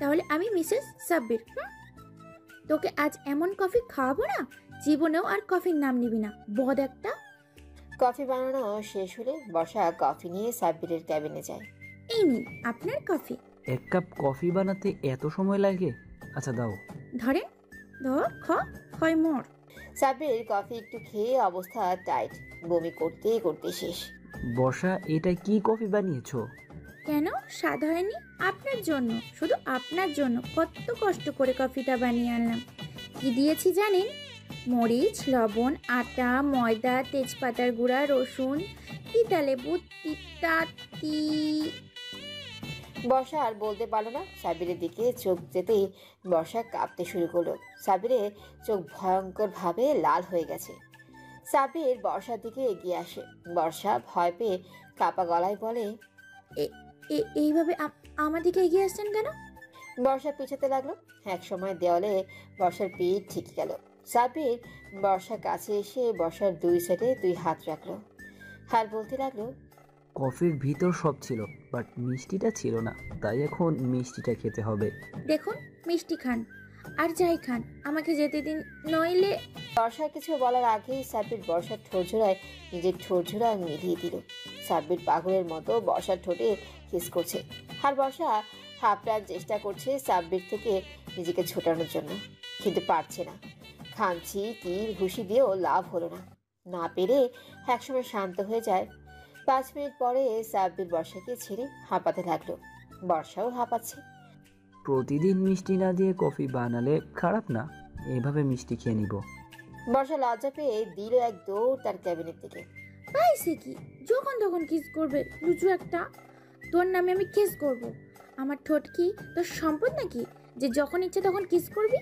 তাহলে আমি মিসেস সাব্বির। তোকে আজ এমন কফি খাওয়াবো না, জীবনেও আর কফির নাম নিবি না, বদ একটা। কফি বানানো শেষ হলে বর্ষা কফি নিয়ে সাব্বিরের ক্যাবিনে যায়। এই নিন আপনার কফি। এক কাপ কফি বানাতে এত সময় লাগে? আচ্ছা দাও। ধরেন, ধর, খয় মর। সাব্বির কফি একটু খেয়ে অবস্থা টাইট, বমি করতে করতে শেষ। বর্ষা, এটা কি কফি বানিয়েছো? কেন স্বাদ হয়নি? আপনার জন্য, শুধু আপনার জন্য কত কষ্ট করে কফিটা বানিয়ে আনলাম। কি দিয়েছি জানেন? মরিচ, লবণ, আটা, ময়দা, তেজপাতার গুঁড়া, রসুন, তিতা লেবু, তিতাতি। বর্ষা আর বলতে পারলো না। সাব্বিরের দিকে চোখ যেতেই বর্ষা কাঁপতে শুরু করলো। সাব্বিরের চোখ ভয়ঙ্কর ভাবে লাল হয়ে গেছে। সাব্বির বর্ষার দিকে এগিয়ে আসে। বর্ষা ভয় পেয়ে কাপা গলায় বলে, এইভাবে আমার দিকে এগিয়ে আসছেন কেন? বর্ষা পিছাতে লাগলো। এক সময় দেওয়ালে বর্ষার পিঠ ঠিক গেল। সাব্বির বর্ষার কাছে এসে বর্ষার দুই সাইডে দুই হাত রাখলো, আর বলতে লাগলো, কফির ভিতর সব ছিল, বাট মিষ্টিটা ছিল না, তাই এখন মিষ্টিটা খেতে হবে। দেখুন, মিষ্টি খান আর যাই খান, আমাকে যেতে দিন, নইলে। বর্ষার কিছু বলার আগেই সাব্বির বর্ষার ঠোঁটজোড়ায় নিজের ঠোঁটজোড়া মিলিয়ে দিল। সাব্বির পাগলের মতো বর্ষার ঠোঁটে কিস করছে, আর বর্ষা হাফটার চেষ্টা করছে সাব্বির থেকে নিজেকে ছোটানোর জন্য, কিন্তু পারছে না। খামচি তীর ঘুষি দিয়েও লাভ হলো না। না পেরে একসময় শান্ত হয়ে যায়। 5 মিনিট পরে সাব্বির বর্ষাকে ছেড়ে হাঁপাতে লাগলো। বর্ষাও হাঁপাচ্ছে। প্রতিদিন মিষ্টি না দিয়ে কফি বানালে খারাপ না, এভাবে মিষ্টি খেয়ে নিব। বর্ষা লজ্জা পেয়ে দিল এক দৌড় তার ক্যাবিনের দিকে। পাইছে কি, যখন তখন কিস করবে, লুচু একটা। তোর নামে আমি কিস করব? আমার ঠোঁট কি তোর সম্পদ নাকি যে যখন ইচ্ছে তখন কিস করবি?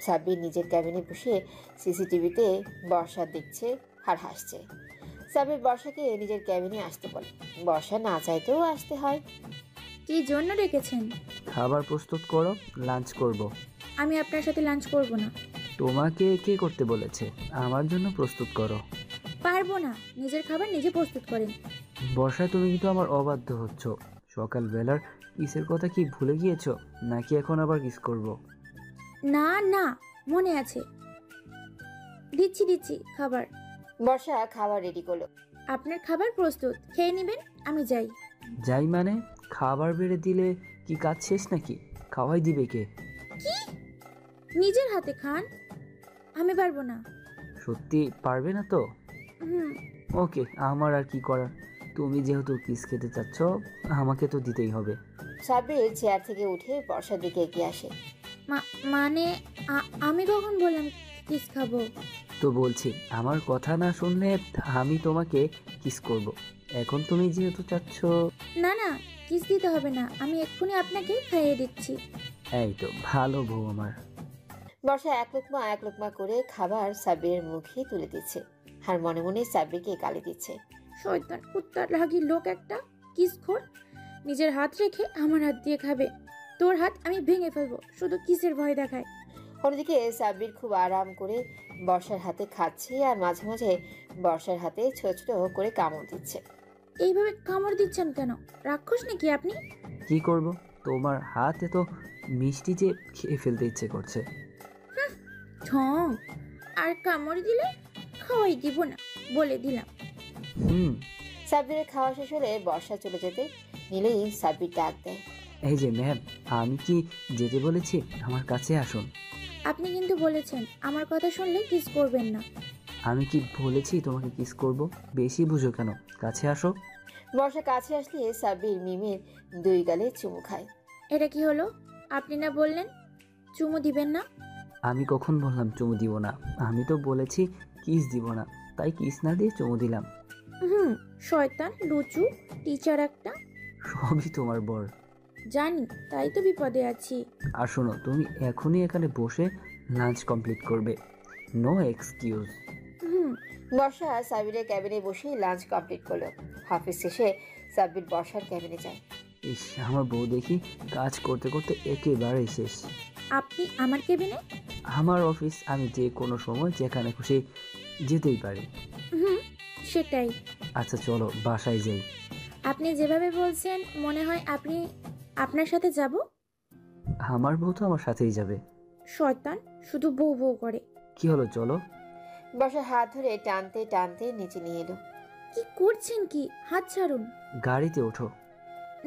সাব্বির নিজের ক্যাবিনে বসে সিসিটিভিতে বর্ষা দেখছে আর হাসছে। সাব্বির বর্ষাকে নিজের ক্যাবিনে আসতে বলে। বর্ষা না চাইতেও আসতে হয়। কি জন্য রেখেছেন? খাবার প্রস্তুত করো, লাঞ্চ করব। আমি আপনার সাথে লাঞ্চ করব না। তোমাকে কে করতে বলেছে? আমার জন্য প্রস্তুত করো। পারবো না, নিজের খাবার নিজে প্রস্তুত করেন। বর্ষা, তুমি কিন্তু আমার অবাধ্য হচ্ছ। সকালবেলার কিসের কথা কি ভুলে গিয়েছো, নাকি এখন আবার কিস করব? না না, মনে আছে। দিচ্ছি খাবার। বর্ষা খাবার রেডি করলো। আপনার খাবার প্রস্তুত, খেয়ে নেবেন, আমি যাই। যাই মানে? খাবার বেড়ে দিলে কি কাজ শেষ নাকি? খাওয়াই দিবে কে? কি? নিজের হাতে খান। আমি পারবো না। সত্যি পারবে না তো? হুম। ওকে, আমার আর কি করার। তুমি যেহেতু কিস খেতে চাচ্ছ, আমাকে তো দিতেই হবে। সাব্বির চেয়ার থেকে উঠে বর্ষার দিকে এগিয়ে আসে। মানে আমি কখন বললাম কিস খাবো? তো বলছি, আমার কথা না শুনলে আমি তোমাকে কিস করব। এখন তুমি যেহেতু চাচ্ছ। না না, কিস দিতে হবে না, আমি এক্ষুনি আপনাকে খাইয়ে দিচ্ছি। এই তো ভালো বউ আমার। বর্ষা এক লোকমা করে খাবার সাব্বিরের মুখে তুলে দিচ্ছে, আর মনে মনে সাব্বিরকে গালি দিচ্ছে। শয়তান কুত্তার লাগি লোক একটা, কিসখোর। নিজের হাত রেখে আমার হাত দিয়ে খাবে। তোর হাত আমি ভেঙে ফেলবো, শুধু কিসের ভয় দেখায়। অন্যদিকে সাব্বির খুব আরাম করে বর্ষার হাতে খাচ্ছে, আর মাঝে মাঝে বর্ষার হাতে ছোট ছোট করে কামড় দিচ্ছে। এইভাবে কামড় দিচ্ছেন কেন? রাক্ষস নাকি আপনি? কি করব, তোমার হাতে তো মিষ্টি যে খেয়ে ফেলতে ইচ্ছে করছে। ঠং, আর কামড় দিলে খাওয়াই দিব না, বলে দিলাম। সাব্বিরের খাওয়া শেষ হলে বর্ষা চলে যেতে নিলেই সাব্বির ডাক দেয়। এই যে ম্যাম, আমি কি যেতে বলেছি? আমার কাছে আসুন। আপনি কিন্তু বলেছেন আমার কথা শুনলে কিস করবেন না। আমি কি বলেছি তোমাকে কিস করব? বেশি বুঝো কেন? কাছে আসো। বর্ষা কাছে আসলে সাব্বির মিমের দুই গালে চুমু খায়। এটা কি হলো? আপনি না বললেন চুমু দিবেন না? আমি কখন বললাম চুমু দিব না? আমি তো বলেছি কিস দিব না, তাই কিস না দিয়ে চুমু দিলাম। শয়তান লুচু টিচার একটা। সবই তোমার বর। জানি, তাই তো বিপদে আছি। আর শোনো, তুমি এখনই এখানে বসে লাঞ্চ কমপ্লিট করবে, নো এক্সকিউজ। বর্ষা সাব্বিরের ক্যাবিনে বসে লাঞ্চ কমপ্লিট করলো। হাফিজ শেষে সাব্বির বর্ষার ক্যাবিনে যায়। ইস, আমার বউ দেখি কাজ করতে করতে একেবারে শেষ। আপনি আমার কেবিনে? আমার অফিস, আমি যে কোনো সময় যেখানে খুশি যেতেই পারি। সেটাই। আচ্ছা চলো বাসায় যাই। আপনি যেভাবে বলছেন মনে হয় আপনি আপনার সাথে যাব। আমার বউ তো আমার সাথেই যাবে। শয়তান শুধু বউ বউ করে। কি হলো, চলো। বর্ষার হাত ধরে টানতে টানতে নিচে নিয়ে এলো। কি করছেন কি? হাত ছাড়ুন। গাড়িতে ওঠো।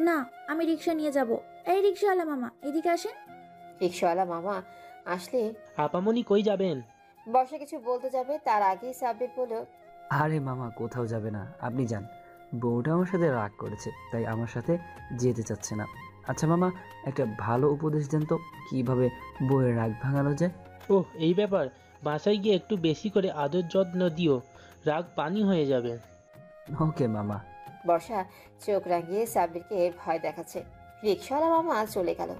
না, আমি রিক্সা নিয়ে যাব। এই রিক্সাওয়ালা মামা, এদিকে আসেন। রিক্সাওয়ালা মামা আসলে আপামনি কই যাবেন? বর্ষা কিছু বলতে যাবে তার আগেই সাব্বির বলল, আরে মামা, কোথাও যাবে না, আপনি যান। বউটা আমার সাথে রাগ করেছে, তাই আমার সাথে যেতে চাচ্ছে না। আচ্ছা মামা, একটা ভালো উপদেশ দেন তো, কিভাবে বউয়ের রাগ ভাঙানো যায়? ওহ, এই ব্যাপার। বাসায় গিয়ে একটু বেশি করে আদর যত্ন দিও, রাগ পানি হয়ে যাবে। ওকে মামা। বর্ষা চোখ রাঙিয়ে সাব্বিরকে ভয় দেখাচ্ছে। রিক্সাওয়ালা মামা চলে গেল।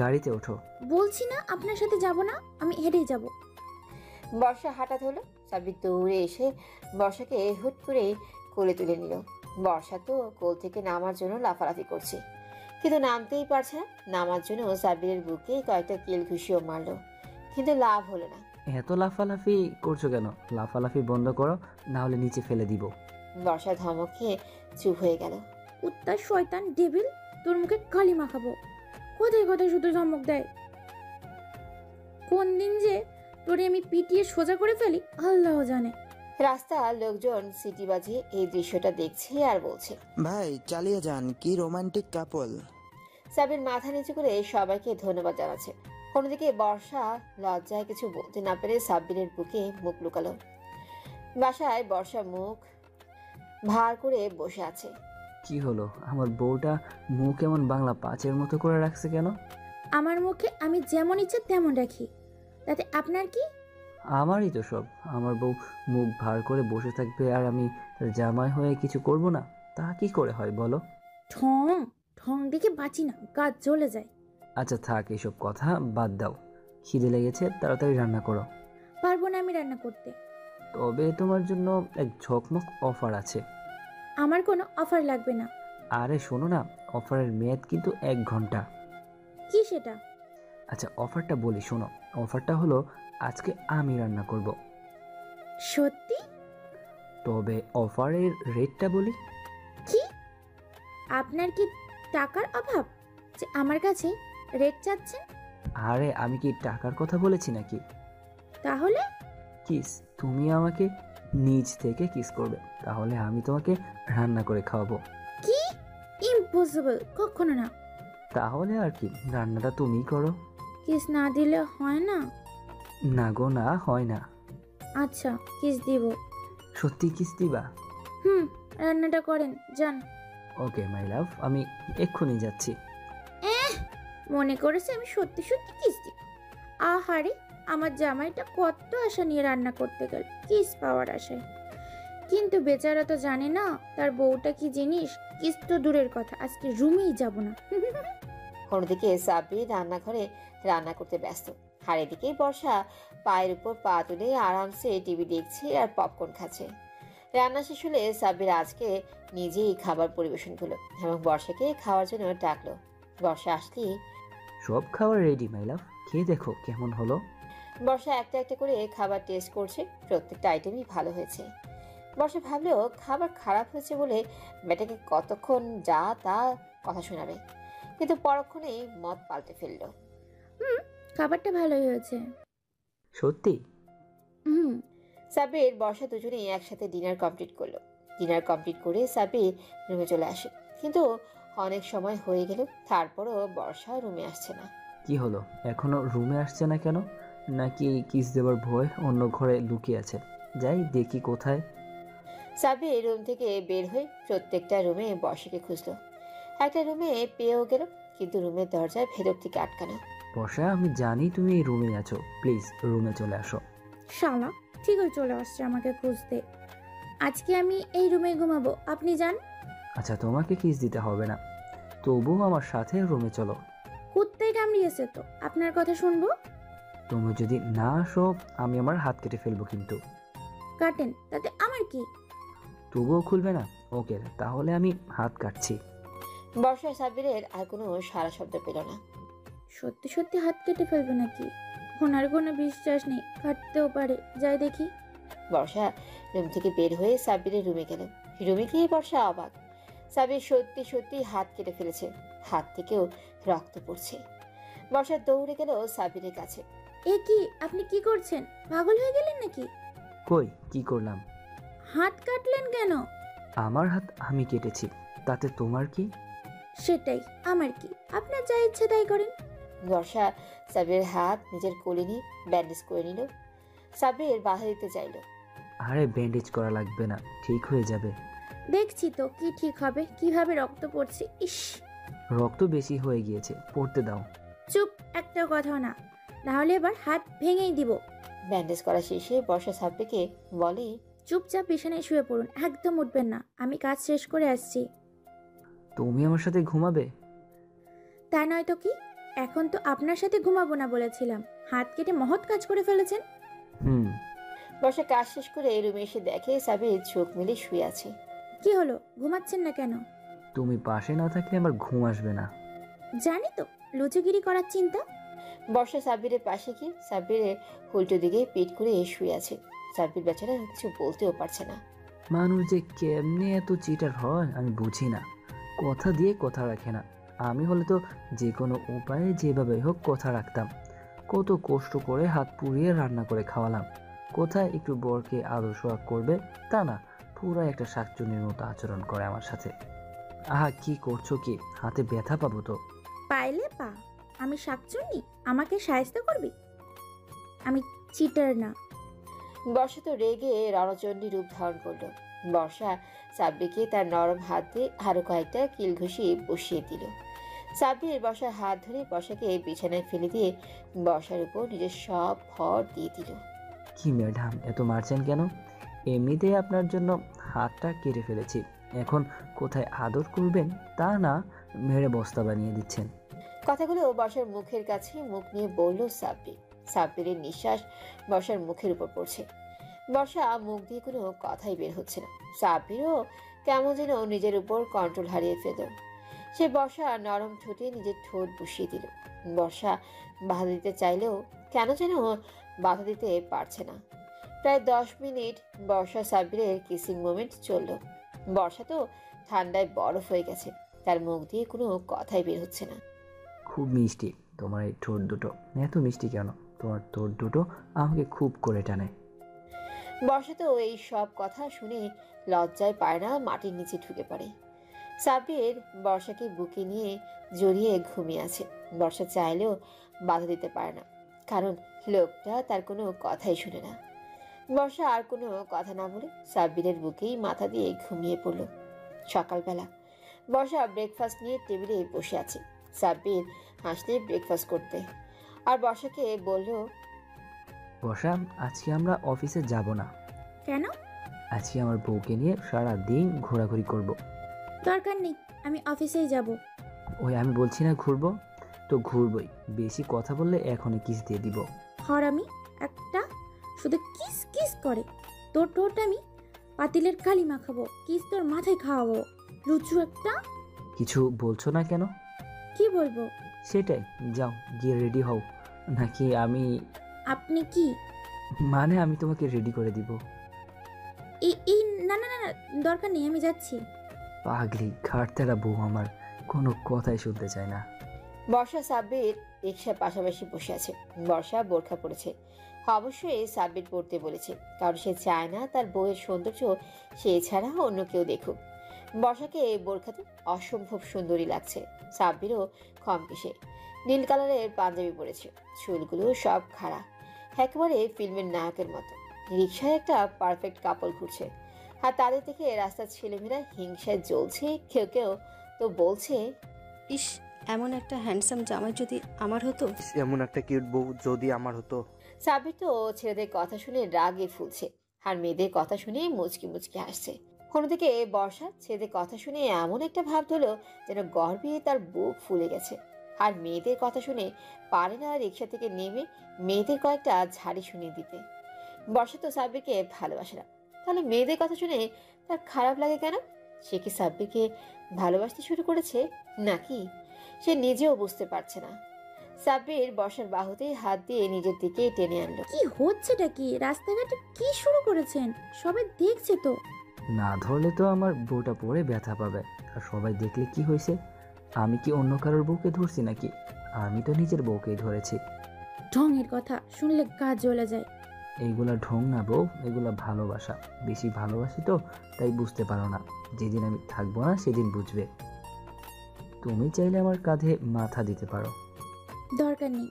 গাড়িতে ওঠো। বলছি না আপনার সাথে যাব না, আমি হেঁটেই যাব। বর্ষা হঠাৎ হলো। সাব্বির দৌড়ে এসে বর্ষাকে হুট করে কোলে তুলে নিল। বর্ষা তো কোল থেকে নামার জন্য লাফালাফি করছে, কিন্তু নামতেই পারছে না। নামার জন্য সাব্বিরের বুকে কয়েকটা কিল ঘুষিও মারলো, কিন্তু লাভ হলো না। এত লাফালাফি করছো কেন? লাফালাফি বন্ধ করো, না হলে নিচে ফেলে দিব। বর্ষা ধমক খেয়ে চুপ হয়ে গেল। উত্তার শয়তান ডেভিল, তোর মুখে কালি মাখাবো। কোথায় কোথায় শুধু ধমক দেয়। কোন দিন যে তোরে আমি পিটিয়ে সোজা করে ফেলি আল্লাহ জানে। রাস্তার লোকজন সিটি বাজিয়ে এই দৃশ্যটা দেখছে আর বলছে, ভাই চালিয়ে যান, কি রোমান্টিক কাপল। সাবির মাথা নিচু করে সবাইকে ধন্যবাদ জানাচ্ছে। অন্যদিকে বর্ষা লজ্জায় কিছু বলতে না পেরে সাব্বিরের বুকে মুখ লুকালো। বাসায় বর্ষা মুখ ভার করে বসে আছে। কি হলো, আমার বউটা মুখ এমন বাংলা পাঁচের মতো করে রাখছে কেন? আমার মুখে আমি যেমন ইচ্ছে তেমন রাখি, তাতে আপনার কি? আমারই তো সব। আমার বউ মুখ ভার করে বসে থাকবে আর আমি তার জামাই হয়ে কিছু করব না? তা কি করে হয় বলো? ঠং ঠং দেখে বাঁচি না, গা জ্বলে যায়। আচ্ছা থাক, এসব কথা বাদ দাও। খিদে লেগেছে, তাড়াতাড়ি রান্না করো। পারবো না আমি রান্না করতে। তবে তোমার জন্য এক ঝকমক অফার আছে। আমার কোনো অফার লাগবে না। আরে শোনো না, অফারের মেয়াদ কিন্তু 1 ঘন্টা। কি সেটা? আচ্ছা অফারটা বলি, শোনো। অফারটা হলো আজকে আমি রান্না করব। সত্যি? তবে অফারের রেটটা বলি। কি? আপনার কি টাকার অভাব যে আমার কাছে রেট চাচ্ছেন? আরে আমি কি টাকার কথা বলেছি নাকি? তাহলে কিস, তুমি আমাকে নিজ থেকে কিস করবে, তাহলে আমি তোমাকে রান্না করে খাওয়াবো। কি? ইম্পসিবল, কখনো না। তাহলে আর কি, রান্নাটা তুমিই করো। কিস না দিলে হয় না? না গো, না হয় না। আচ্ছা কিস দিব। সত্যি কিস দিবা? রান্নাটা করেন যান। ওকে মাই লাভ, আমি এক্ষুনি যাচ্ছি। মনে করেছে আমি সত্যি সত্যি কিস দিব? আহারে, আমার জামাইটা কত আশা নিয়ে রান্না করতে গেল কিস পাওয়ার আশায়, কিন্তু বেচারা তো জানে না তার বউটা কি জিনিস। কিস তো দূরের কথা, আজকে রুমেই যাব না। অন্যদিকে সাব্বির রান্নাঘরে রান্না করতে ব্যস্ত। আর এদিকে বর্ষা পায়ের উপর পা তুলে আরামসে টিভি দেখছে আর পপকর্ন খাচ্ছে। রান্না শেষ হলে সাব্বির আজকে নিজেই খাবার পরিবেশন করলো এবং বর্ষাকে খাওয়ার জন্য ডাকলো। বর্ষা আসলেই সব খাবার রেডি মাই লাভ, খেয়ে দেখো কেমন হলো। বর্ষা একটা একটা করে খাবার টেস্ট করছে। প্রত্যেকটা আইটেমই ভালো হয়েছে। বর্ষা ভাবলেও খাবার খারাপ হয়েছে বলে মেয়েটাকে কতক্ষণ যা তা কথা শোনাবে, কিন্তু পরক্ষণেই মত পাল্টে ফেললো। খাবারটা ভালোই হয়েছে। সত্যি? হুম। সাব্বির বর্ষা দুজনেই একসাথে ডিনার কমপ্লিট করলো। ডিনার কমপ্লিট করে সাব্বির রুমে চলে আসে, কিন্তু অনেক সময় হয়ে গেল তারপরও বর্ষা রুমে আসছে না। কি হলো, এখনো রুমে আসছে না কেন? নাকি কিস দেবার ভয় অন্য ঘরে লুকিয়ে আছে? যাই দেখি কোথায়। সাব্বির রুম থেকে বের হয়ে প্রত্যেকটা রুমে বর্ষাকে খুঁজলো। একটা রুমে পেয়েও গেল, কিন্তু রুমের দরজায় ভেতর থেকে আটকানো। বর্ষা, আমি জানি তুমি এই রুমে আছো, প্লিজ রুমে চলে আসো। শালা ঠিকই চলে আসছে আমাকে খুঁজতে। আজকে আমি এই রুমে ঘুমাবো, আপনি যান। আচ্ছা তোমাকে কিস দিতে হবে না, তবুও আমার সাথে রুমে চলো। কুত্তায় কামড়িয়েছে তো, আপনার কথা শুনবো? তুমি যদি না আসো আমি আমার হাত কেটে ফেলবো কিন্তু। কাটেন, তাতে আমার কি? তবুও খুলবে না? ওকে, তাহলে আমি হাত কাটছি। বর্ষা সাব্বিরের আর কোনো সারা শব্দ পেল না। সত্যি সত্যি হাত কেটে ফেলবে নাকি? ওনার কোনো বিশ্বাস নেই, কাটতেও পারে। যাই দেখি। বর্ষা রুম থেকে বের হয়ে সাব্বিরের রুমে গেল। রুমে গিয়ে বর্ষা অবাক। সাব্বির সত্যি সত্যি হাত কেটে ফেলেছে, হাত থেকেও রক্ত পড়ছে। বর্ষা দৌড়ে গেল সাব্বিরের কাছে। এ কি, আপনি কি করছেন? পাগল হয়ে গেলেন নাকি? কই কি করলাম? হাত কাটলেন কেন? আমার হাত আমি কেটেছি, তাতে তোমার কি? সেটাই, আমার কি? আপনার যা ইচ্ছে তাই করেন। বর্ষা সাব্বিরের হাত নিজের কোলে নিয়ে ব্যান্ডেজ করে নিল। সাব্বির বাধা দিতে চাইল। আরে ব্যান্ডেজ করা লাগবে না, ঠিক হয়ে যাবে। দেখছি তো কি ঠিক হবে, কিভাবে রক্ত পড়ছে। ইস, রক্ত বেশি হয়ে গিয়েছে, পড়তে দাও। চুপ, একটা কথা না, নাহলে এবার হাত ভেঙেই দিব। ব্যান্ডেজ করা শেষে বর্ষা সাব্বিরকে বলে, চুপচাপ বিছানায় শুয়ে পড়ুন, একদম উঠবেন না, আমি কাজ শেষ করে আসছি। তুমি আমার সাথে ঘুমাবে? তা নয় তো কি, এখন তো আপনার সাথে ঘুমাবো না বলেছিলাম, হাত কেটে মহৎ কাজ করে ফেলেছেন। হুম। বর্ষা কাজ শেষ করে রুমে এসে দেখে সাব্বির চোখ মেলে শুয়ে আছে। কি হলো, ঘুমাচ্ছেন না কেন? তুমি পাশে না থাকলে আমার ঘুম আসবে না। জানি তো, লুচুগিরি করার চিন্তা। বর্ষা সাব্বিরের পাশে গিয়ে সাব্বিরের উল্টো দিকে পিঠ করে শুয়ে আছে। সাব্বির বেচারা কিছু বলতেও পারছে না। মানুষ যে কেমনে এত চিটার হয় আমি বুঝি না, কথা দিয়ে কথা রাখে না। আমি হলে তো যে কোনো উপায়ে যেভাবে হোক কথা রাখতাম। কত কষ্ট করে হাত পুড়িয়ে রান্না করে খাওয়ালাম, কোথায় একটু বরকে আদর সোহাগ করবে তা না, পুরো একটা শাকচুনির মতো আচরণ করে আমার সাথে। আহা কি করছো কি, হাতে ব্যথা পাবো তো। পাইলে পা, আমি শাকচুন্নি, আমাকে সাহায্য করবি? আমি চিটার না। বর্ষা তো রেগে রণচণ্ডী রূপ ধারণ করলো। বর্ষা সাব্বিরকে তার নরম হাত দিয়ে আরো কয়েকটা কিল ঘুষিয়ে বসিয়ে দিল। সাব্বির বর্ষার হাত ধরে বর্ষাকে বিছানায় ফেলে দিয়ে বর্ষার উপর নিজের সব ভর দিয়ে দিল। কি ম্যাডাম এত মারছেন কেন? এমনিতেই আপনার জন্য হাতটা কেটে ফেলেছি, এখন কোথায় আদর করবেন তা না, মেরে বস্তা বানিয়ে দিচ্ছেন। কথাগুলো বর্ষার মুখের কাছে মুখ নিয়ে বলল সাব্বির। সাব্বিরের নিঃশ্বাস বর্ষার মুখের উপর পড়ছে। বর্ষা মুখ দিয়ে কোনো কথাই বের হচ্ছে না। সাব্বিরও কেমন যেন নিজের উপর কন্ট্রোল হারিয়ে ফেলল। সে বর্ষা নরম ঠোঁটে নিজের ঠোঁট বসিয়ে দিল। বর্ষা বাধা দিতে চাইলেও কেন যেন বাধা দিতে পারছে না। প্রায় 10 মিনিট বর্ষা সাব্বিরের কিসিং মোমেন্ট চলল। বর্ষা তো ঠান্ডায় বরফ হয়ে গেছে, তার মুখ দিয়ে কোনো কথাই বের হচ্ছে না। খুব মিষ্টি তোমার এই ঠোঁট দুটো, এত মিষ্টি কেন? তোমার ঠোঁট দুটো আমাকে খুব করে টানে। বর্ষা তো এই সব কথা শুনে লজ্জায় পায় না, মাটির নিচে ঢুকে পড়ে। সাব্বির বর্ষাকে বুকে নিয়ে জড়িয়ে ঘুমিয়ে আছে। বর্ষা চাইলেও বাধা দিতে পারে না, কারণ লোকটা তার কোনো কথাই শুনে না। বর্ষা আর কোনো কথা না বলে সাব্বিরের বুকেই মাথা দিয়ে ঘুমিয়ে পড়ল। সকালবেলা বর্ষা ব্রেকফাস্ট নিয়ে টেবিলে বসে আছে। সাব্বির হাসলে ব্রেকফাস্ট করতে, আর বর্ষাকে বলল, বর্ষা আজকে আমরা অফিসে যাব না। কেন? আজকে আমার বউকে নিয়ে সারা দিন ঘোরাঘুরি করব। দরকার নেই, আমি অফিসেই যাব। ওই আমি বলছি না ঘুরবো, তো ঘুরবই। বেশি কথা বললে এখনই কিস দিয়ে দিব। হরামি একটা, শুধু কিস কিস করে। তোর ঠোঁট আমি পাতিলের কালি মাখাবো, কিস তোর মাথায় খাওয়াবো, লুচু একটা। কিছু বলছো না কেন? কি বলবো? সেটাই, যাও গিয়ে রেডি হও। নাকি আমি, আপনি কি? মানে আমি তোমাকে রেডি করে দিব। এই না না না না, দরকার নেই, আমি যাচ্ছি। পাগলি ঘাটতেরা বউ আমার, কোনো কথাই শুনতে চায় না। বর্ষা সাব্বির রিক্সার পাশাপাশি বসে আছে। বর্ষা বোরখা পরেছে। অবশ্যই সাব্বির পড়তে বলেছে, কারণ সে চায় না তার বউয়ের সৌন্দর্য সে ছাড়া অন্য কেউ দেখুক। বর্ষাকে বোরখাতে অসম্ভব সুন্দরী লাগছে। সাব্বিরও কম পিসে নীল কালারের পাঞ্জাবি পরেছে, চুলগুলো সব খাড়া, একেবারে ফিল্মের নায়কের মতো। রিক্সায় একটা পারফেক্ট কাপল ঘুরছে, আর তাদের থেকে রাস্তার ছেলেমেয়েরা হিংসায় জ্বলছে। কেউ কেউ তো বলছে, ইস, এমন একটা হ্যান্ডসাম জামাই যদি আমার হতো। এমন একটা কিউট বউ যদি আমার হতো। সাব্বির তো ছেলেদের কথা শুনে রাগে ফুলছে, আর মেয়েদের কথা শুনে মুচকি মুচকি হাসছে। অন্যদিকে বর্ষা ছেলেদের কথা শুনে এমন একটা ভাব ধরলো যেন গর্বে তার বুক ফুলে গেছে। আর মেয়েদের কথা শুনে পারে না রিক্সা থেকে নেমে মেয়েদের কয়েকটা ঝাড়ি শুনিয়ে দিতে। বর্ষা তো সাব্বিরকে ভালোবাসে না, তাহলে মেয়েদের কথা শুনে তার খারাপ লাগে কেন? সে কি সাব্বিরকে ভালোবাসতে শুরু করেছে নাকি? সে নিজেও বুঝতে পারছে না। সাব্বির বর্ষার বাহুতে হাত দিয়ে নিজের দিকে টেনে আনলো। কি হচ্ছেটা কি? রাস্তাঘাটে কি শুরু করেছেন? সবাই দেখছে তো। না ধরলে তো আমার বউটা পরে ব্যথা পাবে, আর সবাই দেখলে কি হয়েছে? আমি কি অন্য কারোর বউকে ধরছি নাকি? আমি তো নিজের বউকেই ধরেছি। ঢঙের কথা শুনলে গা জ্বলে যায়। এইগুলা ঢং না বউ, এগুলা ভালোবাসা। বেশি ভালোবাসি তো, তাই বুঝতে পারো না। যেদিন আমি থাকবো না সেদিন বুঝবে। তুমি চাইলে আমার কাঁধে মাথা দিতে পারো। দরকার নেই।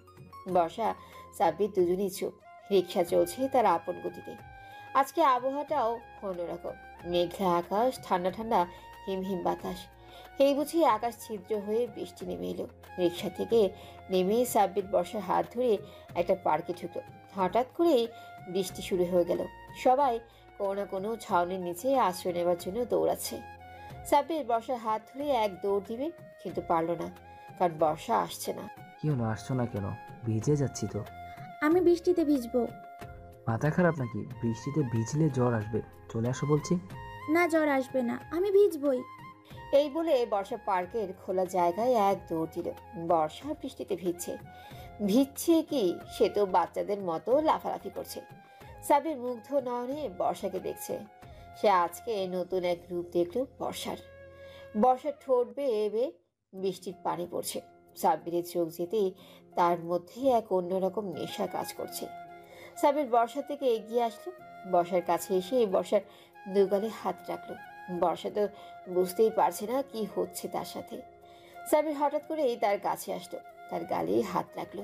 বর্ষা সাব্বির দুজনেই চুপ। রিক্সা চলছে তার আপন গতিতে। আজকে আবহাওয়াটাও অন্যরকম। মেঘলা আকাশ, ঠান্ডা ঠান্ডা হিমহিম বাতাস। এই বুঝি আকাশ ছিদ্র হয়ে বৃষ্টি নেমে এলো। রিক্সা থেকে নেমে সাব্বির বর্ষার হাত ধরে একটা পার্কে ঢুকলো। হঠাৎ করেই বৃষ্টি শুরু হয়ে গেল। সবাই কোনো না কোনো ছাউনির নিচে আশ্রয় নেবার জন্য দৌড়াচ্ছে। সাব্বির বর্ষার হাত ধরে এক দৌড় দিবে, কিন্তু পারল না, কারণ বর্ষা আসছে না। কি হলো, আসছো না কেন? ভিজে যাচ্ছি তো। আমি বৃষ্টিতে ভিজবো মাথা খারাপ নাকি? বৃষ্টিতে ভিজলে জ্বর আসবে। চলে আসো বলছি। না? জ্বর আসবে না, আমি ভিজবই। এই বলে বর্ষা পার্কের খোলা জায়গায় এক দৌড় দিল। বর্ষা বৃষ্টিতে ভিজছে। ভিজছে কি, সে তো বাচ্চাদের মতো লাফালাফি করছে। সাবির মুগ্ধ নয়নে বর্ষাকে দেখছে। সে আজকে নতুন এক রূপ দেখল বর্ষার। বর্ষার ঠোঁট বেয়ে বেয়ে বৃষ্টির পানি পড়ছে। সাব্বিরের চোখ যেতেই তার মধ্যে এক অন্যরকম নেশা কাজ করছে। সাবির বর্ষা থেকে এগিয়ে আসলো। বর্ষার কাছে এসে বর্ষার দুগালে হাত রাখলো। বর্ষা তো বুঝতেই পারছে না কি হচ্ছে তার সাথে। সাবির হঠাৎ করেই তার কাছে আসলো, তার গালে হাত রাখলো।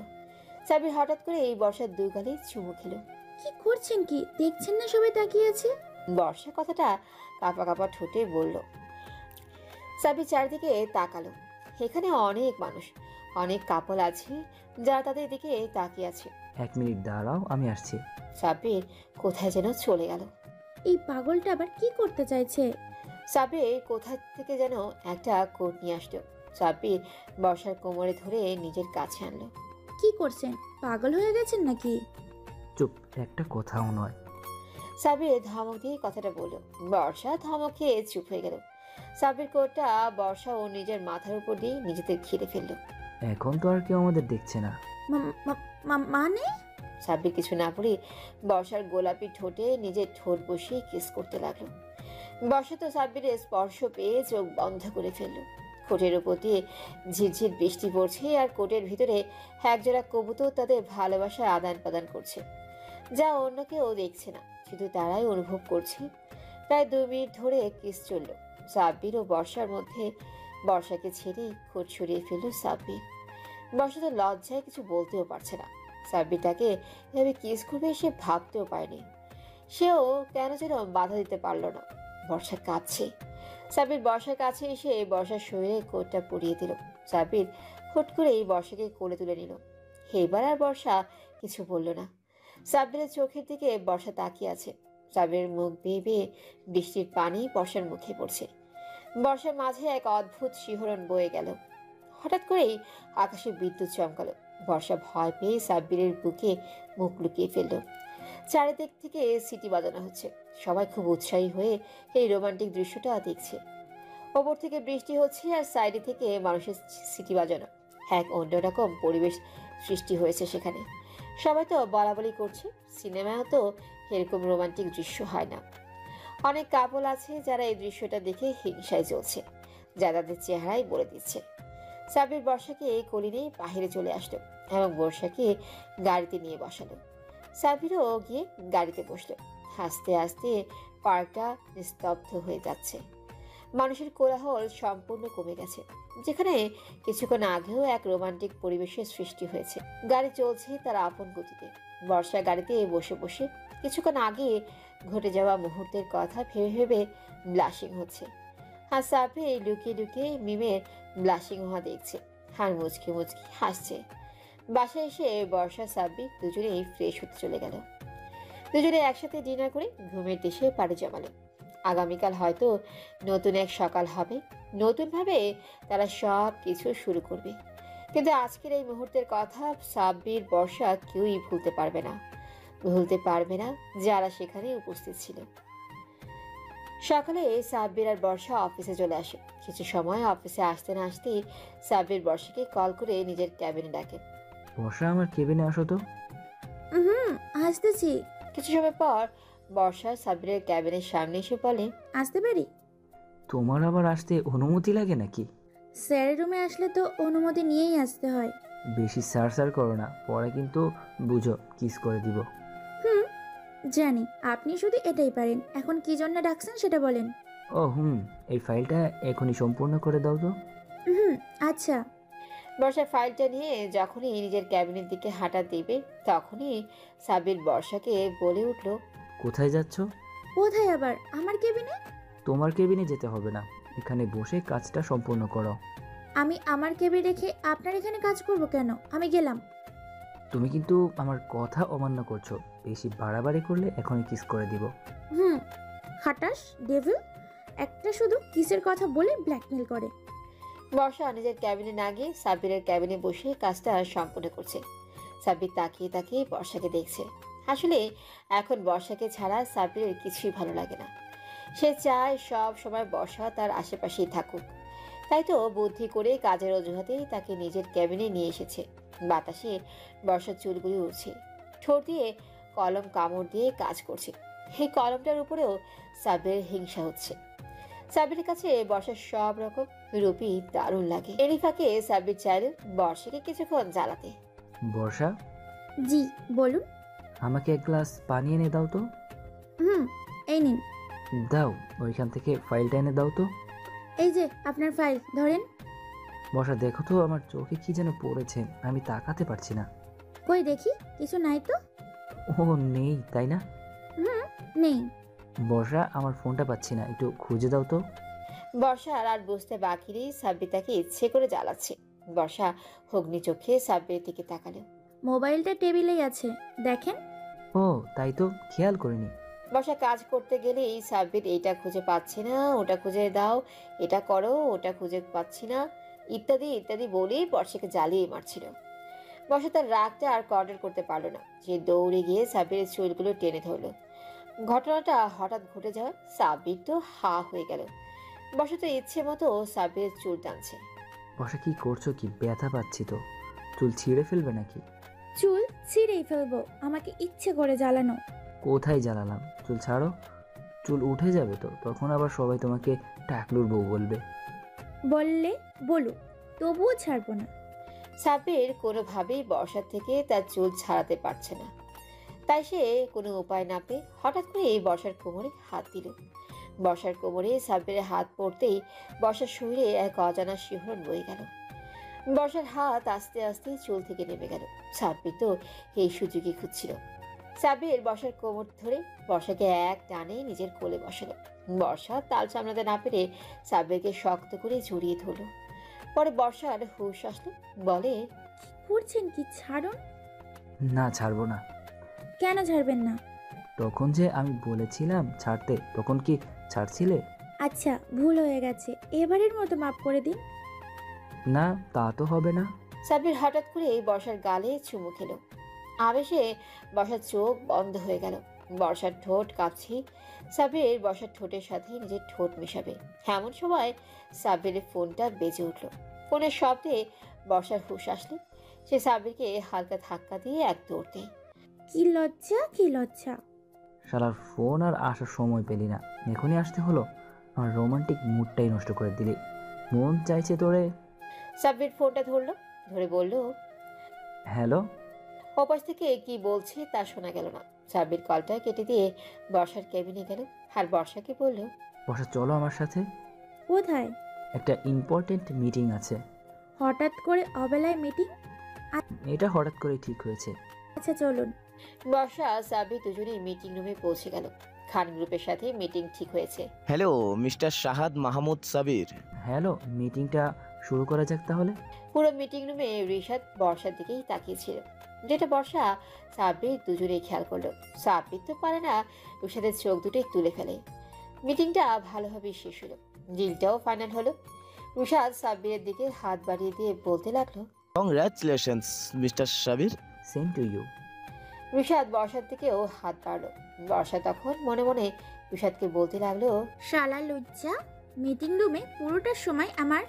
সাবির হঠাৎ করে এই বর্ষার দুগালে চুমু খেলো। কি করছেন কি? দেখছেন না সবাই তাকিয়ে আছে? বর্ষা কথাটা কাঁপা কাঁপা ঠোঁটে বলল। সাবির চারিদিকে তাকালো। এখানে অনেক মানুষ, অনেক কাপল আছে যারা তাদের দিকে তাকিয়ে আছে। 1 মিনিট দাঁড়াও, আমি আসছি। সাবির কোথায় যেন চলে গেল। এই পাগলটা আবার কি করতে চাইছে? সাবির কোথা থেকে যেন একটা কোট নিয়ে আসলো। সাবির বর্ষার কোমরে ধরে নিজের কাছে আনলো। কি করছেন? পাগল হয়ে গেছেন নাকি? চুপ, একটা কথাও নয়। সাবির ধমক দিয়ে কথাটা বলল। বর্ষা ধমক খেয়ে চুপ হয়ে গেল। সাবির কোটটা বর্ষা ও নিজের মাথার উপর দিয়ে নিজেদের ঘিরে ফেললো। এখন তো আর কেউ আমাদের দেখছে না। মানে? সাব্বির কিছু না বলে বর্ষার গোলাপি ঠোঁটে নিজের ঠোঁট বসিয়ে কিস করতে লাগলো। বর্ষা তো সাব্বিরের স্পর্শ পেয়ে চোখ বন্ধ করে ফেললো। কোটের উপর দিয়ে ঝিরঝির বৃষ্টি পড়ছে, আর কোটের ভিতরে একজোড়া কবুতর তাদের ভালোবাসা আদান প্রদান করছে, যা অন্য কেউ দেখছে না, শুধু তারাই অনুভব করছে। প্রায় 2 মিনিট ধরে কিস চলল সাব্বির ও বর্ষার মধ্যে। বর্ষাকে ছেড়েই কোট সরিয়ে ফেললো সাব্বির। বর্ষা তো লজ্জায় কিছু বলতেও পারছে না। সাব্বির তাকে এভাবে কিস করবে সে ভাবতেও পারেনি। সেও কেন যেন বাধা দিতে পারলো না। বর্ষা কাঁদছে। সাব্বির বর্ষার কাছে এসে বর্ষার শরীরে কোটটা পরিয়ে দিল। সাব্বির হুট করেই বর্ষাকে কোলে তুলে নিল। এবার আর বর্ষা কিছু বলল না। সাব্বিরের চোখের দিকে বর্ষা তাকিয়ে আছে। সাব্বিরের মুখ বেয়ে বেয়ে বৃষ্টির পানি বর্ষার মুখে পড়ছে। বর্ষার মাঝে এক অদ্ভুত শিহরণ বয়ে গেল। হঠাৎ করেই আকাশে বিদ্যুৎ চমকালো। বর্ষা ভয় পেয়ে সাব্বিরের বুকে মুখ লুকিয়ে ফেলল। চারিদিক থেকে সিটি বাজানো হচ্ছে। সবাই খুব উৎসাহী হয়ে এই রোমান্টিক দৃশ্যটা দেখছে। ওপর থেকে বৃষ্টি হচ্ছে আর সাইডে থেকে মানুষের সিটি বাজানো। এক অন্যরকম পরিবেশ সৃষ্টি হয়েছে সেখানে। সবাই তো বলাবলি করছে, সিনেমায়ও তো এরকম রোমান্টিক দৃশ্য হয় না। অনেক কাপল আছে যারা এই দৃশ্যটা দেখে হিংসায় জ্বলছে, যা তাদের চেহারাই বলে দিচ্ছে। সাব্বির বর্ষাকে কোলে নিয়ে বাহিরে চলে আসলো এবং বর্ষাকে গাড়িতে নিয়ে বসালো। সাব্বিরও গিয়ে গাড়িতে বসলো। আস্তে আস্তে পার্কটা নিস্তব্ধ হয়ে যাচ্ছে। মানুষের কোলাহল সম্পূর্ণ কমে গেছে। যেখানে কিছুক্ষণ আগেও এক রোমান্টিক পরিবেশের সৃষ্টি হয়েছে, গাড়ি চলছে তার আপন গতিতে। বর্ষা গাড়িতে বসে বসে কিছুক্ষণ আগে ঘটে যাওয়া মুহূর্তের কথা ভেবে ভেবে ব্লাশিং হচ্ছে। আর সাব্বির লুকিয়ে লুকিয়ে মিমের ব্লাশিং হওয়া দেখছে, আর মুচকি মুচকি হাসছে। বাসায় এসে বর্ষা সাব্বির দুজনেই ফ্রেশ হতে চলে গেল। দুজনে একসাথে ডিনার করে ঘুমের দেশে পাড়ি জমালো। আগামীকাল হয়তো নতুন এক সকাল হবে, নতুনভাবে তারা সব কিছু শুরু করবে। কিন্তু আজকের এই মুহূর্তের কথা সাব্বির বর্ষা কেউই ভুলতে পারবে না, ভুলতে পারবে না যারা সেখানে উপস্থিত ছিল। সকালে সাব্বির আর বর্ষা অফিসে চলে আসে। কিছু সময় অফিসে আসতে না আসতেই সাব্বির বর্ষাকে কল করে নিজের ক্যাবিনে ডাকে। বর্ষা, আমার কেবিনে আসো তো। আসতেছি। কিছু সময় পর বর্ষা সাব্বিরের ক্যাবিনের সামনে এসে বলে, আসতে পারি? তোমার আবার আসতে অনুমতি লাগে নাকি? স্যারের রুমে আসলে তো অনুমতি নিয়েই আসতে হয়। বেশি স্যার করো না, পরে কিন্তু বুঝো কিস করে দিব। হুম, জানি আপনি শুধু এটাই পারেন। এখন কি জন্য ডাকছেন সেটা বলেন। ও এই ফাইলটা এখনই সম্পূর্ণ করে দাও তো। হুম, আচ্ছা। বর্ষা ফাইলটা নিয়ে যখনই নিজের ক্যাবিনের দিকে হাঁটা দিবে তখনই সাব্বির বর্ষাকে বলে উঠল, কোথায় যাচ্ছ? কোথায় আবার? আমার কেবিনে? তোমার কেবিনে যেতে হবে না, এখানে বসে কাজটা সম্পূর্ণ করো। আমি আমার কেবিন রেখে আপনার এখানে কাজ করব কেন? আমি গেলাম। তুমি কিন্তু আমার কথা অমান্য করছো, বেশি বাড়াবাড়ি করলে এখনই কিস করে দিব। হুম, খাটাস ডেভিল একটা, শুধু কিসের কথা বলে ব্ল্যাকমেল করে। বর্ষা নিজের ক্যাবিনে না গিয়ে সাব্বিরের ক্যাবিনে বসে কাজটা সম্পূর্ণ করছে। সাব্বির তাকিয়ে তাকিয়ে বর্ষাকে দেখছে। আসলে এখন বর্ষাকে ছাড়া সাব্বিরের কিছুই ভালো লাগে না। সে চায় সব সময় বর্ষা তার আশেপাশেই থাকুক। তাই তো বুদ্ধি করে কাজের অজুহাতেই তাকে নিজের ক্যাবিনে নিয়ে এসেছে। বাতাসে বর্ষার চুলগুলি উড়ছে, ঠোঁট দিয়ে কলম কামড় দিয়ে কাজ করছে। এই কলমটার উপরেও সাব্বিরের হিংসা হচ্ছে। সাব্বিরের কাছে বর্ষার সব রকম রূপই দারুণ লাগে। এরই ফাঁকে সাব্বির চাইলে বর্ষাকে কিছুক্ষণ জ্বালাতে। বর্ষা, জি বলুন। আমাকে এক গ্লাস পানি এনে দাও তো। হুম, এই নিন। দাও, ওইখান থেকে ফাইলটা এনে দাও তো। এই যে আপনার ফাইল, ধরেন। বর্ষা দেখো তো, আমার চোখে কি যেন পড়েছে, আমি তাকাতে পারছি না। কই দেখি, কিছু নাই তো। ও নেই তাই না? হুম, নেই। বর্ষা, আমার ফোনটা পাচ্ছি না, একটু খুঁজে দাও তো। বর্ষা আর বুঝতে বাকি নেই সাব্বির তাকে ইচ্ছে করে জ্বালাচ্ছে। বর্ষা অগ্নি চোখে সাব্বিরের দিকে তাকালো। মোবাইলটা টেবিলেই আছে, দেখেন। ও তাই তো, খেয়াল করিনি। বর্ষা কাজ করতে গেলেই সাব্বির এইটা খুঁজে পাচ্ছি না, ওটা খুঁজে দাও, এটা করো, ওটা খুঁজে পাচ্ছি না, ইত্যাদি ইত্যাদি বলেই বর্ষাকে জ্বালিয়ে মারছিল। বর্ষা তার রাগটা আর কন্ট্রোল করতে পারলো না। সে দৌড়ে গিয়ে সাব্বিরের চুলগুলো টেনে ধরলো। ঘটনাটা হঠাৎ ঘটে যাওয়ায় সাব্বির তো হা হয়ে গেল। বর্ষা তো ইচ্ছে মতো সাব্বিরের চুল টানছে। বর্ষা কি করছো? কি ব্যথা পাচ্ছি তো, চুল ছিঁড়ে ফেলবে নাকি? চুল ছিঁড়েই ফেলবো? আমাকে ইচ্ছে করে জ্বালানো। কোথায় জ্বালালাম? চুল ছাড়ো, চুল উঠে যাবে তো, তখন আবার সবাই তোমাকে টাকলুর বউ বলবে। বললে বলুক, তবুও ছাড়বো না। সাব্বির কোনোভাবেই বর্ষার থেকে তার চুল ছাড়াতে পারছে না। তাই সে কোনো উপায় না পেয়ে হঠাৎ করে বর্ষার কোমরে হাত দিল। বর্ষার কোমরে সাব্বিরের হাত পড়তেই বর্ষার শরীরে এক অজানা শিহরণ বয়ে গেল। বর্ষার হাত আস্তে আস্তে চুল থেকে নেমে গেল। সাব্বির তো এই সুযোগই খুঁজছিল। সাব্বির বর্ষার কোমর ধরে বর্ষাকে এক টানে নিজের কোলে বসালো। বর্ষা তাল সামলাতে না পেরে সাব্বিরকে শক্ত করে জড়িয়ে ধরল। পরে বর্ষার হুঁশ আসলো, বলে, করছেন কি? ছাড়ুন। না, ছাড়বো না। কেন ছাড়বেন না? তখন যে আমি বলেছিলাম ছাড়তে, তখন কি ছাড়ছিলে? আচ্ছা, ভুল হয়ে গেছে, এবারের মতো মাফ করে দিন। না, তা তো হবে না। সাব্বির হঠাৎ করে বর্ষার গালে চুমু খেলো। আবেশে বর্ষার চোখ বন্ধ হয়ে গেল। বর্ষার ঠোঁট কাঁপছে। সাব্বির বর্ষার ঠোঁটের সাথে নিজের ঠোঁট মেশাবে এমন সময় সাব্বিরের ফোনটা বেজে উঠল। ফোনের শব্দে বর্ষার হুঁশ আসলো। সে সাব্বিরকে হালকা ধাক্কা দিয়ে এক দৌড় দেয়। কি লজ্জা, কি লজ্জা! শালার ফোন আর আসার সময় পেলি না, এখনই আসতে হলো। আমার রোমান্টিক মুডটাই নষ্ট করে দিলি। মন চাইছে তোরে। সাব্বির ফোনটা ধরলো, ধরে বলল, হ্যালো। ওপাশ থেকে কি বলছে তা শোনা গেল না। সাব্বির কলটা কেটে দিয়ে বর্ষার কেবিনে গেল আর বর্ষাকে বলল, বর্ষা, চলো আমার সাথে, কোথায়? একটা ইম্পর্টেন্ট মিটিং আছে। হঠাৎ করে অবেলায় মিটিং? এটা হঠাৎ করেই ঠিক হয়েছে। আচ্ছা চলুন। বর্ষা সাব্বির দুজনেই মিটিং রুমে পৌঁছে গেল। খান গ্রুপের সাথে মিটিং ঠিক হয়েছে। হ্যালো মিস্টার শাহাদ মাহমুদ সাবির। হ্যালো, মিটিংটা শুরু করা যাক তাহলে। পুরো মিটিং রুমে রিশাদ বর্ষার দিকেই তাকিয়েছিল, যেটা বর্ষা সাব্বির দুজনেই খেয়াল করলো। সাব্বির তো পারে না রিশাদের চোখ দুটোই তুলে ফেলে। মিটিংটা ভালোভাবেই শেষ হলো, ডিলটাও ফাইনাল হলো। রিশাদ সাব্বিরের দিকে হাত বাড়িয়ে দিয়ে বলতে লাগলো, congratulations mister Sabir. Same to you. Rishad বর্ষার দিকেও হাত বাড়লো। বর্ষা তখন মনে মনে রিশাদকে বলতে লাগলো, শালা লজ্জা! মিটিং রুমে পুরোটা সময় আমার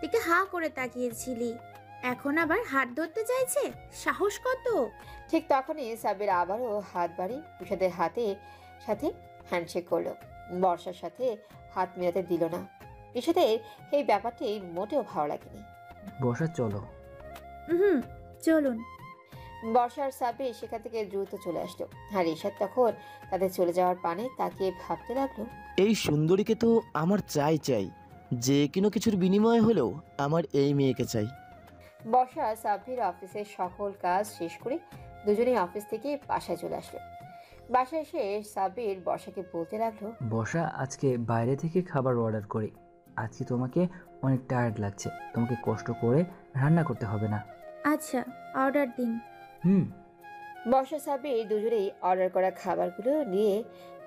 দিকে হা করে তাকিয়েছিলি, এখন আবার হাত ধরতে চাইছে? সাহস কত! ঠিক তখনই সাব্বির আবারও হাত বাড়ি রিশাদের হাতে সাথে হ্যান্ডশেক করলো। বর্ষার সাথে হাত মেলাতে দিল না। রিশাদের এই ব্যাপারটি মোটেও ভালো লাগেনি। বর্ষা চলো। হুম, চলুন। বর্ষার সাব্বির সেখান থেকে দ্রুত চলে আসলো। আর রিশাদ তখন তাদের চলে যাওয়ার পানে তাকিয়ে ভাবতে লাগলো, এই সুন্দরীকে তো আমার চাই, যে কোনো কিছুর বিনিময়ে হলেও আমার এই মেয়েকে চাই। বর্ষা সাব্বির অফিসের সকল কাজ শেষ করে দুজনেই অফিস থেকে বাসায় চলে আসলো। বাসায় এসে সাব্বির বর্ষাকে বলতে লাগলো, বর্ষা, আজকে বাইরে থেকে খাবার অর্ডার করি। আজকে তোমাকে অনেক টায়ার্ড লাগছে, তোমাকে কষ্ট করে রান্না করতে হবে না। আচ্ছা, অর্ডার দিন। হুম। বর্ষা সাব্বির দুজনেই অর্ডার করা খাবারগুলো নিয়ে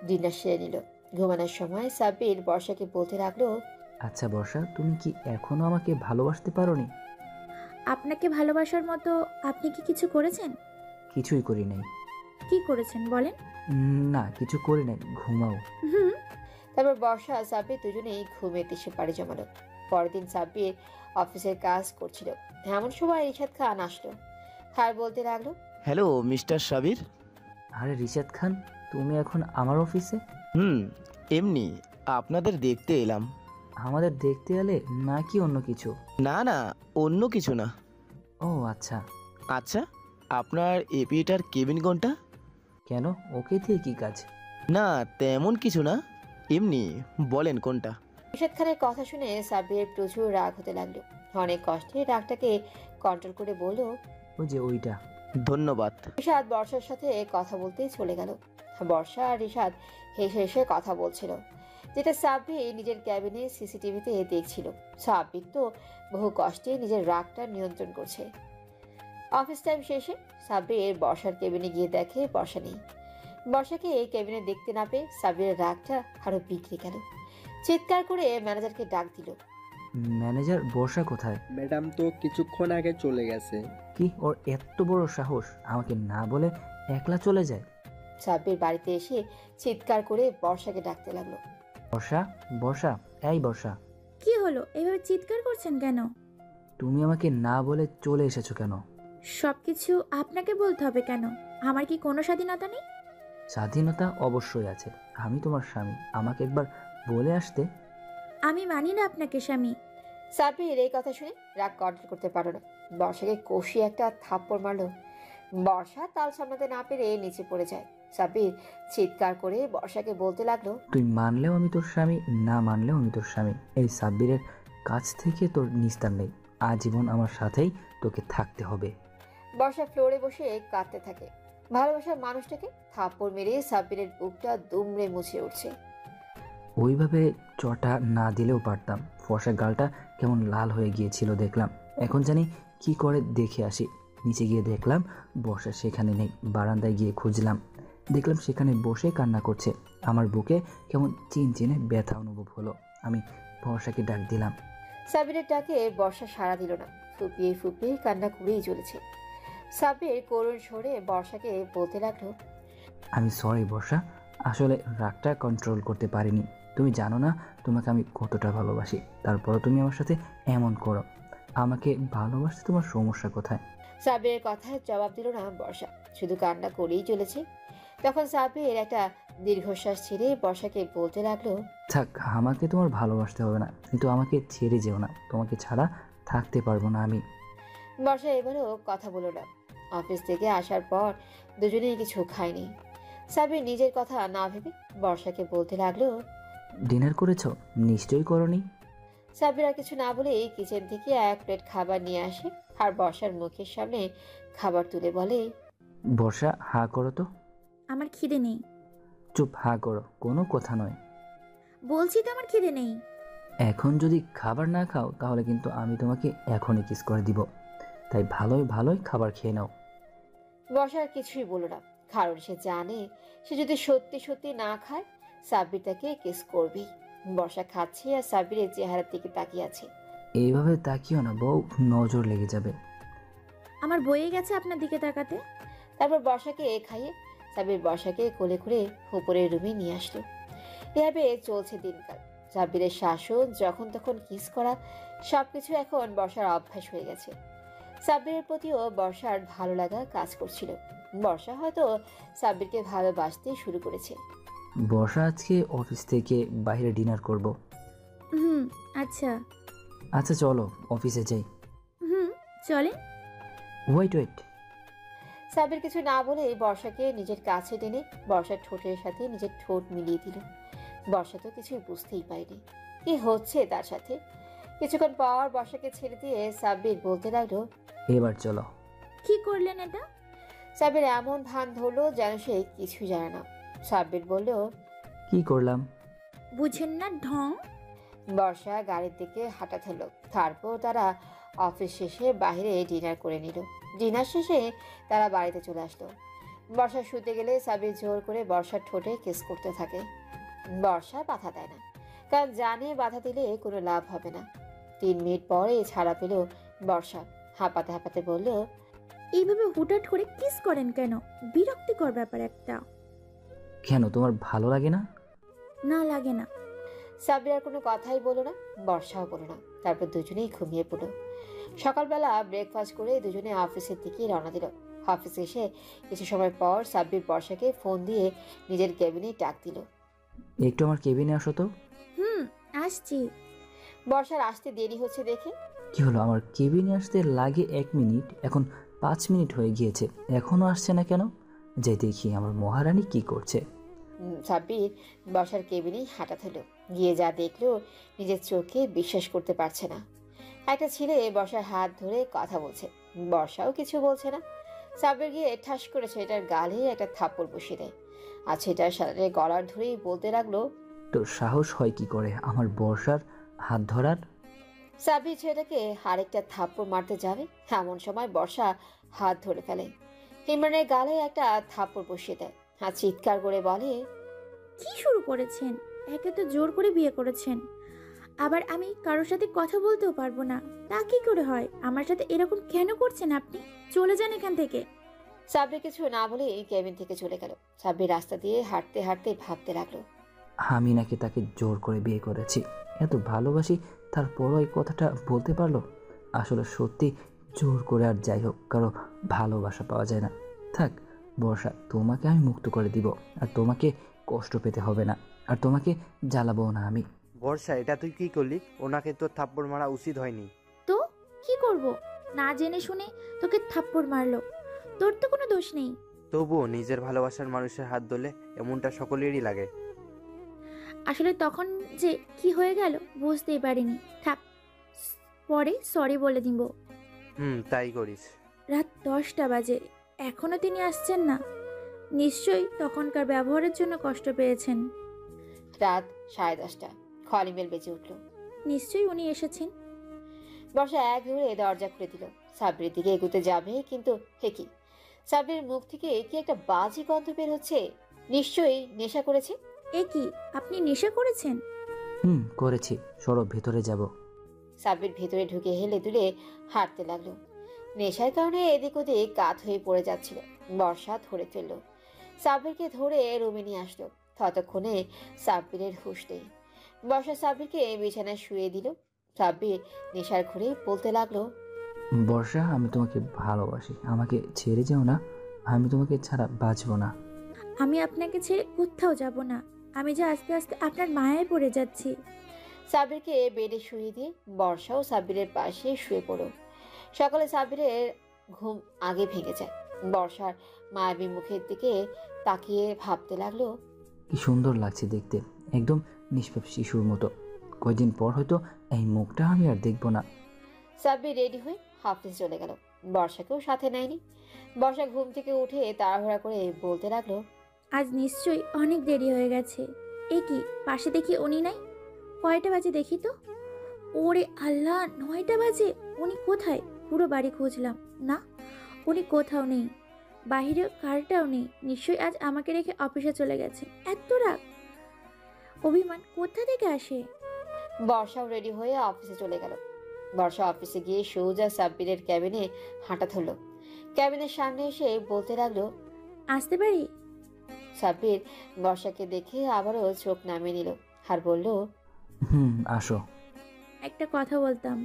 ডিনার সেরে নিল। ঘুমানোর সময় সাব্বির বর্ষাকে বলতে লাগলো, আচ্ছা বর্ষা, তুমি কি এখনো আমাকে ভালোবাসতে পারোনি? আপনাকে ভালোবাসার মতো আপনি কি কিছু করেছেন? কিছুই করি নাই। কি করেছেন বলেন? না, কিছু করি নাই, ঘুমাও। হুম। তারপর বর্ষা সাব্বির দুজনেই ঘুমের দেশে পাড়ি জমালো। পরের দিন সাব্বির অফিসের কাজ করছিল। এমন সময় রিশাদ খান আসলো। আর বলতে লাগলো, হ্যালো মিস্টার সাবির। আরে রিশাদ খান, তুমি এখন আমার অফিসে? এমনি আপনাদের দেখতে এলাম। আমাদের দেখতে এলে নাকি অন্য কিছু? না, অন্য কিছু না। ও আচ্ছা। আচ্ছা, আপনার এপিটার কেবিন কোনটা? কেন, ওকে দিয়ে কি কাজ? না তেমন কিছু না, এমনি বলেন কোনটা। রিশাদ খানের কথা শুনে সাব্বিরের প্রচুর রাগ হতে লাগলো। অনেক কষ্টে রাগটাকে কন্ট্রোল করে বলল, ওই যে ওইটা। ধন্যবাদ। রিশাদ বর্ষার সাথে কথা বলতে চলে গেল। বর্ষা আর রিশাদ হেসে হেসে কথা বলছিল, যেটা সাব্বির নিজের ক্যাবিনে সিসিটিভিতে দেখছিল। সাব্বির তো বহু কষ্টে নিজের রাগটা নিয়ন্ত্রণ করছে। অফিস টাইম শেষে সাব্বির বর্ষার কেবিনে গিয়ে দেখে বর্ষা নেই। বর্ষাকে কেবিনে দেখতে না পেয়ে সাব্বিরের রাগটা আরো বিগড়ে গেল। চিৎকার করে ম্যানেজারকে ডাক দিল। ম্যানেজার, বর্ষা কোথায়? ম্যাডাম তো কিছুক্ষণ আগে চলে গেছে। কি, ওর এত বড় সাহস আমাকে না বলে একলা চলে যায়? সাব্বির বাড়িতে এসে চিৎকার করে বর্ষাকে ডাকতে লাগলো। বর্ষা, বর্ষা, এই বর্ষা। কি হলো, এভাবে চিৎকার করছেন কেন? তুমি আমাকে না বলে চলে এসেছো কেন? সবকিছু আপনাকে বলতে হবে কেন? আমার কি কোনো স্বাধীনতা নেই? স্বাধীনতা অবশ্যই আছে, আমি তোমার স্বামী, আমাকে একবার বলে আসতে। আমি মানি না আপনাকে স্বামী। সাব্বির এই কথা শুনে রাগ কন্ট্রোল করতে পারলো না। বর্ষাকে কষিয়ে একটা থাপ্পড় মারলো। বর্ষা তাল সামলাতে না পেরে নিচে পড়ে যায়। সাব্বির চিৎকার করে বর্ষাকে বলতে লাগলো, তুই মানলেও আমি তোর স্বামী, না মানলেও আমি তোর স্বামী। এই সাব্বিরের কাছ থেকে তোর নিস্তার নেই, আজীবন আমার সাথেই তোকে থাকতে হবে। বর্ষা ফ্লোরে বসে কাঁদতে থাকে। ভালোবাসার মানুষটাকে থাপ্পড় মেরে সাব্বিরের বুকটা দুমড়ে মুছে উঠছে। ওইভাবে চটা না দিলেও পারতাম। ফর্সা গালটা কেমন লাল হয়ে গিয়েছিল দেখলাম। এখন জানি কি করে দেখে আসি। নিচে গিয়ে দেখলাম বর্ষা সেখানে নেই। বারান্দায় গিয়ে খুঁজলাম, দেখলাম সেখানে বসে কান্না করছে। আমার বুকে কেমন চিনচিনে ব্যথা অনুভব হলো। আমি বর্ষাকে ডাক দিলাম। সাব্বিরের ডাকে বর্ষা সাড়া দিল না, ফুপিয়ে ফুপিয়ে কান্না করেই চলেছে। সাব্বির করুণ স্বরে বর্ষাকে বলতে লাগলো, আমি সরি বর্ষা, আসলে রাগটা কন্ট্রোল করতে পারিনি। তুমি জানো না তোমাকে আমি কতটা ভালোবাসি, তারপরও তুমি আমার সাথে এমন করো। আমাকে ভালোবাসতে তোমার সমস্যা কোথায়? সাব্বিরের কথায় জবাব দিল না বর্ষা, শুধু কান্না করেই চলেছে। তখন সাব্বির একটা দীর্ঘশ্বাস ছেড়ে বর্ষাকে বলতে লাগলো, থাক, আমাকে তোমার ভালোবাসতে হবে না, কিন্তু আমাকে ছেড়ে যেও না, তোমাকে ছাড়া থাকতে পারবো না আমি। বর্ষা এবারও কথা বলল না। অফিস থেকে আসার পর দুজনেই কিছু খায়নি। সাব্বির নিজের কথা না ভেবে বর্ষাকে বলতে লাগলো, ডিনার করেছো? নিশ্চয়ই করনি। সাব্বির আর কিছু না বলেই কিচেন থেকে এক প্লেট খাবার নিয়ে আসে আর বর্ষার মুখের সামনে খাবার তুলে বলে, বর্ষা, হা করো তো। আমার খিদে নেই। চুপ, হা করো, কোনো কথা নয়। বলছি তো আমার খিদে নেই। এখন যদি খাবার না খাও তাহলে কিন্তু আমি তোমাকে এখনই কিস করে দিব, তাই ভালোই ভালোই খাবার খেয়ে নাও। বর্ষা আর কিছুই বলল না, কারণ সে জানে সে যদি সত্যি সত্যি না খায় সাব্বির তাকে কিস করবেই। বর্ষা খাচ্ছে আর সাব্বিরের চেহারার দিকে তাকিয়ে আছে। এইভাবে তাকিও না বউ, নজর লেগে যাবে। আমার বয়ে গেছে আপনার দিকে তাকাতে। তারপর বর্ষাকে খাইয়ে সাব্বির বর্ষাকে কোলে করে উপরের রুমে নিয়ে আসলো। এভাবে চলছে দিনকাল। সাব্বিরের শাসন, যখন তখন কিস করা, সবকিছু এখন বর্ষার অভ্যাস হয়ে গেছে। সাব্বিরের প্রতিও বর্ষার ভালো লাগা কাজ করছিল। বর্ষা হয়তো সাব্বিরকে ভালোবাসতে শুরু করেছে। বর্ষা, আজকে অফিস থেকে বাইরে ডিনার করব। আচ্ছা। আচ্ছা চলো অফিসে যাই। চলেন। Wait wait. সাব্বির কিছু না বলে বর্ষাকে নিজের কাছে টেনে বর্ষার ঠোঁটের সাথে নিজের ঠোঁট মিলিয়ে দিল। বর্ষা তো কিছুই বুঝতেই পারেনি কি হচ্ছে তার সাথে। কিছুক্ষণ পর বর্ষাকে ছেড়ে দিয়ে সাব্বির বলতে লাগলো, এবার চলো। কি করলেন এটা? সাব্বির এমন ভান ধরলো যেন সে কিছু জানে না। সাব্বির বলল, কি করলাম? বুঝেন না ঢং? বর্ষা গাড়ির দিকে হাঁটা ধরল। তারপর তারা অফিস শেষে বাইরে ডিনার করে নিল। ডিনার শেষে তারা বাড়িতে চলে আসলো। বর্ষা শুতে গেলে সাব্বির জোর করে বর্ষার ঠোঁটে কিস করতে থাকে। বর্ষা বাধা দেয় না, কারণ জানে বাধা দিলে কোনো লাভ হবে না। 3 মিনিট পরে ছাড়া পেল বর্ষা। হাঁপাতে হাঁপাতে বলল, এইভাবে হুটহাট করে কিস করেন কেন? বিরক্তিকর ব্যাপার একটা। কেন, তোমার ভালো লাগে না? না লাগে না। সাব্বির আর কোনো কথাই বলো না, বর্ষাও বলো না। তারপর দুজনেই ঘুমিয়ে পড়ল। সকালবেলা ব্রেকফাস্ট করে দুজনে অফিসের দিকে রওনা দিল। অফিসে এসে কিছু সময় পর সাব্বির বর্ষাকে ফোন দিয়ে নিজের কেবিনে ডাক দিল। একটু আমার কেবিনে আসো তো। আসছি। বর্ষার আসতে দেরি হচ্ছে দেখে, কি হলো, আমার কেবিনে আসতে লাগে 1 মিনিট, এখন 5 মিনিট হয়ে গিয়েছে, এখনো আসছে না কেন? যে দেখি আমার মহারানী কি করছে। সাব্বির বর্ষার কেবিনেই হাঁটা ধরল। গিয়ে যা দেখলো নিজের চোখে বিশ্বাস করতে পারছে না। একটা ছেলে বর্ষার হাত ধরে কথা বলছে, বর্ষাও কিছু বলছে না। সাব্বির গিয়ে ঠাস করে ছেলেটার গালে একটা থাপ্পড় বসিয়ে দেয়। আর ছেলেটার সাথে গলার ধরেই বলতে লাগলো, তোর সাহস হয় কি করে আমার বর্ষার হাত ধরার? সাব্বির ছেলেটাকে আরেকটা থাপ্পড় মারতে যাবে, এমন সময় বর্ষা হাত ধরে ফেলে। ইমরানের গালে একটা থাপ্পড় বসিয়ে দেয় আর চিৎকার করে বলে, কি শুরু করেছেন? একে তো জোর করে বিয়ে করেছেন, আবার আমি কারোর সাথে কথা বলতেও পারবো না, তা কি করে হয়? আমার সাথে এরকম কেন করছেন আপনি? চলে যান এখান থেকে। সাব্বির কিছু না বলে কেবিন থেকে চলে গেল। সাব্বির রাস্তা দিয়ে হাঁটতে হাঁটতে ভাবতে লাগলো, আমি নাকি তাকে জোর করে বিয়ে করেছি, এত ভালোবাসি তারপরও এই কথাটা বলতে পারলো? আসলে সত্যি জোর করে আর যাই হোক কারো ভালোবাসা পাওয়া যায় না। থাক বর্ষা, তোমাকে আমি মুক্ত করে দিব, আর তোমাকে কষ্ট পেতে হবে না, আর তোমাকে জ্বালাবো না আমি। বর্ষা, এটা তুই কি করলি? ওনাকে তো থাপ্পড় মারা উচিত হয়নি। তো কি করব? না জেনে শুনে তোকে থাপ্পড় মারলো, তোর তো কোনো দোষ নেই। তবুও নিজের ভালোবাসার মানুষের হাত ধরলে এমনটা সকলেরই লাগে। আসলে তখন যে কি হয়ে গেল বুঝতেই পারিনি। থাক, পরে সরি বলে দিব। তাই করিস। রাত 10টা বাজে, এখনো তিনি আসছেন না। নিশ্চয়ই তখনকার ব্যবহারের জন্য কষ্ট পেয়েছেন। রাত 10:30। কলিং বেল বেজে উঠল। নিশ্চয়ই উনি এসেছেন। বর্ষা এক দৌড়ে দরজা খুলে দিল। সাব্বিরের দিকে এগোতে যাবে, কিন্তু হে কি, সাব্বিরের মুখ থেকে কি একটা বাজে গন্ধ বের হচ্ছে। নিশ্চয়ই নেশা করেছে। এ কি, আপনি নেশা করেছেন? করেছি, সরব ভেতরে যাব। সাব্বির ভেতরে ঢুকে হেলে দুলে হাঁটতে লাগলো। নেশার কারণে এদিক ওদিক কাত হয়ে পড়ে যাচ্ছিল। বর্ষা ধরে ফেললো। সাব্বিরকে ধরে রুমে নিয়ে আসলো। ততক্ষণে সাব্বিরের হুঁশ নেই। বর্ষা সাব্বিরকে বিছানায় শুয়ে দিল। সাব্বির নেশার ঘুরে বলতে লাগলো, বর্ষা, আমি তোমাকে ভালোবাসি, আমাকে ছেড়ে যাও না, আমি তোমাকে ছাড়া বাঁচবো না। আমি আপনাকে ছেড়ে কোথাও যাব না, আমি যে আস্তে আস্তে আপনার মায়ায় পড়ে যাচ্ছি। সাব্বিরকে বেডে শুয়ে দিয়ে বর্ষাও সাব্বিরের পাশে শুয়ে পড়ল। সকালে সাব্বিরের ঘুম আগে ভেঙে যায়। বর্ষার মায়াবী মুখের দিকে তাকিয়ে ভাবতে লাগলো, কি সুন্দর লাগছে দেখতে, একদম নিষ্পাপ শিশুর মতো। কয়দিন পর হয়তো এই মুখটা আমি আর দেখবো না। সাব্বির রেডি হয়ে অফিস চলে গেল। বর্ষাকেও সাথে নেয়নি। বর্ষা ঘুম থেকে উঠে তাড়াহুড়া করে বলতে লাগলো, আজ নিশ্চয়ই অনেক দেরি হয়ে গেছে। এ কি, পাশে দেখি উনি নাই। কয়টা বাজে দেখি তো। ওরে আল্লাহ, 9টা বাজে। উনি কোথায়? পুরো বাড়ি খুঁজলাম, না উনি কোথাও নেই। বাহিরে কারটাও নেই। নিশ্চয়ই আজ আমাকে রেখে অফিসে চলে গেছে। এত রাগ, অভিমান কোথা থেকে আসে? বর্ষাও রেডি হয়ে অফিসে চলে গেল। বর্ষা অফিসে গিয়ে সোজা সাব্বিরের ক্যাবিনে হাঁটা ধরল। ক্যাবিনের সামনে এসে বলতে লাগলো, আসতে পারি? সাব্বির বর্ষাকে দেখে আবারও চোখ নামিয়ে নিল আর বলল, আসো। একটা কথা বলতাম।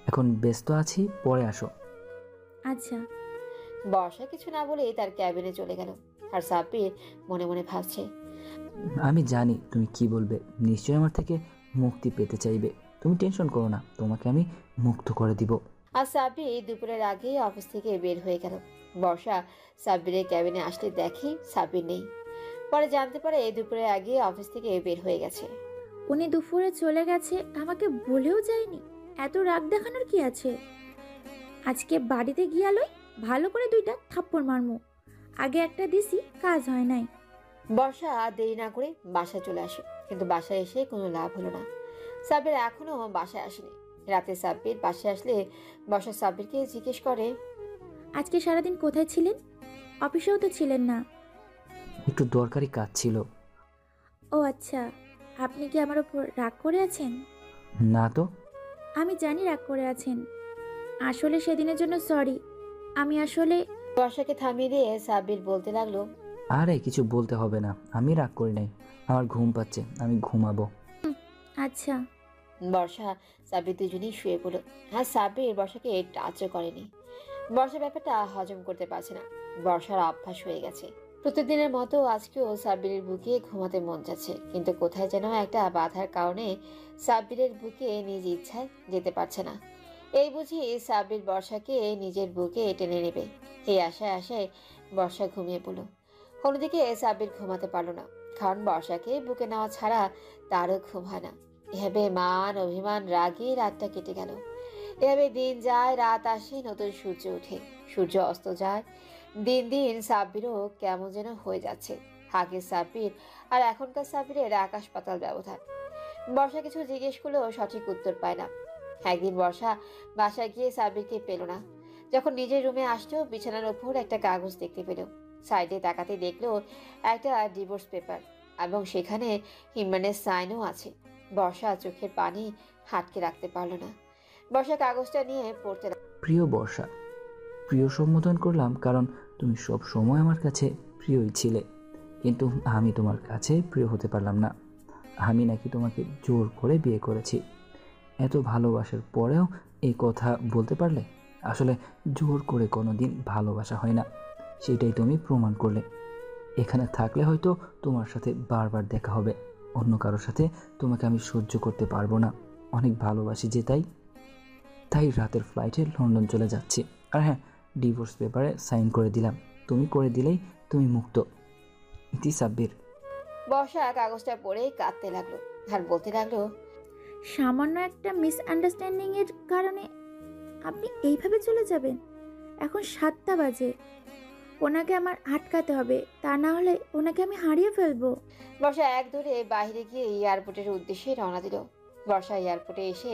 এখন ব্যস্ত আছি, পরে আসো। আচ্ছা। বর্ষা কিছু না বলে তার ক্যাবিনে চলে গেল। আর সাব্বির মনে মনে ভাবছে, আমি জানি তুমি কি বলবে, নিশ্চয়ই আমার থেকে মুক্তি পেতে চাইবে। তুমি টেনশন করো না, তোমাকে আমি মুক্ত করে দিব। আর সাব্বির দুপুরের আগেই অফিস থেকে বের হয়ে গেল। বর্ষা সাব্বিরের ক্যাবিনে আসলে দেখে সাব্বির নেই। পরে জানতে পারে দুপুরের আগে অফিস থেকে বের হয়ে গেছে। উনি দুপুরে চলে গেছে, আমাকে বলেও যায়নি। এত রাগ দেখানোর কি আছে? আজকে বাড়িতে গিয়ালই ভালো করে 2টা থাপ্পড় মারমু। আগে একটা দিছি, কাজ হয় নাই। বর্ষা দেরি না করে বাসায় চলে আসে, কিন্তু বাসায় এসে কোনো লাভ হলো না। সাব্বির এখনো বাসায় আসেনি। রাতে সাব্বির বাসায় আসলে বর্ষা সাব্বিরকে জিজ্ঞেস করে, আজকে সারাদিন কোথায় ছিলেন? অফিসেও তো ছিলেন না। একটু দরকারি কাজ ছিল। ও আচ্ছা, আপনি কি আমার ওপর রাগ করে আছেন? না তো। আমি জানি রাগ করে আছেন। আসলে সেদিনের জন্য সরি। আমি আসলে বর্ষাকে থামিয়ে দিয়ে সাব্বির বলতে লাগলো, আরে কিছু বলতে হবে না, আমি রাগ করি নাই। আমার ঘুম পাচ্ছে, আমি ঘুমাবো। আচ্ছা। বর্ষা সাব্বির দুজনেই শুয়ে পড়ল। হ্যাঁ, সাব্বির বর্ষাকে টাচও করেনি। বর্ষা ব্যাপারটা হজম করতে পারছে না। বর্ষার অভ্যাস হয়ে গেছে। প্রতিদিনের মতো আজকেও সাব্বিরের বুকে ঘুমাতে মন যাচ্ছে, কিন্তু কোথায় যেন একটা বাধার কারণে সাব্বিরের বুকে নিজ ইচ্ছায় যেতে পারছে না। এই বুঝি সাব্বির বর্ষাকে নিজের বুকে টেনে নেবে। এই আশায় বর্ষা ঘুমিয়ে পড়ল। অন্যদিকে সাব্বির ঘুমাতে পারল না, কারণ বর্ষাকে বুকে নেওয়া ছাড়া তারও ঘুম হয় না। এভাবে মান অভিমান রাগে রাতটা কেটে গেল। এভাবে দিন যায়, রাত আসে, নতুন সূর্য ওঠে, সূর্য অস্ত যায়। দিন দিন সাব্বিরও কেমন যেন হয়ে যাচ্ছে। আগের সাব্বির আর এখনকার সাব্বিরের আকাশ পাতাল ব্যবধান। বর্ষা কিছু জিজ্ঞেস করলেও সঠিক উত্তর পায় না। একদিন বর্ষা বাসায় গিয়ে সাব্বিরকে পেল না। যখন নিজের রুমে আসলো, বিছানার উপর একটা কাগজ দেখতে পেল। সাইডে তাকাতে দেখলো একটা ডিভোর্স পেপার, এবং সেখানে ইমরানের সাইনও আছে। বর্ষা চোখের পানি হাটকে রাখতে পারল না। বর্ষা কাগজটা নিয়ে পড়তে প্রিয় বর্ষা, প্রিয় সম্বোধন করলাম কারণ তুমি সব সময় আমার কাছে প্রিয়ই ছিলে, কিন্তু আমি তোমার কাছে প্রিয় হতে পারলাম না। আমি নাকি তোমাকে জোর করে বিয়ে করেছি। এত ভালোবাসার পরেও এই কথা বলতে পারলে? আসলে জোর করে কোনো দিন ভালোবাসা হয় না, সেটাই তুমি প্রমাণ করলে। এখানে থাকলে হয়তো তোমার সাথে বারবার দেখা হবে, অন্য কারোর সাথে তোমাকে আমি সহ্য করতে পারবো না। অনেক ভালোবাসি যে, তাই রাতের ফ্লাইটে লন্ডন চলে যাচ্ছি। আর হ্যাঁ, ডিভোর্স পেপারে সাইন করে দিলাম। তুমি করে দিলেই তুমি মুক্ত। ইতি সাব্বির। বর্ষা কাগজটা পড়ে কাঁদতে লাগলো আর বলতে লাগলো, সামান্য একটা মিসআন্ডারস্ট্যান্ডিং এর কারণে আপনি এইভাবে চলে যাবেন? এখন 7টা বাজে। ওনাকে আমার আটকাতে হবে, তা না হলে ওনাকে আমি হারিয়ে ফেলবো। বর্ষা এক দৌড়ে বাইরে গিয়ে এয়ারপোর্টের উদ্দেশ্যে রওনা দিল। বর্ষা এয়ারপোর্টে এসে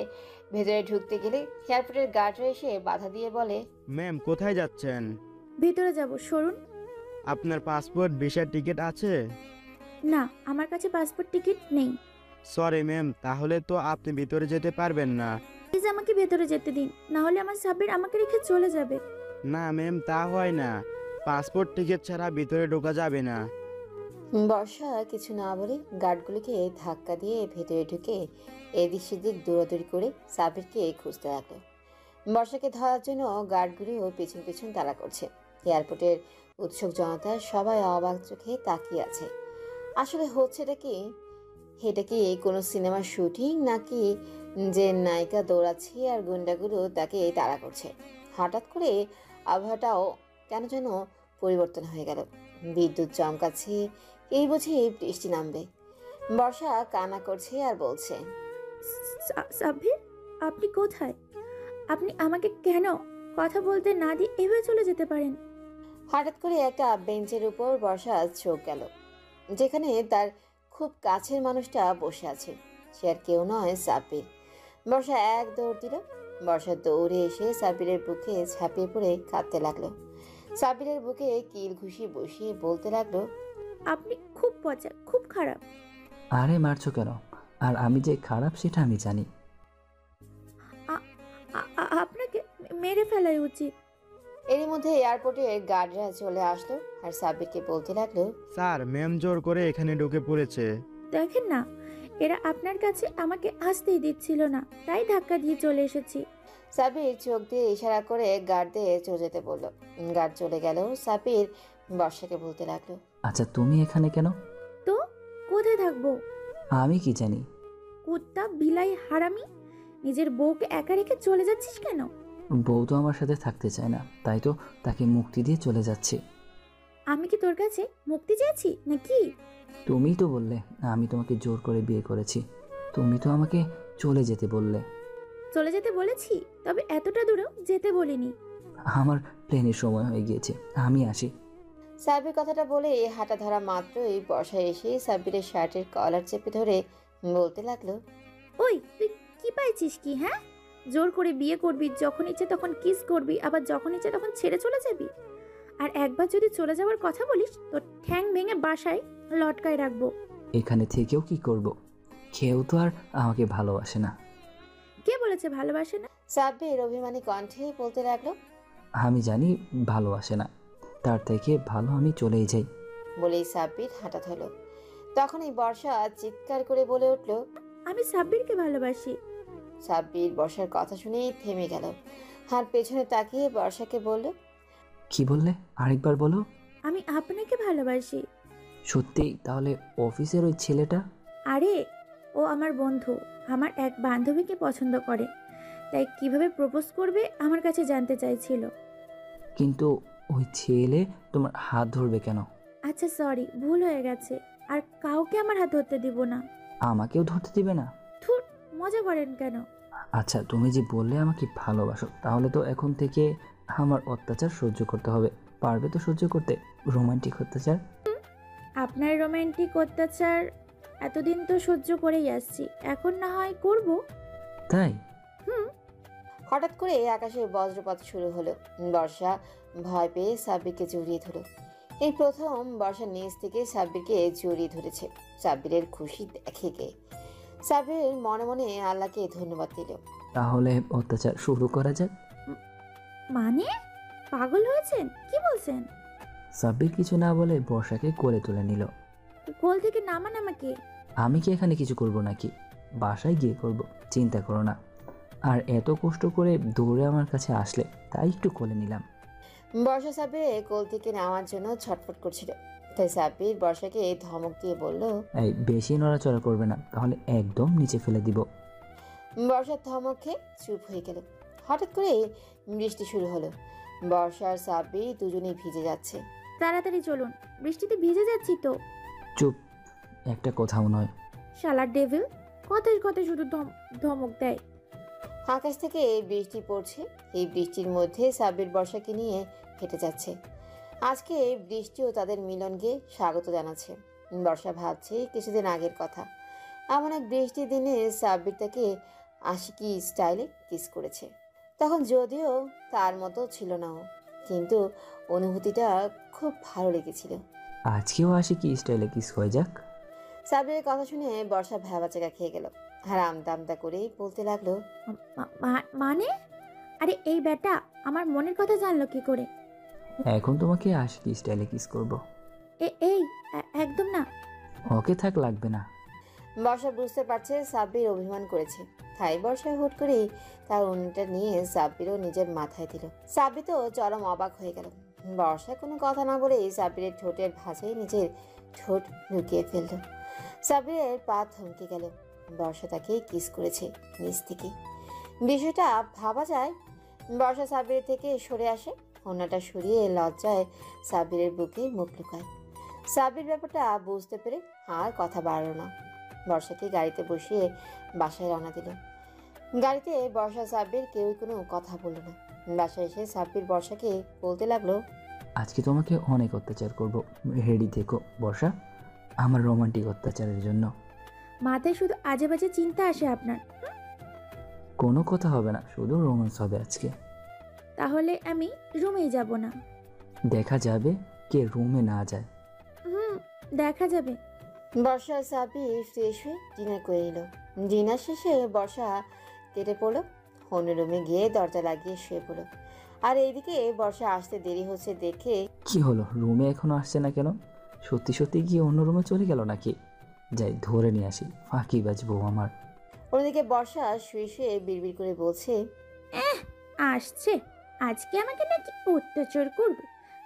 ভেতরে ঢুকতে গেলে এয়ারপোর্টের গার্ডরা এসে বাধা দিয়ে বলে, ম্যাম কোথায় যাচ্ছেন? ভেতরে যাব, সরুন। আপনার পাসপোর্ট ভিসার টিকিট আছে? না, আমার কাছে পাসপোর্ট টিকিট নেই। সরি ম্যাম, তাহলে তো আপনি ভিতরে যেতে পারবেন না। প্লিজ আমাকে ভেতরে যেতে দিন, না হলে আমার সাব্বির আমাকে রেখে চলে যাবে। না ম্যাম, তা হয় না। পাসপোর্ট টিকিট ছাড়া ভিতরে ঢোকা যাবে না। বর্ষা কিছু না বলে গার্ডগুলোকে ধাক্কা দিয়ে ভেতরে ঢুকে এদিক সেদিক দৌড়াদৌড়ি করে সাব্বিরকে খুঁজতে লাগলো। বর্ষাকে ধরার জন্য গার্ডগুলিও পেছন পেছন তাড়া করছে। এয়ারপোর্টের উৎসুক জনতা সবাই অবাক চোখে তাকিয়ে আছে। আসলে হচ্ছেটা কি? এটা কি কোনো সিনেমার শুটিং, নাকি যে নায়িকা দৌড়াচ্ছে আর গুন্ডাগুলো তাকে তাড়া করছে? হঠাৎ করে আবহাওয়াটাও কেন যেন পরিবর্তন হয়ে গেল। বিদ্যুৎ চমকাচ্ছে, এই বুঝি বৃষ্টি নামবে। বর্ষা কান্না করছে আর বলছে, সাব্বির, আপনি কোথায়? আপনি আমাকে কেন কথা বলতে না দিয়ে এভাবে চলে যেতে পারেন? হঠাৎ করে একটা বেঞ্চের উপর বর্ষা চোখ গেল, যেখানে তার খুব কাছের মানুষটা বসে আছে। সে আর কেউ নয়, সাব্বির। বর্ষা এক দৌড় দিল। বর্ষা দৌড়ে এসে সাব্বিরের বুকে ঝাঁপিয়ে পড়ে কাঁদতে লাগলো। সাব্বিরের বুকে কিল ঘুষি বসিয়ে বলতে লাগলো, আপনি খুব পচা, খুব খারাপ। আরে মারছো কেন? আর আমি যে খারাপ সেটা আমি জানি। আপনাকে মেরে ফেলাই উচিত। এরই মধ্যে এয়ারপোর্টে গার্ডরা চলে আসলো আর সাব্বিরকে বলতে লাগলো, স্যার, ম্যাম জোর করে এখানে ঢুকে পড়েছে। দেখেন না, এরা আপনার কাছে আমাকে আসতেই দিচ্ছিল না, তাই ধাক্কা দিয়ে চলে এসেছি। সাব্বির চোখ দিয়ে ইশারা করে গার্ডদের চলে যেতে বলল। গার্ড চলে গেল। সাব্বির বর্ষাকে বলতে লাগলো, আচ্ছা তুমি এখানে কেন? তো কোথায় থাকবো? আমি কি জানি? কুত্তা, বিলাই, হারামি, নিজের বউকে একা রেখে চলে যাচ্ছিস কেন? বউ তো আমার সাথে থাকতে চায় না, তাই তো তাকে মুক্তি দিয়ে চলে যাচ্ছে। আমি কি তোর কাছে মুক্তি চেয়েছি নাকি? তুমিই তো বললে আমি তোমাকে জোর করে বিয়ে করেছি। তুমি তো আমাকে চলে যেতে বললে। চলে যেতে বলেছি, তবে এতটা দূরেও যেতে বলিনি। আমার প্লেনের সময় হয়ে গিয়েছে, আমি আসি। সাব্বির কথাটা বলে হাঁটা ধরা মাত্রই বর্ষা এসে সাব্বিরের শার্টের কলার চেপে ধরে বলতে লাগলো, ওই তুই কি পাইছিস কি? হ্যাঁ, জোর করে বিয়ে করবি, যখন ইচ্ছে তখন কিস করবি, আবার যখন ইচ্ছে তখন ছেড়ে চলে যাবি। আর একবার যদি চলে যাওয়ার কথা বলিস তোর ঠ্যাং ভেঙে বাসায় লটকায় রাখবো। এখানে থেকেও কি করব? কেউ তো আর আমাকে ভালোবাসে না। কে বলেছে ভালোবাসে না? সাব্বির অভিমানী কণ্ঠে বলতে লাগলো। আমি জানি ভালোবাসে না, তার থেকে ভালো আমি চলেই যাই। বলেই সাব্বির হাঁটা ধরল। তখনই বর্ষা চিৎকার করে বলে উঠল, আমি সাব্বিরকে ভালোবাসি। সাব্বির বর্ষার কথা শুনেই থেমে গেল। হাত পেছনে তাকিয়ে বর্ষাকে বলল, কি বললে? আরেকবার বলো। আমি আপনাকে ভালোবাসি। সত্যি? তাহলে অফিসের ওই ছেলেটা? আরে ও আমার বন্ধু, আমার এক বান্ধবীকে পছন্দ করে, তাই কিভাবে প্রপোজ করবে আমার কাছে জানতে চাইছিল। কিন্তু ওই ছেলে তোমার হাত ধরবে কেন? আচ্ছা সরি, ভুল হয়ে গেছে। আর কাউকে আমার হাত ধরতে দিব না। আমাকেও ধরতে দিবে না? থুর, মজা করেন কেন? আচ্ছা, তুমি যে বললে আমাকে ভালোবাসো, তাহলে তো এখন থেকে আমার অত্যাচার সহ্য করতে হবে। পারবে তো সহ্য করতে রোমান্টিক অত্যাচার? আপনার রোমান্টিক অত্যাচার এতদিন তো সহ্য করেই আসছি, এখন না হয় করব। তাই? হঠাৎ করে আকাশে বজ্রপাত শুরু হলো। বর্ষা ভয় পেয়ে সাব্বিরকে জড়িয়ে ধরল। এই প্রথম বর্ষা নিজ থেকে সাব্বিরকে জড়িয়ে ধরেছে। সাব্বিরের খুশি দেখে কে? সাব্বির মনে মনে আল্লাহকে ধন্যবাদ দিল। তাহলে অত্যাচার শুরু করা যাক। মানে পাগল হয়েছেন? কি বলছেন? সাব্বির কিছু না বলে বর্ষাকে কোলে তুলে নিল। কোল থেকে নামান আমাকে। আমি কি এখানে কিছু করব নাকি? বাসায় গিয়ে করব, চিন্তা করো না। আর এত কষ্ট করে দৌড়ে আমার কাছে আসলে তাই একটু কোলে নিলাম। বর্ষা সাব্বিরের কোল থেকে নামার জন্য ছটফট করছিল, তাই সাব্বির বর্ষাকে ধমক দিয়ে বলল, এই বেশি নড়াচড়া করবে না, তাহলে একদম নিচে ফেলে দিব। বর্ষার ধমক খেয়ে চুপ হয়ে গেল। হঠাৎ করে বৃষ্টি শুরু হলো। বর্ষা আর সাব্বির দুজনেই ভিজে যাচ্ছে। তাড়াতাড়ি চলুন, বৃষ্টিতে ভিজে যাচ্ছি তো। চুপ, একটা কথাও নয়। শালা ডেভিল, কথায় কথায় শুধু ধমক দেয়। আকাশ থেকে বৃষ্টি পড়ছে। এই বৃষ্টির মধ্যে সাব্বির বর্ষাকে নিয়ে হেঁটে যাচ্ছে। আজকে বৃষ্টিও তাদের মিলনকে স্বাগত জানাচ্ছে। বর্ষা ভাবছে কিছুদিন আগের কথা। এমন এক বৃষ্টির দিনে সাব্বির তাকে আশিকি স্টাইলে কিস করেছে। তখন যদিও তার মতো ছিল না ও, কিন্তু অনুভূতিটা খুব ভালো লেগেছিল। আজকেও আসি কি স্টাইলে কিস হয়ে যাক। সাব্বিরের কথা শুনে বর্ষা ভ্যাবাচাকা খেয়ে গেল। আর আমদামদা করেই বলতে লাগলো, মানে? আরে এই বেটা আমার মনের কথা জানলো কি করে? এখন তোমাকে আসি কি স্টাইলে কিস করব। এই একদম না। ওকে থাক, লাগবে না। বর্ষা বুঝতে পারছে সাব্বির অভিমান করেছে, তাই বর্ষা হুট করেই তার অন্যটা নিয়ে সাব্বিরও নিজের মাথায় দিল। সাব্বির তো চরম অবাক হয়ে গেল। বর্ষা কোনো কথা না বলেই সাব্বিরের ঠোঁটের ভাঁজেই নিজের ঠোঁট ঢুকিয়ে ফেলল। সাব্বিরের পা থমকে গেল। বর্ষা তাকে কিস করেছে নিজ থেকে। বিষয়টা ভাবা যায়। বর্ষা সাব্বিরের থেকে সরে আসে, অন্যটা সরিয়ে লজ্জায় সাব্বিরের বুকে মুখ লুকায়। সাব্বির ব্যাপারটা বুঝতে পেরে আর কথা বাড়ল না। বর্ষাকে গাড়িতে বসিয়ে বাসায় রওনা দিল। গাড়িতে বর্ষা সাব্বির কেউই কোনো কথা বলল না। বাসায় এসে সাব্বির বর্ষাকে বলতে লাগলো, আজকে তোমাকে অনেক অত্যাচার করব, রেডি থেকো বর্ষা, আমার রোমান্টিক অত্যাচারের জন্য। মাথায় শুধু আজে বাজে চিন্তা আসে আপনার। কোনো কথা হবে না, শুধু রোমান্স হবে আজকে। তাহলে আমি রুমেই যাব না। দেখা যাবে কে রুমে না যায়। দেখা যাবে। বর্ষা সাব্বির ফ্রেশ হয়ে ডিনার করে নিল। ডিনার শেষে বর্ষা কেটে পড়লো, অন্য রুমে গিয়ে দরজা লাগিয়ে শুয়ে পড়লো। আর এইদিকে বর্ষা আসতে দেরি হচ্ছে দেখে, কি হলো, রুমে এখনো আসছে না কেন? সত্যি সত্যি কি অন্য রুমে চলে গেল নাকি? যাই ধরে নিয়ে আসি, ফাঁকি বাজবো আমার। অন্যদিকে বর্ষা শুয়ে শুয়ে বিড়বিড় করে বলছে, আসছে আজকে আমাকে নাকি অত্যাচার করবে,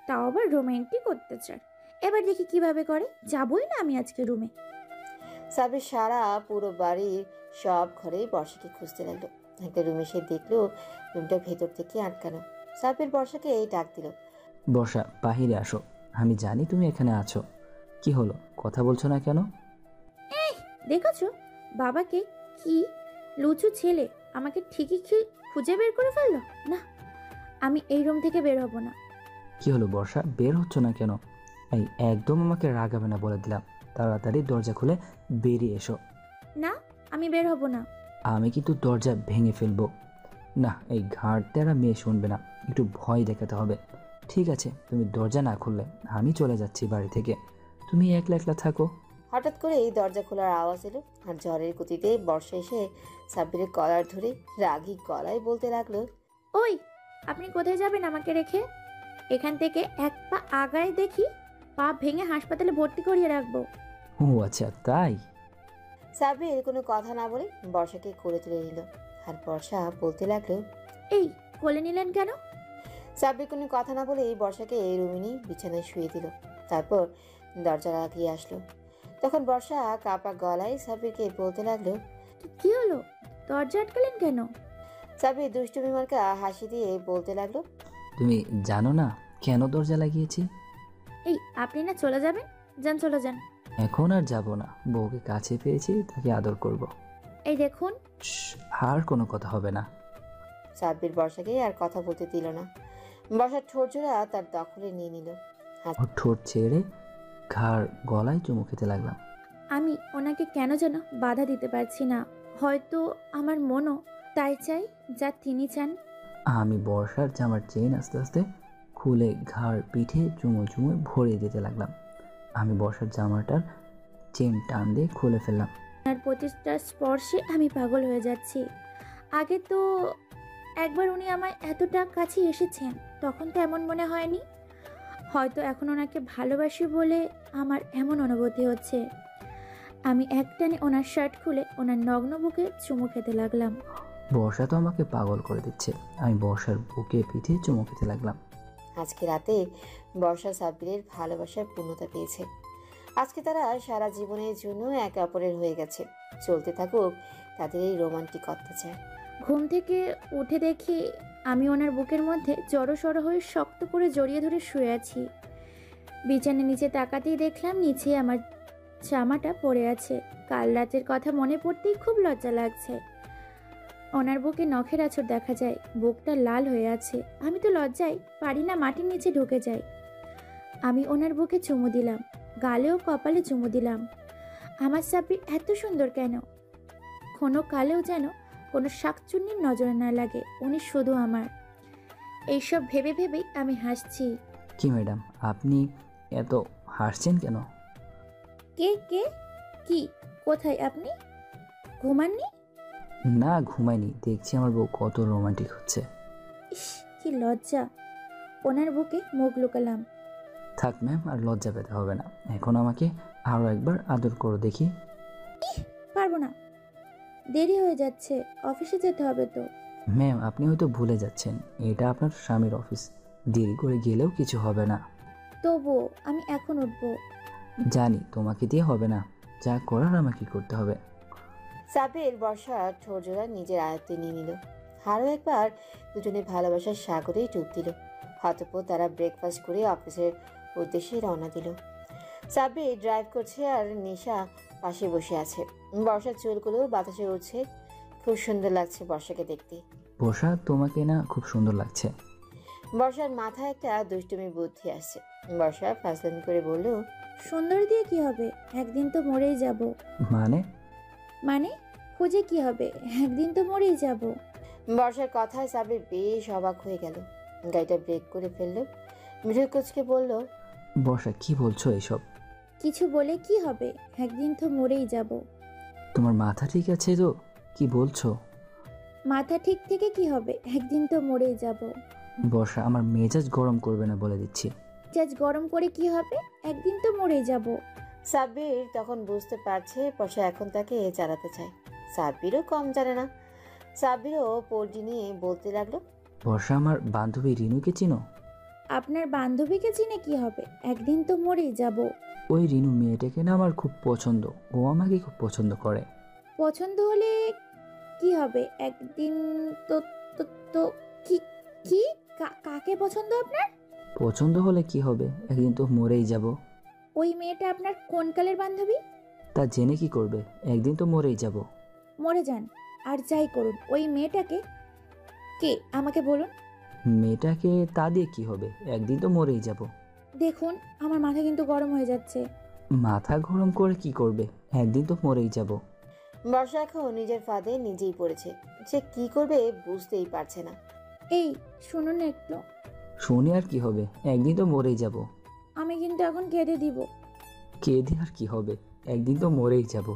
তাও আবার রোমান্টিক অত্যাচার। এবার দেখি কিভাবে করে। যাবই না আমি আজকে রুমে। সাব্বির সারা পুরো বাড়ির সব ঘরেই বর্ষাকে খুঁজতে লাগলো। একটা রুমে সে দেখলো রুমটা ভেতর থেকে আটকানো। সাব্বির বর্ষাকে ডাক দিল। বর্ষা, বাহিরে আসো। আমি জানি তুমি এখানে আছো। কি হলো, কথা বলছো না কেন? দেখেছো বাবাকে? কি লুচু ছেলে, আমাকে ঠিকই খুঁজে বের করে ফেললো। না, আমি এই রুম থেকে বের হব না। কি হলো বর্ষা, বের হচ্ছ না কেন? এই একদম আমাকে রাগাবে না বলে দিলাম। তাড়াতাড়ি দরজা খুলে বেরিয়ে এসো। না, আমি বের হব না। আমি কিন্তু দরজা ভেঙে ফেলবো। না, এই ঘাড় তেরা মেয়ে শুনবে না, একটু ভয় দেখাতে হবে। ঠিক আছে, তুমি দরজা না খুললে আমি চলে যাচ্ছি বাড়ি থেকে। তুমি একলা একলা থাকো। হঠাৎ করে এই দরজা খোলার আওয়াজ এলো, আর ঝড়ের গতিতে বর্ষা এসে সাব্বিরের কলার ধরে রাগী গলায় বলতে লাগলো, ওই, আপনি কোথায় যাবেন আমাকে রেখে? এখান থেকে এক পা আগায় দেখি পা ভেঙে হাসপাতালে ভর্তি করিয়ে রাখবো। ও আচ্ছা, তাই? সাব্বির কোনো কথা না বলে বর্ষাকে কোলে তুলে নিল, আর বর্ষা বলতে লাগলো, এই, কোলে নিলেন কেন? সাব্বির কোনো কথা না বলে বর্ষাকে রুমে নিয়ে বিছানায় শুয়ে দিল। তারপর দরজা লাগিয়ে আসলো। তখন বর্ষা কাপা গলায় সাব্বিরকে বলতে লাগলো, কি হলো, দরজা আটকালেন কেন? সাব্বির দুষ্টুমি মার্কা হাসি দিয়ে বলতে লাগলো, তুমি জানো না কেন দরজা লাগিয়েছি? এই, আপনি না চলে যাবেন? যান, চলে যান। এখন আর যাব না, বউকে কাছে পেয়েছি, তাকে আদর করব। এই দেখুন। আর কোনো কথা হবে না। সাব্বির বর্ষাকে আর কথা বলতে দিল না। বর্ষার ঠোঁট জোড়া তার দখলে নিয়ে নিল। ওর ঠোঁট ছেড়ে ঘাড় গলায় চুমু খেতে লাগলাম। আমি ওনাকে কেন যেন বাধা দিতে পারছি না। হয়তো আমার মনও তাই চাই যা তিনি চান। আমি বর্ষার জামার চেইন আস্তে আস্তে খুলে ঘাড় পিঠে চুমো চুমো ভরিয়ে দিতে লাগলাম। আমি বর্ষার জামাটার চেন টান দিয়ে খুলে ফেললাম। আর প্রতিটা স্পর্শে আমি পাগল হয়ে যাচ্ছি। আগে তো একবার উনি আমার এতটা কাছে এসেছেন, তখন তো এমন মনে হয়নি। হয়তো এখন ওনাকে ভালোবাসি বলে আমার এমন অনুভূতি হচ্ছে। আমি একটানে ওনার শার্ট খুলে ওনার নগ্ন বুকে চুমু খেতে লাগলাম। বর্ষা তো আমাকে পাগল করে দিচ্ছে। আমি বর্ষার বুকে পিঠে চুমু খেতে লাগলাম। আজকে রাতে বর্ষা সাব্বিরের ভালোবাসার পূর্ণতা পেয়েছে। আজকে তারা সারা জীবনের জন্য একে অপরের হয়ে গেছে। চলতে থাকুক তাদের এই রোমান্টিক অত্যাচার। ঘুম থেকে উঠে দেখি আমি ওনার বুকের মধ্যে জড়সড় হয়ে শক্ত করে জড়িয়ে ধরে শুয়ে আছি। বিছানার নিচে তাকাতেই দেখলাম নিচে আমার জামাটা পড়ে আছে। কাল রাতের কথা মনে পড়তেই খুব লজ্জা লাগছে। ওনার বুকে নখের আঁচড় দেখা যায়, বুকটা লাল হয়ে আছে। আমি তো লজ্জায় পারি না মাটির নিচে ঢুকে যাই। আমি ওনার বুকে চুমু দিলাম, গালেও কপালে চুমু দিলাম। আমার সাব্বির এত সুন্দর কেন? কোনো কালেও যেন কোনো শাকচুন্নির নজরে না লাগে। উনি শুধু আমার। এইসব ভেবে ভেবেই আমি হাসছি। কি ম্যাডাম, আপনি এত হাসছেন কেন? কে কে কি কোথায়? আপনি ঘুমাননি? না, ঘুমাইনি। দেখছি আমার বউ কত রোমান্টিক হচ্ছে। ইস, কি লজ্জা। ওনার বুকে মুখ লুকালাম। থাক ম্যাম, আর লজ্জা পেতে হবে না। এখন আমাকে আরও একবার আদর করো দেখি। পারবো না, দেরি হয়ে যাচ্ছে, অফিসে যেতে হবে তো। ম্যাম, আপনি হয়তো ভুলে যাচ্ছেন, এটা আপনার স্বামীর অফিস। দেরি করে গেলেও কিছু হবে না। তবুও আমি এখন উঠবো। জানি তোমাকে দিয়ে হবে না, যা করার আমাকে করতে হবে। সাব্বির বর্ষার ঠোঁট জোড়া নিজের আয়ত্তে নিয়ে নিল। আরও একবার দুজনে ভালোবাসার সাগরেই ডুব দিল। অতঃপর তারা ব্রেকফাস্ট করে অফিসের উদ্দেশ্যে রওনা দিল। সাব্বির ড্রাইভ করছে আর নিশা পাশে বসে আছে। বর্ষার চুলগুলো বাতাসে উঠছে। খুব সুন্দর লাগছে বর্ষাকে দেখতে। বর্ষা, তোমাকে না খুব সুন্দর লাগছে। বর্ষার মাথায় একটা দুষ্টুমি বুদ্ধি আসছে। বর্ষা ফাজলামি করে বলল, সুন্দর দিয়ে কি হবে? একদিন তো মরেই যাব। মানে? মানে খুঁজে কি হবে? একদিন তো মরেই যাব। বর্ষার কথায় সাব্বির বেশ অবাক হয়ে গেল। গাড়িটা ব্রেক করে ফেললো। মৃদু কুচকে বলল, বর্ষা, কি বলছো এসব? কিছু বলে কি হবে? একদিন তো মরেই যাব। তোমার মাথা ঠিক আছে তো? কি বলছো? মাথা ঠিক থেকে কি হবে? একদিন তো মরেই যাব। বর্ষা, আমার মেজাজ গরম করবে না বলে দিচ্ছি। জাজ গরম করে কি হবে? একদিন তো মরেই যাব। সাব্বির তখন বুঝতে পারছে বর্ষা এখন তাকে চালাতে চায়। সাব্বিরও কম জানে না। সাব্বিরও পোল্ট্রি নিয়ে বলতে লাগলো, বর্ষা, আমার বান্ধবী রিনুকে চিনো? আপনার বান্ধবীকে চিনে কি হবে? একদিন তো মরেই যাব। ওই রিনু মেয়েটাকে না আমার খুব পছন্দ। ও আমাকে খুব পছন্দ করে। পছন্দ হলে কি হবে একদিন? তো তো তো কি কি কাকে পছন্দ আপনার? পছন্দ হলে কি হবে, একদিন তো মরেই যাব। ওই মেয়েটা আপনার কোন কালের বান্ধবী? তা জেনে কি করবে, একদিন তো মরেই যাব। মরে যান আর যাই করুন, ওই মেয়েটাকে কে আমাকে বলুন। মেয়েটাকে তা দিয়ে কি হবে, একদিন তো মরেই যাব। দেখুন আমার মাথা কিন্তু গরম হয়ে যাচ্ছে। মাথা গরম করে কি করবে, একদিন তো মরেই যাব। বর্ষা এখন নিজের ফাঁদে নিজেই পড়েছে। সে কি করবে বুঝতেই পারছে না। এই শুনুন না একটু। শুনি আর কি হবে, একদিন তো মরেই যাব। আমি কিন্তু এখন কেঁদে দিব। কেঁদে আর কি হবে, একদিন তো মরেই যাব।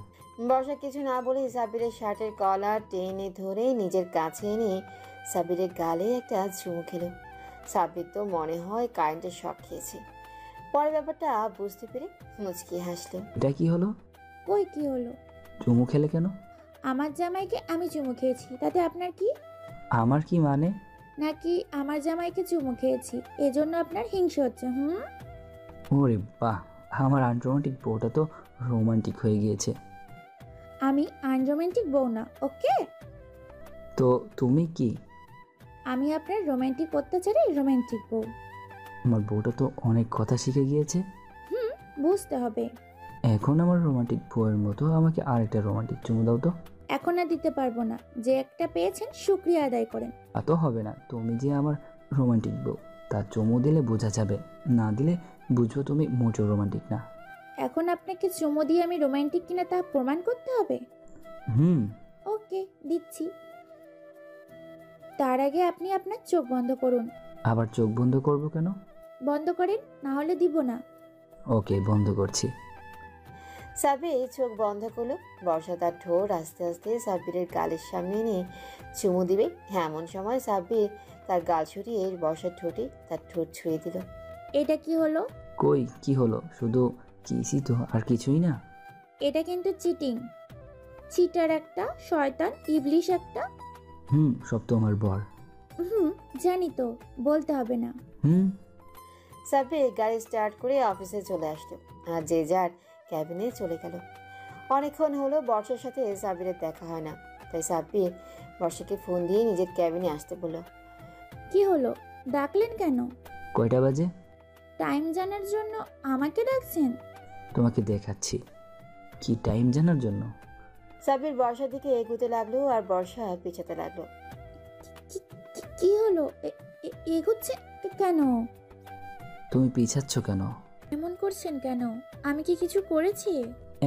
বর্ষা কিছু না বলেই সাব্বিরের শার্টের কলার টেনে ধরে নিজের কাছে এনে সাব্বিরের গালে একটা চুমু খেলো। সাব্বির তো মনে হয় কারেন্টের শক খেয়েছে। পরে ব্যাপারটা বুঝতে পেরে মুচকি হাসলো। এটা কি হলো? কই কি হলো? চুমু খেলে কেন? আমার জামাইকে আমি চুমু খেয়েছি, তাতে আপনার কি? আমার কি মানে? নাকি আমার জামাইকে চুমু খেয়েছি এজন্য আপনার হিংসা হচ্ছে? ওরে বাহ, আমার আনরোমান্টিক বউটা তো রোমান্টিক হয়ে গিয়েছে। আমি আনরোমান্টিক বউ না, ওকে? তো তুমি কি? আমি আপনার রোমান্টিক অত্যাচারে রোমান্টিক বউ। আমার বউটা তো অনেক কথা শিখে গিয়েছে। বুঝতে হবে। এখন আমার রোমান্টিক বউয়ের মতো আমাকে আরেকটা রোমান্টিক চুমু দাও তো। এখন আর দিতে পারবো না, যে একটা পেয়েছেন শুকরিয়া আদায় করেন। তা তো হবে না, তুমি যে আমার রোমান্টিক বউ তা চুমু দিলে বোঝা যাবে, না দিলে বুঝবো তুমি মোটেও রোমান্টিক না। এখন আপনাকে চুমু দিয়ে আমি রোমান্টিক কিনা তা প্রমাণ করতে হবে। ওকে, দিচ্ছি। তার আগে আপনি আপনার চোখ বন্ধ করুন। আবার চোখ বন্ধ করব কেন? বন্ধ করেন, না হলে দিব না। ওকে, বন্ধ করছি। সাব্বির চোখ বন্ধ করলো। বর্ষা তার ঠোঁট আস্তে আস্তে সাব্বিরের গালের সামনে নিয়ে চুমু দিবে, এমন সময় সাব্বির তার গাল সরিয়ে বর্ষার ঠোঁটে তার ঠোঁট ছুঁয়ে দিল। এটা কি হলো? কই কি হলো, শুধু কিসই তো, আর কিছুই না। এটা কিন্তু চিটিং। চিটার একটা, শয়তান, ইবলিশ একটা। সব তো আমার বর। জানি তো, বলতে হবে না। সাব্বির গাড়ি স্টার্ট করে অফিসে চলে আসলো আর যে যার ক্যাবিনে চলে গেল। অনেকক্ষণ হলো বর্ষার সাথে সাব্বিরের দেখা হয় না, তাই সাব্বির বর্ষাকে ফোন দিয়ে নিজের ক্যাবিনে আসতে বলল। কি হলো, ডাকলেন কেন? কয়টা বাজে? টাইম জানার জন্য আমাকে ডাকছেন? তোমাকে দেখাচ্ছি। কি টাইম জানার জন্য? সাব্বির বর্ষার দিকে এগুতে লাগলো আর বর্ষা পিছাতে লাগলো। কি হলো, এগুচ্ছে কেন? তুমি পিছাচ্ছ কেন? এমন করছেন কেন? আমি কি কিছু করেছি?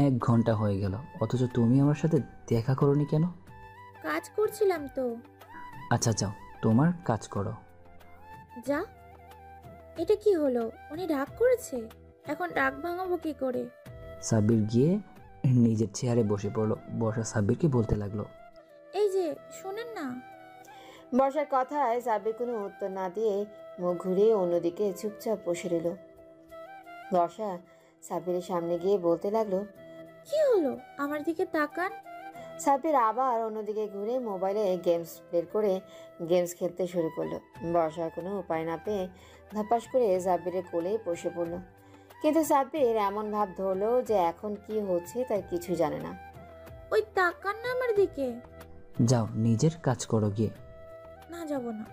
1 ঘন্টা হয়ে গেল, অথচ তুমি আমার সাথে দেখা করোনি কেন? কাজ করছিলাম তো। আচ্ছা যাও, তোমার কাজ করো। যা। এটা কি হলো, উনি রাগ করেছে? এখন রাগ ভাঙাবো কি করে? সাব্বির গিয়ে নিজের চেয়ারে বসে পড়লো। বর্ষা সাব্বিরকে বলতে লাগলো, এই যে শোনেন না। বর্ষার কথায় সাব্বির কোনো উত্তর না দিয়ে মুখ ঘুরিয়ে অন্যদিকে চুপচাপ বসে রইল। বর্ষা সাব্বিরের সামনে গিয়ে বলতে লাগলো, কি হলো, আমার দিকে তাকান। সাব্বির আবার অন্যদিকে ঘুরে মোবাইলে গেমস বের করে গেমস খেলতে শুরু করলো। বর্ষার কোনো উপায় না পেয়ে ধাপাস করে সাব্বিরের কোলে বসে পড়লো। কিন্তু সাব্বির এমন ভাব ধরলো যে এখন কি হচ্ছে তার কিছু জানে না। ওই তাকান না আমার দিকে। যাও নিজের কাজ করো গিয়ে। না, যাব না।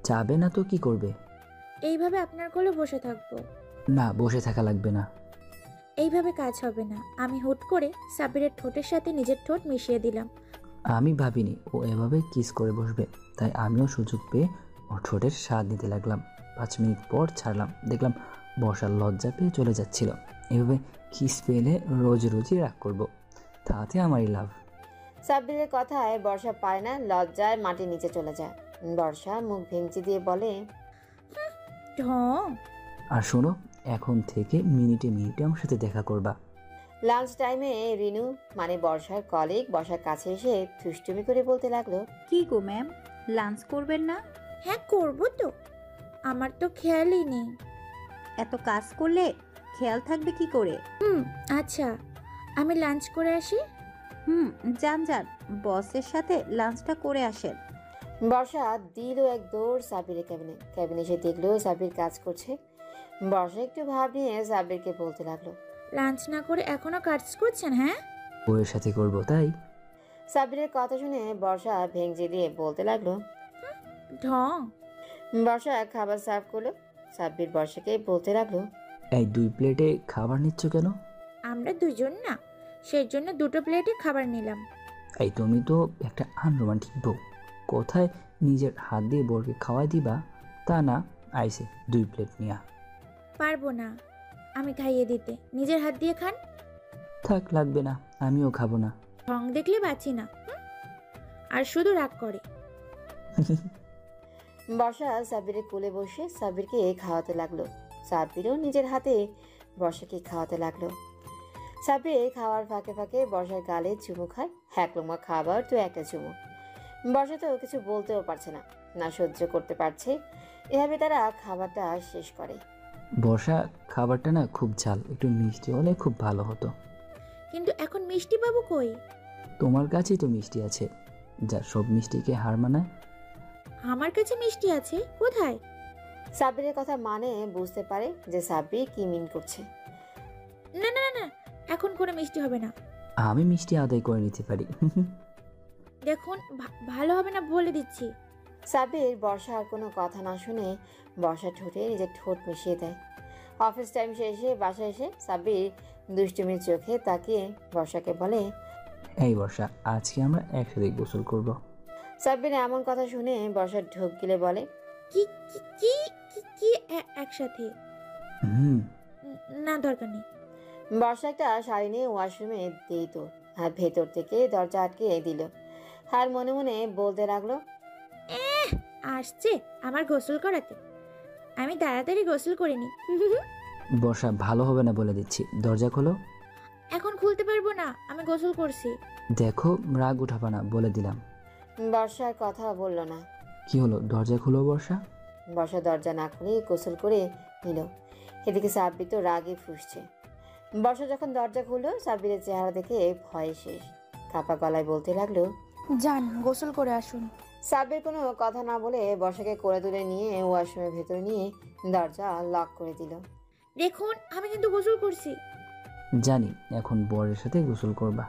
যাবে না তো কি করবে? এইভাবে আপনার কোলে বসে থাকবো। না, বসে থাকা লাগবে না। এইভাবে কাজ হবে না। আমি হুট করে সাব্বিরের ঠোঁটের সাথে নিজের ঠোঁট মিশিয়ে দিলাম। আমি ভাবিনি ও এভাবে কিস করে বসবে, তাই আমিও সুযোগ পেয়ে ওর ঠোঁটের স্বাদ নিতে লাগলাম। 5 মিনিট পর ছাড়লাম, দেখলাম বর্ষার লজ্জা পেয়ে চলে যাচ্ছিল। এভাবে কিস পেলে রোজ রোজই রাগ করবো, তাতে আমারই লাভ। সাব্বিরের কথায় বর্ষা পারে না, লজ্জায় মাটির নিচে চলে যায়। বর্ষা মুখ ভেঙচি দিয়ে বলে, ঢং। আর শোনো, এখন থেকে মিনিটে মিনিটে আমার সাথে দেখা করবা। লাঞ্চ টাইমে রিনু মানে বর্ষার কলিগ বর্ষার কাছে এসে থুষ্টুমি করে বলতে লাগলো, কি গো ম্যাম, লাঞ্চ করবেন না? হ্যাঁ করবো তো, আমার তো খেয়ালই নেই। এত কাজ করলে খেয়াল থাকবে কি করে? আচ্ছা, আমি লাঞ্চ করে আসি। যান যান, বসের সাথে লাঞ্চটা করে আসেন। বর্ষা দিল এক দৌড় সাব্বিরের ক্যাবিনে এসে দেখলো সাব্বির কাজ করছে। বর্ষা একটু ভাব নিয়ে সাব্বিরকে বলতে লাগলো, লাঞ্চ না করে এখনো কাজ করছেন? হ্যাঁ, বউয়ের সাথে করবো তাই। সাব্বিরের কথা শুনে বর্ষা ভেঙচি দিয়ে বলতে লাগলো। ঢং। বর্ষা খাবার সার্ভ করলো। সাব্বির বর্ষাকে বলতে লাগলো। এই 2 প্লেটে খাবার নিচ্ছ কেন? আমরা দুজন না, সেই জন্য 2টো প্লেটে খাবার নিলাম। এই তুমি তো একটা আনরোমান্টিক বউ। কোথায় নিজের হাত দিয়ে বরকে খাওয়াই দিবা তা না, আইসে 2 প্লেট নিয়া। পারবো না আমি খাইয়ে দিতে, নিজের হাত দিয়ে খান। থাক, লাগবে না, আমিও খাবো না। ঢং দেখলে বাঁচি না। আর শুধু রাগ করে। বর্ষা সাব্বিরের কোলে বসে সাব্বিরকে খাওয়াতে লাগলো। সাব্বিরও নিজের হাতে বর্ষাকে খাওয়াতে লাগলো। সাব্বির খাওয়ার ফাঁকে ফাঁকে বর্ষার গালে চুমু খায়। 1 লোমা খাবার তো একটা চুমু। বর্ষা তো কিছু বলতেও পারছে না, না সহ্য করতে পারছে। এভাবে তারা খাবারটা শেষ করে। বর্ষা, খাবারটা না খুব ঝাল, একটু মিষ্টি হলে খুব ভালো হতো। কিন্তু এখন মিষ্টি পাবো কই? তোমার কাছেই তো মিষ্টি আছে, যা সব মিষ্টিকে হার মানায়। আমার কাছে মিষ্টি আছে কোথায়? সাব্বিরের কথা মানে বুঝতে পারে যে সাব্বির কি মিন করছে। না না না না, এখন কোনো মিষ্টি হবে না। আমি মিষ্টি আদায় করে নিতে পারি। দেখুন ভালো হবে না বলে দিচ্ছি। সাব্বির বর্ষা আর কোনো কথা না শুনে বর্ষার ঠোঁটে নিজের ঠোঁট মিশিয়ে দেয়। অফিস টাইম শেষে বাসায় এসে সাব্বির দুষ্টুমির চোখে তাকিয়ে বর্ষাকে বলে। এই বর্ষা, আজকে আমরা একসাথে গোসল করব। সাব্বির এমন কথা শুনে বর্ষার ঢোক গিলে বলে। কি কি কি কি কি একসাথে? না, দরকার নেই। বর্ষা একটা শাড়ি নিয়ে ওয়াশরুমে দিত আর ভেতর থেকে দরজা আটকে দিল। আর মনে মনে বলতে লাগলো, আসছে আমার গোসল করাতে, আমি তাড়াতাড়ি গোসল করে নি। বর্ষা, ভালো হবে না বলে দিচ্ছি, দরজা খোলো। এখন খুলতে পারবো না, আমি গোসল করছি। দেখো, রাগ উঠাবা না, বলে দিলাম। বর্ষার কথা বলল না। কি হলো, দরজা খুলো বর্ষা। বর্ষা দরজা না খুলে গোসল করে নিল। এদিকে সাব্বির তো রাগে ফুঁসছে। বর্ষা যখন দরজা খুললো, সাব্বিরের চেহারা দেখে ভয়ে শেষ। কাপা গলায় বলতে লাগলো, যান গোসল করে আসুন। সাব্বির কোনো কথা না বলে বর্ষাকে কোলে তুলে নিয়ে ওয়াশরুমের ভেতরে নিয়ে দরজা লক করে দিল। দেখুন আমি কিন্তু গোসল করছি। জানি, এখন বরের সাথে গোসল করবা।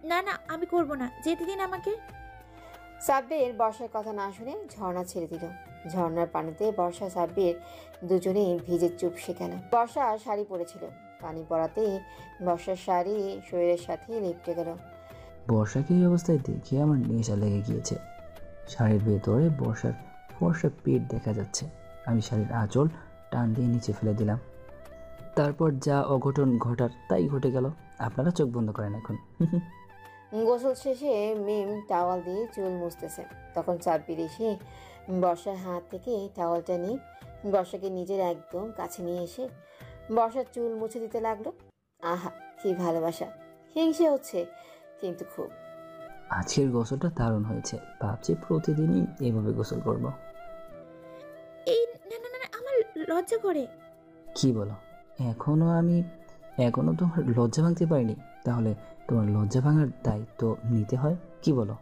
না না, আমি করব না, যেতে দিন আমাকে। সাব্বির বর্ষার কথা না শুনে ঝর্ণা ছেড়ে দিল। ঝর্ণার পানিতে বর্ষা সাব্বির দুজনেই ভিজে চুপসে গেল। বর্ষা শাড়ি পরেছিল, পানি পড়াতেই বর্ষার শাড়ি শরীরের সাথে লিপটে গেল। বর্ষাকে এই অবস্থায় দেখে আমার নেশা লেগে গিয়েছে। শাড়ির ভেতরে বর্ষার ফর্সা পেট দেখা যাচ্ছে। আমি শাড়ির আঁচল টান দিয়ে নিচে ফেলে দিলাম। তারপর যা অঘটন ঘটার তাই ঘটে গেল। আপনারা চোখ বন্ধ করেন এখন। গোসল শেষে মিম টাওয়াল দিয়ে চুল মুছতেছে। তখন সাব্বির এসে বর্ষার হাত থেকে টাওয়ালটা নিয়ে বর্ষাকে নিজের একদম কাছে নিয়ে এসে বর্ষার চুল মুছে দিতে লাগলো। আহা, কি ভালোবাসা! হিংসে হচ্ছে কিন্তু খুব। আজকের গোসলটা দারুণ হয়েছে, ভাবছি প্রতিদিনই এভাবে গোসল করব। এই না না না, আমার লজ্জা করে। কি বলো, এখনো তোমার লজ্জা ভাঙতে পারিনি? তাহলে তোমার লজ্জা ভাঙার দায়িত্ব নিতে হয়, কি বলো?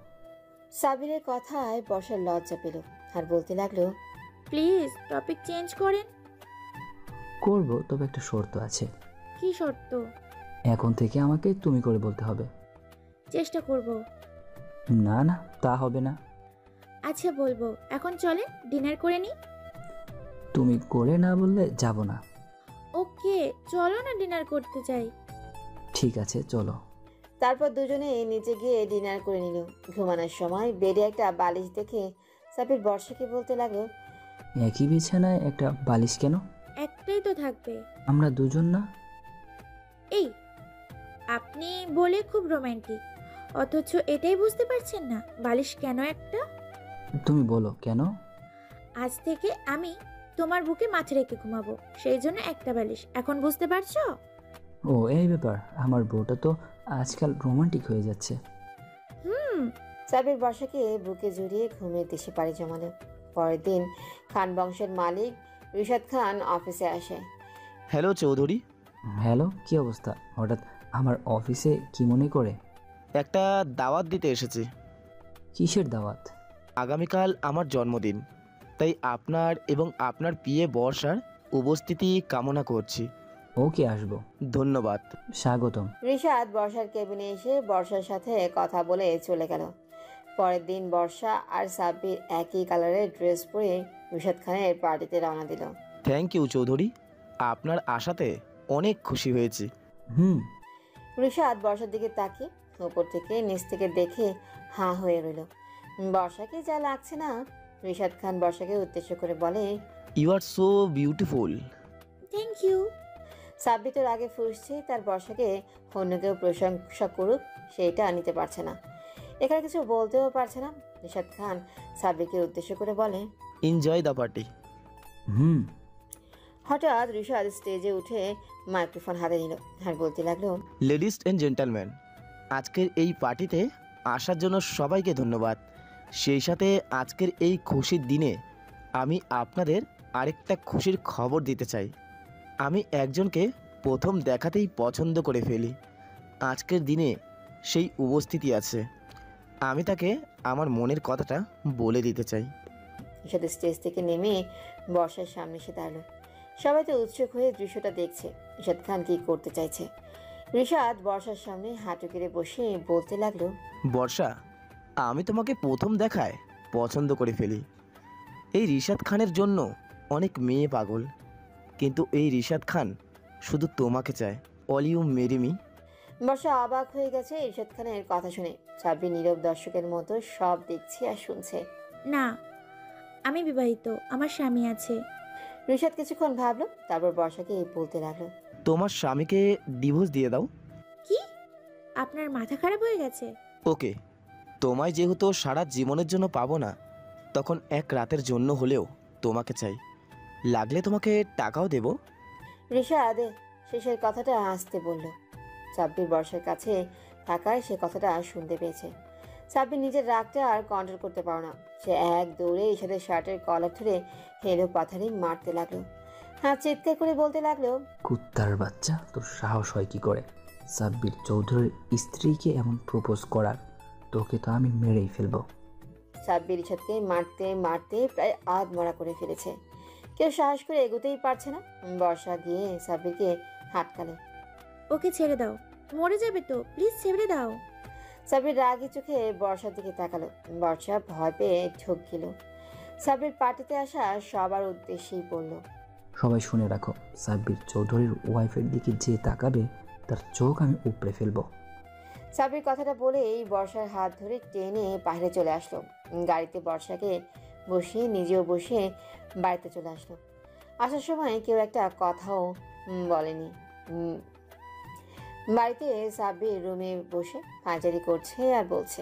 সাবিরের কথায় বর্ষার লজ্জা পেল আর বলতে লাগলো, প্লিজ টপিক চেঞ্জ করেন। করব, তবে একটা শর্ত আছে। কি শর্ত? এখন থেকে আমাকে তুমি করে বলতে হবে। চেষ্টা করব। না না, তা হবে না। আচ্ছা বলবো। এখন চলেন ডিনার করে নি। তুমি করে না বললে যাব না। ওকে, চলো না ডিনার করতে যাই। ঠিক আছে, চলো। তারপর দুজনে নিচে গিয়ে ডিনার করে নিল। ঘুমানোর সময় বেডে একটা বালিশ দেখে সাবির বর্ষাকে বলতে লাগলো, একই বিছানায় একটা বালিশ কেন? একটাই তো থাকবে। আমরা দুজন না? এই আপনি বলে খুব রোমান্টিক, অথচ এটাই বুঝতে পারছেন না বালিশ কেন একটা? তুমি বলো কেন? আজ থেকে আমি তোমার বুকে মাথা রেখে ঘুমাবো, সেই জন্য একটা বালিশ। এখন বুঝতে পারছো? ও এই ব্যাপার। আমার বউটা তো আজকাল রোমান্টিক হয়ে যাচ্ছে। সাবির বর্ষাকে বুকে জড়িয়ে ঘুমের দেশে পাড়ি জমালো। পরের দিন খান বংশের মালিক রিশাদ খান অফিসে আসে। হ্যালো চৌধুরী। হ্যালো, কি অবস্থা? হঠাৎ আমার অফিসে কি মনে করে? একটা দাওয়াত দিতে এসেছি। কিসের দাওয়াত? আগামীকাল আমার জন্মদিন, তাই আপনার এবং আপনার পিএ বর্ষার উপস্থিতি কামনা করছি। ওকে, আসবো। ধন্যবাদ। স্বাগতম। রিশাদ বর্ষার কেবিনে এসে বর্ষার সাথে কথা বলে চলে গেল। পরের দিন বর্ষা আর সাব্বির একই কালারের ড্রেস পরে রিশাদ খানের পার্টিতে রওনা দিল। থ্যাংক ইউ চৌধুরী, আপনার আশাতে অনেক খুশি হয়েছি। হুম। রিশাদ বর্ষার দিকে তাকিয়ে উপর থেকে নিচ থেকে দেখে হাঁ হয়ে রইল। বর্ষাকে যা লাগছে না। রিশাদ খান বর্ষাকে উদ্দেশ্য করে বলে, you are so beautiful. Thank you. Sabbir তোর আগে ফুসছে, তার বর্ষাকে অন্য কেউ প্রশংসা করুক সেটা নিতে পারছে না, এখানে কিছু বলতেও পারছে না। রিশাদ খান সাব্বিরকে উদ্দেশ্য করে বলে, এনজয় দ্য পার্টি। হুম। হঠাৎ রিশাদ স্টেজে উঠে মাইক্রোফোন হাতে নিল আর বলতে লাগলো, লেডিস অ্যান্ড জেন্টলম্যান, আজকের এই পার্টিতে আসার জন্য সবাইকে ধন্যবাদ। সেই সাথে আজকের এই খুশির দিনে আমি আপনাদের আরেকটা খুশির খবর দিতে চাই। আমি একজনকে প্রথম দেখাতেই পছন্দ করে ফেলি। আজকের দিনে সেই উপস্থিতি আছে। আমি তাকে আমার মনের কথাটা বলে দিতে চাই। রিশাদ স্টেজ থেকে নেমে বর্ষার সামনে এসে দাঁড়ালো। সবাই তো উৎসুক হয়ে দৃশ্যটা দেখছে, রিশাদ খান কি করতে চাইছে। রিশাদ বর্ষার সামনে হাঁটু কেড়ে বসে বলতে লাগলো, বর্ষা, আমি তোমাকে প্রথম দেখায় পছন্দ করে ফেলি। এই রিশাদ খানের জন্য অনেক মেয়ে পাগল, কিন্তু এই রিশাদ খান শুধু তোমাকে চায়। Will you marry me. Barsha অবাক হয়ে গেছে রিশাদ খানের কথা শুনে। সাব্বির নীরব দর্শকের মতো সব দেখছে আর শুনছে। না, আমি বিবাহিত, আমার স্বামী আছে। রিশাদ কিছুক্ষণ ভাবলো, তারপর বর্ষাকে বলতে লাগলো, তোমার স্বামীকে ডিভোর্স দিয়ে দাও। কি? আপনার মাথা খারাপ হয়ে গেছে? ওকে, তোমায় যেহেতু সারা জীবনের জন্য পাবো না, তখন এক রাতের জন্য হলেও তোমাকে চাই। লাগলে তোমাকে টাকাও দেব। রিশাদ শেষের কথাটা আসতে বলল। সাব্বির বর্ষার কাছে থাকায় সে কথাটা শুনতে পেয়েছে। সাব্বির নিজের রাগটা আর কন্ট্রোল করতে পারো না। সে এক দৌড়ে ইশাদের শার্টের কলার ধরে হেলো পাথারি মারতে লাগলো। হ্যাঁ, চিৎকার করে বলতে লাগলো, কুত্তার বাচ্চা, তোর সাহস হয় কি করে সাব্বির চৌধুরীর স্ত্রীকে এমন প্রপোজ করার? তোকে তো আমি মেরেই ফেলবো। সাব্বির ইশাদকে মারতে মারতে প্রায় আধমরা করে ফেলেছে। কেউ সাহস করে এগোতেই পারছে না। বর্ষা গিয়ে সাব্বিরকে হাতকালো। ওকে ছেড়ে দাও, মরে যাবে তো, প্লিজ ছেড়ে দাও। সাব্বির রাগি চোখে বর্ষার দিকে তাকালো। বর্ষা ভয় পেয়ে ঢোক গেল। সাব্বির পার্টিতে আসা সবার উদ্দেশ্যেই বলল, সবাই শুনে রাখো, সাব্বির চৌধুরীর ওয়াইফের দিকে যে তাকাবে তার চোখ আমি উপড়ে ফেলবো। সাব্বির কথাটা বলেই বর্ষার হাত ধরে টেনে বাইরে চলে আসলো। গাড়িতে বর্ষাকে বসিয়ে নিজেও বসে বাড়িতে চলে আসলো। আসার সময় কেউ একটা কথাও বলেনি। বাড়িতে সাব্বির রুমে বসে পাঁচারি করছে আর বলছে,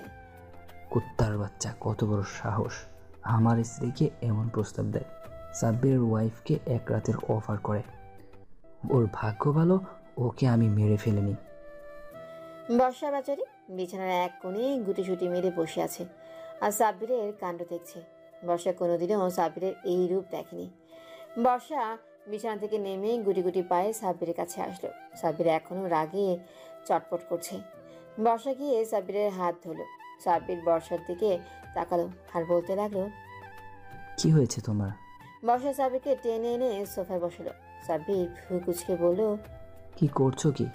কুত্তার বাচ্চা, কত বড় সাহস আমার স্ত্রীকে এমন প্রস্তাব দেয়। সাব্বিরের ওয়াইফকে এক রাতের অফার করে। ওর ভাগ্য ভালো ওকে আমি মেরে ফেলিনি। বর্ষা বেচারি বিছানার এক কোণে গুটিসুটি মেরে বসে আছে আর সাব্বিরের কাণ্ড দেখছে। বর্ষা কোনোদিনও সাব্বিরের এই রূপ দেখেনি। বর্ষা বিছানা থেকে নেমে গুটি গুটি পায়ে সাব্বিরের কাছে আসলো। সাব্বির এখনো রাগে চটপট করছে। বর্ষা গিয়ে সাব্বিরের হাত ধরলো। সাব্বির বর্ষার দিকে তাকালো আর বলতে লাগলো, কি হয়েছে তোমার? বর্ষা সাব্বিরকে টেনে এনে সোফায় বসালো। সাব্বির ভ্রু কুচকে বলল, কি করছো কি?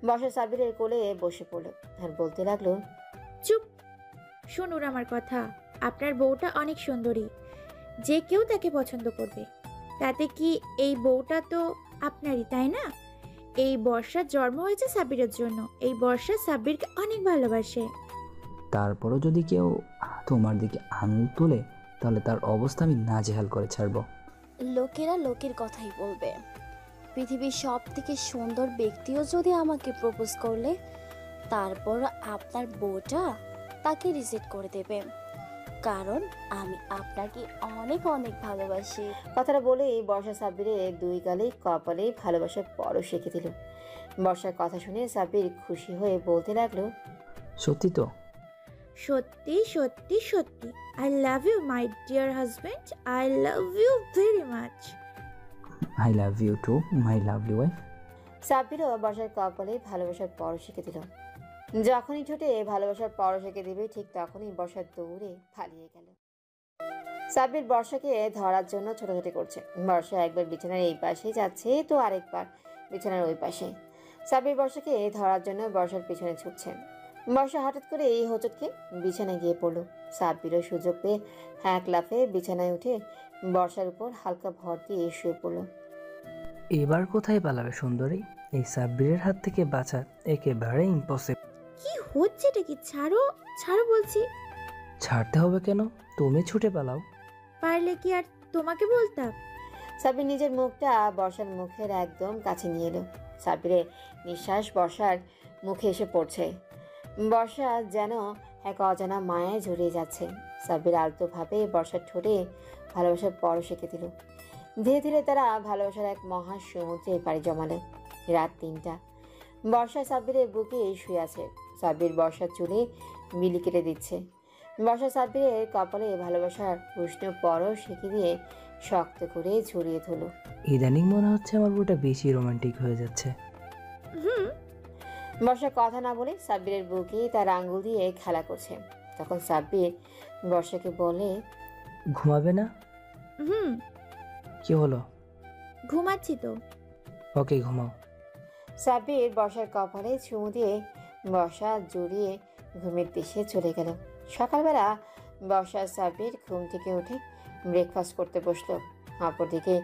বর্ষা সাব্বিরের কোলে বসে পড়লো আর বলতে লাগলো, চুপ, শুনুন আমার কথা। আপনার বউটা অনেক সুন্দরী, যে কেউ তাকে পছন্দ করবে। তাতে কি এই বউটা তো আপনারই, তাই না? এই বর্ষার জন্ম হয়েছে সাব্বিরের জন্য। এই বর্ষা সাব্বিরকে অনেক ভালোবাসে। তারপরও যদি কেউ তোমার দিকে আঙুল তোলে তাহলে তার অবস্থা আমি নাজেহাল করে ছাড়বো। লোকেরা লোকের কথাই বলবে। পৃথিবীর সব থেকে সুন্দর ব্যক্তিও যদি আমাকে প্রপোজ করলে তারপর আপনার বউটা তাকে রিজেক্ট করে দেবে, কারণ আমি আপনাকে অনেক অনেক ভালোবাসি। কথাটা বলেই বর্ষা সাব্বিরের দুই গালে কপালে ভালোবাসার পরশ রেখে দিল। বর্ষার কথা শুনে সাব্বির খুশি হয়ে বলতে লাগলো, সত্যি তো? সত্যি সত্যি সত্যি। I love you my dear husband, I love you very much. I love you too my lovely wife. সাব্বিরও বর্ষার কপালে ভালোবাসার পরশ রেখে দিল। যখনই ঠোঁটে ভালোবাসার পরশ রেখে দিবে ঠিক তখনই বর্ষা দৌড়ে পালিয়ে গেল। সাব্বির বর্ষাকে ধরার জন্য ছোটাছুটি করছে। বর্ষা একবার বিছানার এই পাশে যাচ্ছে তো আরেকবার বিছানার ওই পাশে। সাব্বির বর্ষাকে ধরার জন্য বর্ষার পিছনে ছুটছে। বর্ষা হঠাৎ করে এই হোঁচটকে বিছানায় গিয়ে পড়ল। সাব্বিরও সুযোগ পেয়ে এক লাফে বিছানায় উঠে বর্ষার উপর হালকা ভর দিয়ে শুয়ে পড়ল। এবার কোথায় পালাবে সুন্দরী? এই সাব্বিরের হাত থেকে বাঁচা একেবারে ইম্পসিবল। কি হচ্ছে এটা কি? ছাড়ো ছাড়ো বলছি। ছাড়তে হবে কেন? তুমি ছুটে পালাও। পারলে কি আর তোমাকে বলতাম? সাব্বির নিজের মুখটা বর্ষার মুখের একদম কাছে নিয়ে এলো। সাব্বিরের নিঃশ্বাস বর্ষার মুখে এসে পড়ছে। বর্ষা যেন এক অজানা মায়ায় জড়িয়ে যাচ্ছে। সাব্বির আলতোভাবে বর্ষার ঠোঁটে ভালোবাসার পরশ এঁকে দিল। ধীরে ধীরে তারা ভালোবাসার এক মহা সমুদ্রে পাড়ি জমালো। রাত ৩টা। বর্ষা সাব্বিরের বুকে শুয়ে আছে। সাব্বির বর্ষার চুলে বিলি কেটে দিচ্ছে। বর্ষা সাব্বিরের কপালে ভালোবাসার উষ্ণ পরশ এঁকে দিয়ে শক্ত করে ঝরিয়ে ধরল। ইদানিং মনে হচ্ছে আমার বউটা বেশি রোমান্টিক হয়ে যাচ্ছে। বর্ষা কথা না বলে সাব্বিরের বুকে তার আঙ্গুল দিয়ে খেলা করছে। তখন সাব্বির বর্ষাকে বলে, ঘুমাবে না? কি হলো? ঘুমাচ্ছি তো। ওকে, ঘুমাও। সাব্বির বর্ষার কপালে চুমু দিয়ে বর্ষা জড়িয়ে ঘুমের দেশে চলে গেল। সকালবেলা বর্ষা সাব্বির ঘুম থেকে উঠে ব্রেকফাস্ট করতে বসলো। অপরদিকে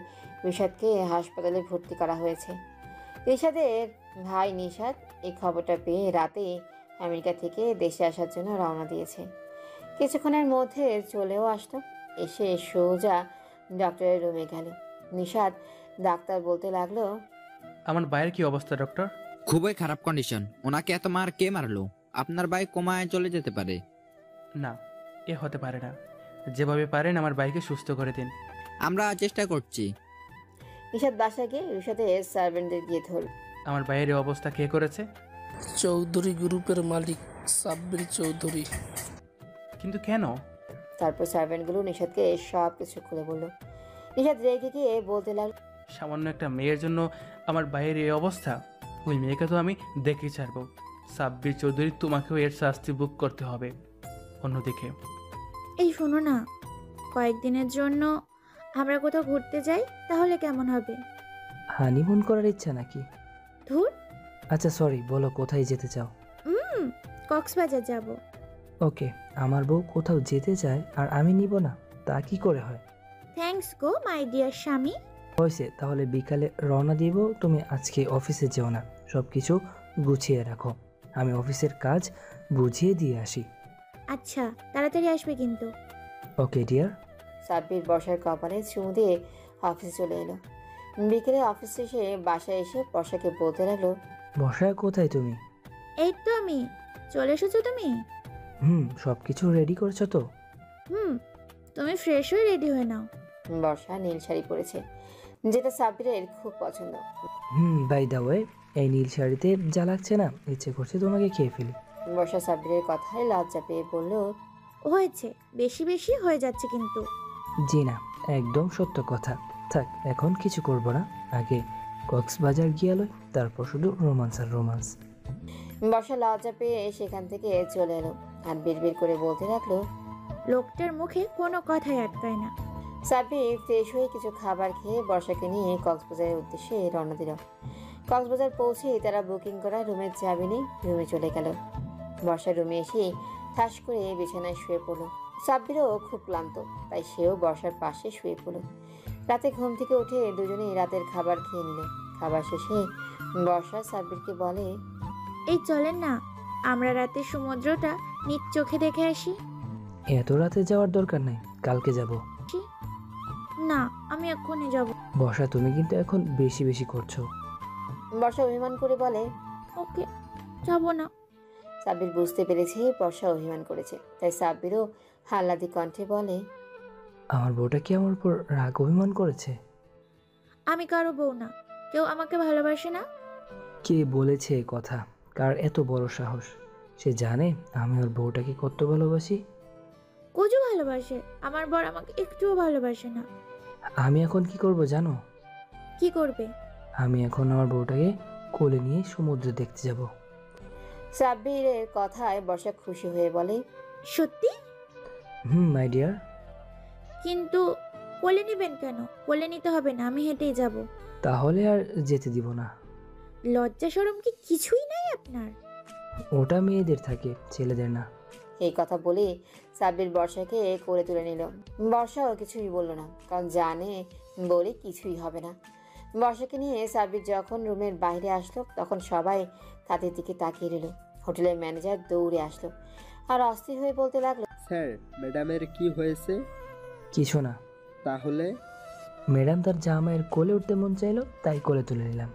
রিশাদকে হাসপাতালে ভর্তি করা হয়েছে। রিশাদের ভাই নিশাদ এই খবরটা পেয়ে রাতে আমেরিকা থেকে দেশে আসার জন্য রওনা দিয়েছে। কিছুক্ষণের মধ্যে চলেও আসলো। এসে সোজা ডক্টরের রুমে গেল। নিশাদ ডাক্তার বলতে লাগলো, আমার ভাইয়ের কি অবস্থা ডক্টর? খুবই খারাপ কন্ডিশন। ওনাকে এত মার কে মারলো? আপনার ভাই কোমায় চলে যেতে পারে। না, এ হতে পারে না। যেভাবে পারেন আমার ভাইকে সুস্থ করে দিন। আমরা চেষ্টা করছি। নিশাদ বাসায় গিয়ে রিশাদের সার্ভেন্টদের গিয়ে ধরল। আমার ভাইয়ের এই অবস্থা কে করেছে? চৌধুরী গ্রুপের মালিক সাব্বির চৌধুরী। কিন্তু কেন? তারপর সার্ভেন্টগুলো নিশাদকে সব কিছু খুলে বলল। নিশাদ রেগে গিয়ে বলতে লাগলো, সামান্য একটা মেয়ের জন্য আমার ভাইয়ের এই অবস্থা? ওই মেয়েকে তো আমি দেখে ছাড়বো। সাব্বির চৌধুরী, তোমাকেও এর শাস্তি বুক করতে হবে। অন্যদিকে এই শোনো না, কয়েকদিনের জন্য আমরা কোথাও ঘুরতে যাই, তাহলে কেমন হবে? হানিমুন করার ইচ্ছা নাকি? ধুর। আচ্ছা সরি, বলো কোথায় যেতে চাও? কক্সবাজার যাব। ওকে, আমার বউ কোথাও যেতে চায় আর আমি নিব না, তা কি করে হয়? থ্যাঙ্কস গো মাই ডিয়ার স্বামী। হয়েছে, তাহলে বিকালে রওনা দিব। তুমি আজকে অফিসে যেও না, সব কিছু গুছিয়ে রাখো। আমি অফিসের কাজ বুঝিয়ে দিয়ে আসি। আচ্ছা, তাড়াতাড়ি আসবে কিন্তু। Okay dear. সাব্বির বর্ষার কপালে চুমু দিয়ে অফিসে চলে এলো। বিকেলে অফিস শেষে বাসায় এসে বর্ষাকে বলতে লাগলো, বর্ষা কোথায় তুমি? এই তো আমি। চলে এসেছো তুমি? সব কিছু রেডি করছো তো? তুমি ফ্রেশ হয়ে রেডি হয়ে নাও। বর্ষা নীল শাড়ি পরেছে, যেটা সাব্বিরের খুব পছন্দ। বাই দ্য ওয়ে, এই নীল শাড়িতে যা লাগছে না, ইচ্ছে করছে তোমাকে খেয়ে ফেলি। বর্ষা সাব্বিরের কথায় লজ্জা পেয়ে বলল, হয়েছে, বেশি বেশি হয়ে যাচ্ছে কিন্তু। জি না, একদম সত্য কথা। থাক, এখন কিছু করব না, আগে কক্সবাজার গিয়ে লই, তারপর শুধু রোমান্স আর রোমান্স। বর্ষা লজ্জা পেয়ে সেখান থেকে চলে এলো আর বিড়বিড় করে বলতে লাগলো, লোকটার মুখে কোনো কথাই আটকায় না। সাব্বির ফ্রেশ হয়ে কিছু খাবার খেয়ে বর্ষাকে নিয়ে কক্সবাজারের উদ্দেশ্যে রওনা দিল। কক্সবাজার পৌঁছে তারা বুকিং করা রুমের চাবি নিয়ে রুমে চলে গেল। বর্ষা রুমে এসে ঠাস করে বিছানায় শুয়ে পড়ল। সাব্বিরও খুব ক্লান্ত, তাই সেও বর্ষার পাশে শুয়ে পড়ল। রাতে ঘুম থেকে উঠে দুজনেই রাতের খাবার খেয়ে নিল। খাবার শেষে বর্ষা সাব্বিরকে বলে, এই চলেন না, আমরা রাতে সমুদ্রটা নিজ চোখে দেখে আসি। এত রাতে যাওয়ার দরকার নেই, কালকে যাব। না, আমি এক্ষুনি যাব। বর্ষা, তুমি কিন্তু এখন বেশি বেশি করছো। বর্ষা অভিমান করে বলে, ওকে, যাব না। সাব্বির বুঝতে পেরেছে বর্ষা অভিমান করেছে, তাই সাব্বিরও হাল্লাদি কণ্ঠে বলে, আমার বউটা কি আমার উপর রাগ অভিমান করেছে? আমি কারো বউ না, কেউ আমাকে ভালোবাসে না। কে বলেছে এ কথা? কার এত বড় সাহস? সে জানে আমি ওর বউটাকে কত ভালোবাসি। কুজু ভালোবাসে, আমার বর আমাকে একটুও ভালোবাসে না। আমি এখন কি করব জানো? কি করবে? আমি এখন আমার বউটাকে কোলে নিয়ে সমুদ্র দেখতে যাব। সাব্বিরের কথায় বর্ষা খুশি হয়ে বলে, সত্যি? My dear. কিন্তু কোলে নিবেন কেন? কোলে নিতে হবে না, আমি হেঁটেই যাব। তাহলে আর যেতে দিব না। লজ্জা শরম কি কিছুই নাই আপনার? ওটা মেয়েদের থাকে, ছেলেদের না। এই কথা বলে সাব্বির বর্ষাকে কোলে তুলে নিল। বর্ষাও কিছুই বলল না, কারণ জানে বলে কিছুই হবে না। বর্ষাকে নিয়ে সাব্বির যখন রুমের বাইরে আসলো তখন সবাই তাদের দিকে তাকিয়ে রইল। হোটেলের ম্যানেজার দৌড়ে আসলো আর অস্থির হয়ে বলতে লাগলো, স্যার ম্যাডামের কি হয়েছে? কিছু না। তাহলে? ম্যাডাম তার জামাইয়ের কোলে উঠতে মন চাইলো, তাই কোলে তুলে নিলাম।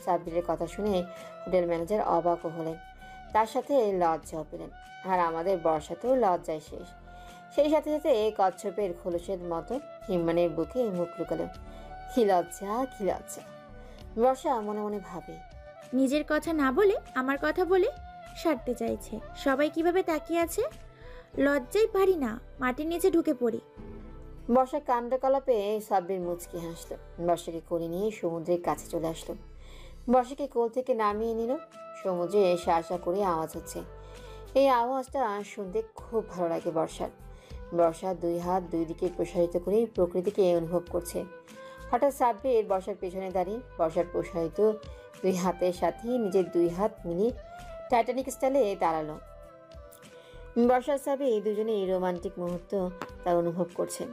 সাব্বিরের কথা শুনে হোটেল ম্যানেজার অবাকও হলেন, তার সাথে লজ্জাও পেলেন। আর আমাদের বর্ষাতেও লজ্জায় শেষ। সেই সাথে সাথে কচ্ছপের খোলসের মতো হিম্মানের বুকে মুখ লুকালো। কি লজ্জা, কি লজ্জা! বর্ষা মনে মনে ভাবে, নিজের কথা না বলে আমার কথা বলে সারতে চাইছে। সবাই কিভাবে তাকিয়ে আছে, লজ্জাই পারি না, মাটির নিচে ঢুকে পড়ি। বর্ষা কাণ্ডকলাপে সাব্বির মুচকি হাসলো। বর্ষাকে কোলে নিয়ে সমুদ্রের কাছে চলে আসলো। বর্ষাকে কোল থেকে নামিয়ে নিল। সমুদ্রে শাসা করে আওয়াজ হচ্ছে। এই আওয়াজটা শুনতে খুব ভালো লাগে বর্ষার। বর্ষা দুই হাত দুই দিকে প্রসারিত করে প্রকৃতিকে অনুভব করছে। হঠাৎ সাব্বির বর্ষার পেছনে দাঁড়িয়ে বর্ষার প্রসারিত দুই হাতের সাথে নিজের দুই হাত মিলিয়ে টাইটানিক স্টাইলে দাঁড়ালো। বর্ষার সাব্বির দুজনেই রোমান্টিক মুহূর্ত তার অনুভব করছেন।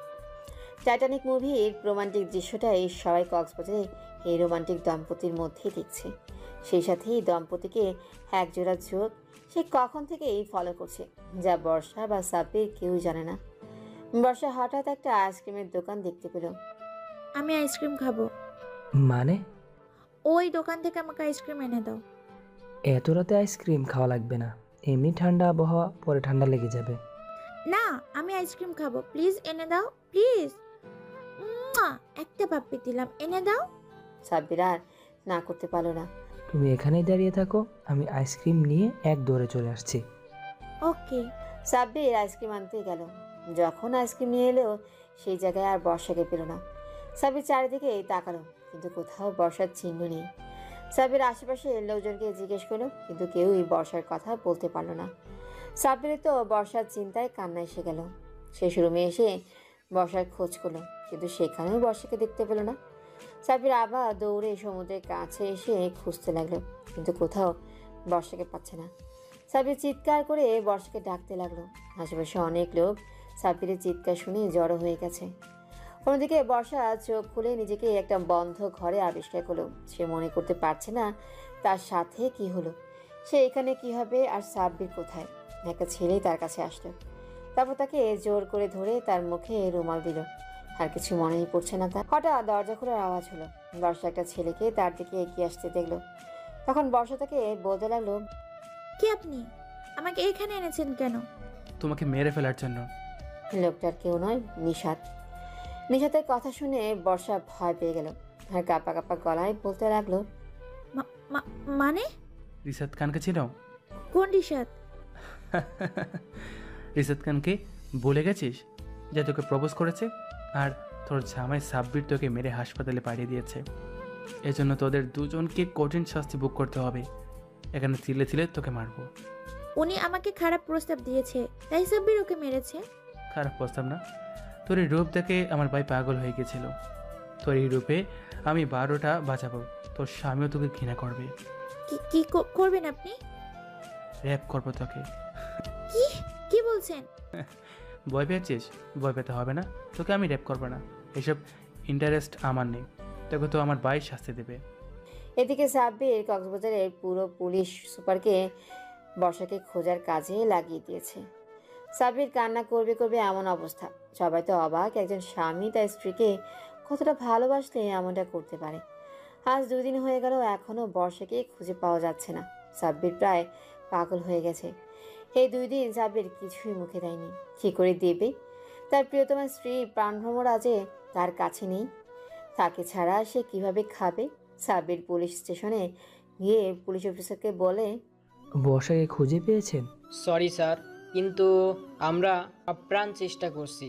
টাইটানিক মুভির রোমান্টিক দৃশ্যটাই সবাই কক্সবাজারে এই রোমান্টিক দম্পতির মধ্যেই দেখছে। সেই সাথে এই দম্পতিকে একজোড়া চোখ সে কখন থেকেই ফলো করছে, যা বর্ষা বা সাব্বির কেউ জানে না। বর্ষা হঠাৎ একটা আইসক্রিমের দোকান দেখতে পেল। আমি আইসক্রিম খাবো। মানে? ওই দোকান থেকে আমাকে আইসক্রিম এনে দাও। এত রাতে আইসক্রিম খাওয়া লাগবে না, এমনি ঠান্ডা আবহাওয়া, পরে ঠান্ডা লেগে যাবে। না, আমি আইসক্রিম খাবো, প্লিজ এনে দাও, প্লিজ। একটা পাপ্পি দিলাম, এনে দাও। সাব্বির আর না করতে পারলো না। তুমি এখানেই দাঁড়িয়ে থাকো, আমি আইসক্রিম নিয়ে এক দৌড়ে চলে আসছি। ওকে। সাব্বির আইসক্রিম আনতে গেল। যখন আইসক্রিম নিয়ে এলো সেই জায়গায় আর বর্ষাকে পেল না। সাব্বির চারিদিকে তাকালো, কিন্তু কোথাও বর্ষার চিহ্ন নেই। সাব্বির আশেপাশে লোকজনকে জিজ্ঞেস করলো, কিন্তু কেউই বর্ষার কথা বলতে পারলো না। সাব্বির তো বর্ষার চিন্তায় কান্না এসে গেল। শেষ রুমে এসে বর্ষার খোঁজ করলো, কিন্তু সেখানেও বর্ষাকে দেখতে পেল না। সাব্বির আবার দৌড়ে সমুদ্রের কাছে এসে খুঁজতে লাগলো, কিন্তু কোথাও বর্ষাকে পাচ্ছে না। সাব্বির চিৎকার করে বর্ষাকে ডাকতে লাগলো। আশেপাশে অনেক লোক সাব্বিরের চিৎকার শুনে জড়ো হয়ে গেছে। অন্যদিকে বর্ষা চোখ খুলে নিজেকে একটা বন্ধ ঘরে আবিষ্কার করলো। সে মনে করতে পারছে না তার সাথে কি হলো, সে এখানে কি হবে, আর সাব্বির কোথায়। একটা ছেলে তার কাছে আসলো, তারপর তাকে জোর করে ধরে তার মুখে রুমাল দিল। আর কিছু মনেই পড়ছে না তার। হঠাৎ দরজা খোলার আওয়াজ হলো। বর্ষা একটা ছেলেকে তার দিকে এগিয়ে আসতে দেখলো। তখন বর্ষা তাকে বলতে লাগলো, কি আপনি আমাকে এখানে এনেছেন কেন? তোমাকে মেরে ফেলার জন্য। লোকটার কেউ নয়, নিশাত। নিশাতের কথা শুনে বর্ষা ভয় পেয়ে গেল আর কাঁপা কাঁপা গলায় বলতে লাগলো, মানে? রিসাত খানকে চিনো? কোন রিসাত? রিসাত খানকে বলে গেছিস, যে তোকে প্রপোজ করেছে আর তোর জামাই সাব্বির তোকে মেরে হাসপাতালে পাঠিয়ে দিয়েছে। এজন্য তোদের দুজনকে কঠিন শাস্তি ভোগ করতে হবে। এখানে তিলে তিলে তোকে মারবো। উনি আমাকে খারাপ প্রস্তাব দিয়েছে, তাই সাব্বির ওকে মেরেছে। খারাপ প্রস্তাব না, তোর এই রূপ দেখে আমার ভাই পাগল হয়ে গেছিল। তোর এই রূপে আমি 12টা বাজাবো, তোর স্বামীও তোকে ঘৃণা করবে। কি করবেন আপনি? র্যাপ করবো তোকে। কি কি বলছেন? ভয় পেয়েছিস? ভয় পেতে হবে না, তোকে আমি র্যাপ করবো না, এসব ইন্টারেস্ট আমার নেই। তোকে তো আমার ভাই শাস্তি দেবে। এদিকে সাব্বির কক্সবাজারের পুরো পুলিশ সুপারকে বর্ষাকে খোঁজার কাজে লাগিয়ে দিয়েছে। সাব্বির কান্না করবে করবে এমন অবস্থা। সবাই তো অবাক, একজন স্বামী তার স্ত্রীকে কতটা ভালোবাসলে এমনটা করতে পারে। আজ 2 দিন হয়ে গেল, এখনও বর্ষাকে খুঁজে পাওয়া যাচ্ছে না। সাব্বির প্রায় পাগল হয়ে গেছে। এই 2 দিন সাব্বির কিছুই মুখে দেয়নি। কী করে দেবে? তার প্রিয়তমা স্ত্রী প্রাণভ্রমরা যে তার কাছে নেই, তাকে ছাড়া সে কিভাবে খাবে? সাব্বির পুলিশ স্টেশনে গিয়ে পুলিশ অফিসারকে বলে, বর্ষাকে খুঁজে পেয়েছেন? সরি স্যার, কিন্তু আমরা আপ্রাণ চেষ্টা করছি।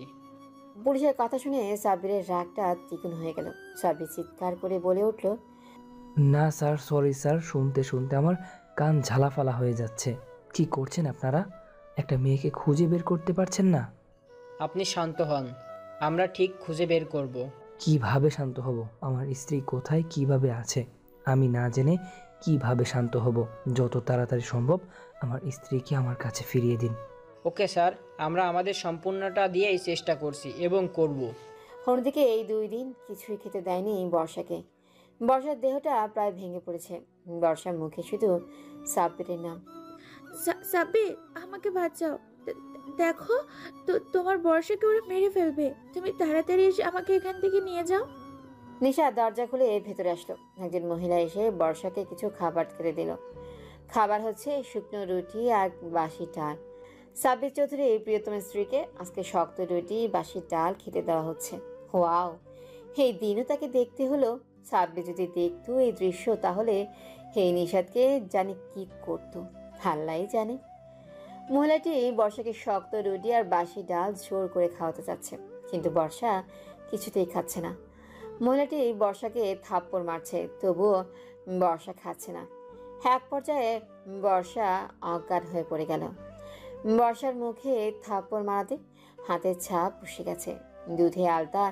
পুলিশের কথা শুনে সাব্বিরের রাগটা দ্বিগুণ হয়ে গেল। সাব্বির চিৎকার করে বলে উঠল, না স্যার, সরি স্যার, শুনতে শুনতে আমার কান ঝালাফালা হয়ে যাচ্ছে। কি করছেন আপনারা? একটা মেয়েকে খুঁজে বের করতে পারছেন না? আপনি শান্ত হন, আমরা ঠিক খুঁজে বের করব। কিভাবে শান্ত হব? আমার স্ত্রী কোথায়, কিভাবে আছে আমি না জেনে কিভাবে শান্ত হব? যত তাড়াতাড়ি সম্ভব আমার স্ত্রীকে আমার কাছে ফিরিয়ে দিন। ওকে স্যার, আমরা আমাদের সম্পূর্ণটা দিয়েই চেষ্টা করছি এবং করব। অন্যদিকে এই 2 দিন কিছুই খেতে দেয়নি বর্ষাকে। বর্ষার দেহটা প্রায় ভেঙে পড়েছে। বর্ষার মুখে শুধু সাব্বিরের নাম। সাব্বির, আমাকে বাঁচাও। দেখো, তোমার বর্ষাকে ওরা মেরে ফেলবে। তুমি তাড়াতাড়ি এসে আমাকে এখান থেকে নিয়ে যাও। নিশা দরজা খুলে ভেতরে আসলো। একজন মহিলা এসে বর্ষাকে কিছু খাবার খেতে দিল। খাবার হচ্ছে শুকনো রুটি আর বাসি ডাল। সাব্বির চৌধুরীর প্রিয়তম স্ত্রীকে আজকে শক্ত রুটি বাসি ডাল খেতে দেওয়া হচ্ছে। ওয়াও, এই দিনও তাকে দেখতে হলো। সাব্বির যদি দেখতো এই দৃশ্য, তাহলে এই নিশাদকে জানি কি করতো, আল্লাহই জানে। মহিলাটি বর্ষাকে শক্ত রুটি আর বাসি ডাল জোর করে খাওয়াতে চাচ্ছে, কিন্তু বর্ষা কিছুতেই খাচ্ছে না। মহিলাটি বর্ষাকে থাপ্পড় মারছে, তবুও বর্ষা খাচ্ছে না। এক পর্যায়ে বর্ষা অজ্ঞান হয়ে পড়ে গেল। বর্ষার মুখে থাপ্পড় মারাতে হাতের ছাপ বসে গেছে। দুধে আলতা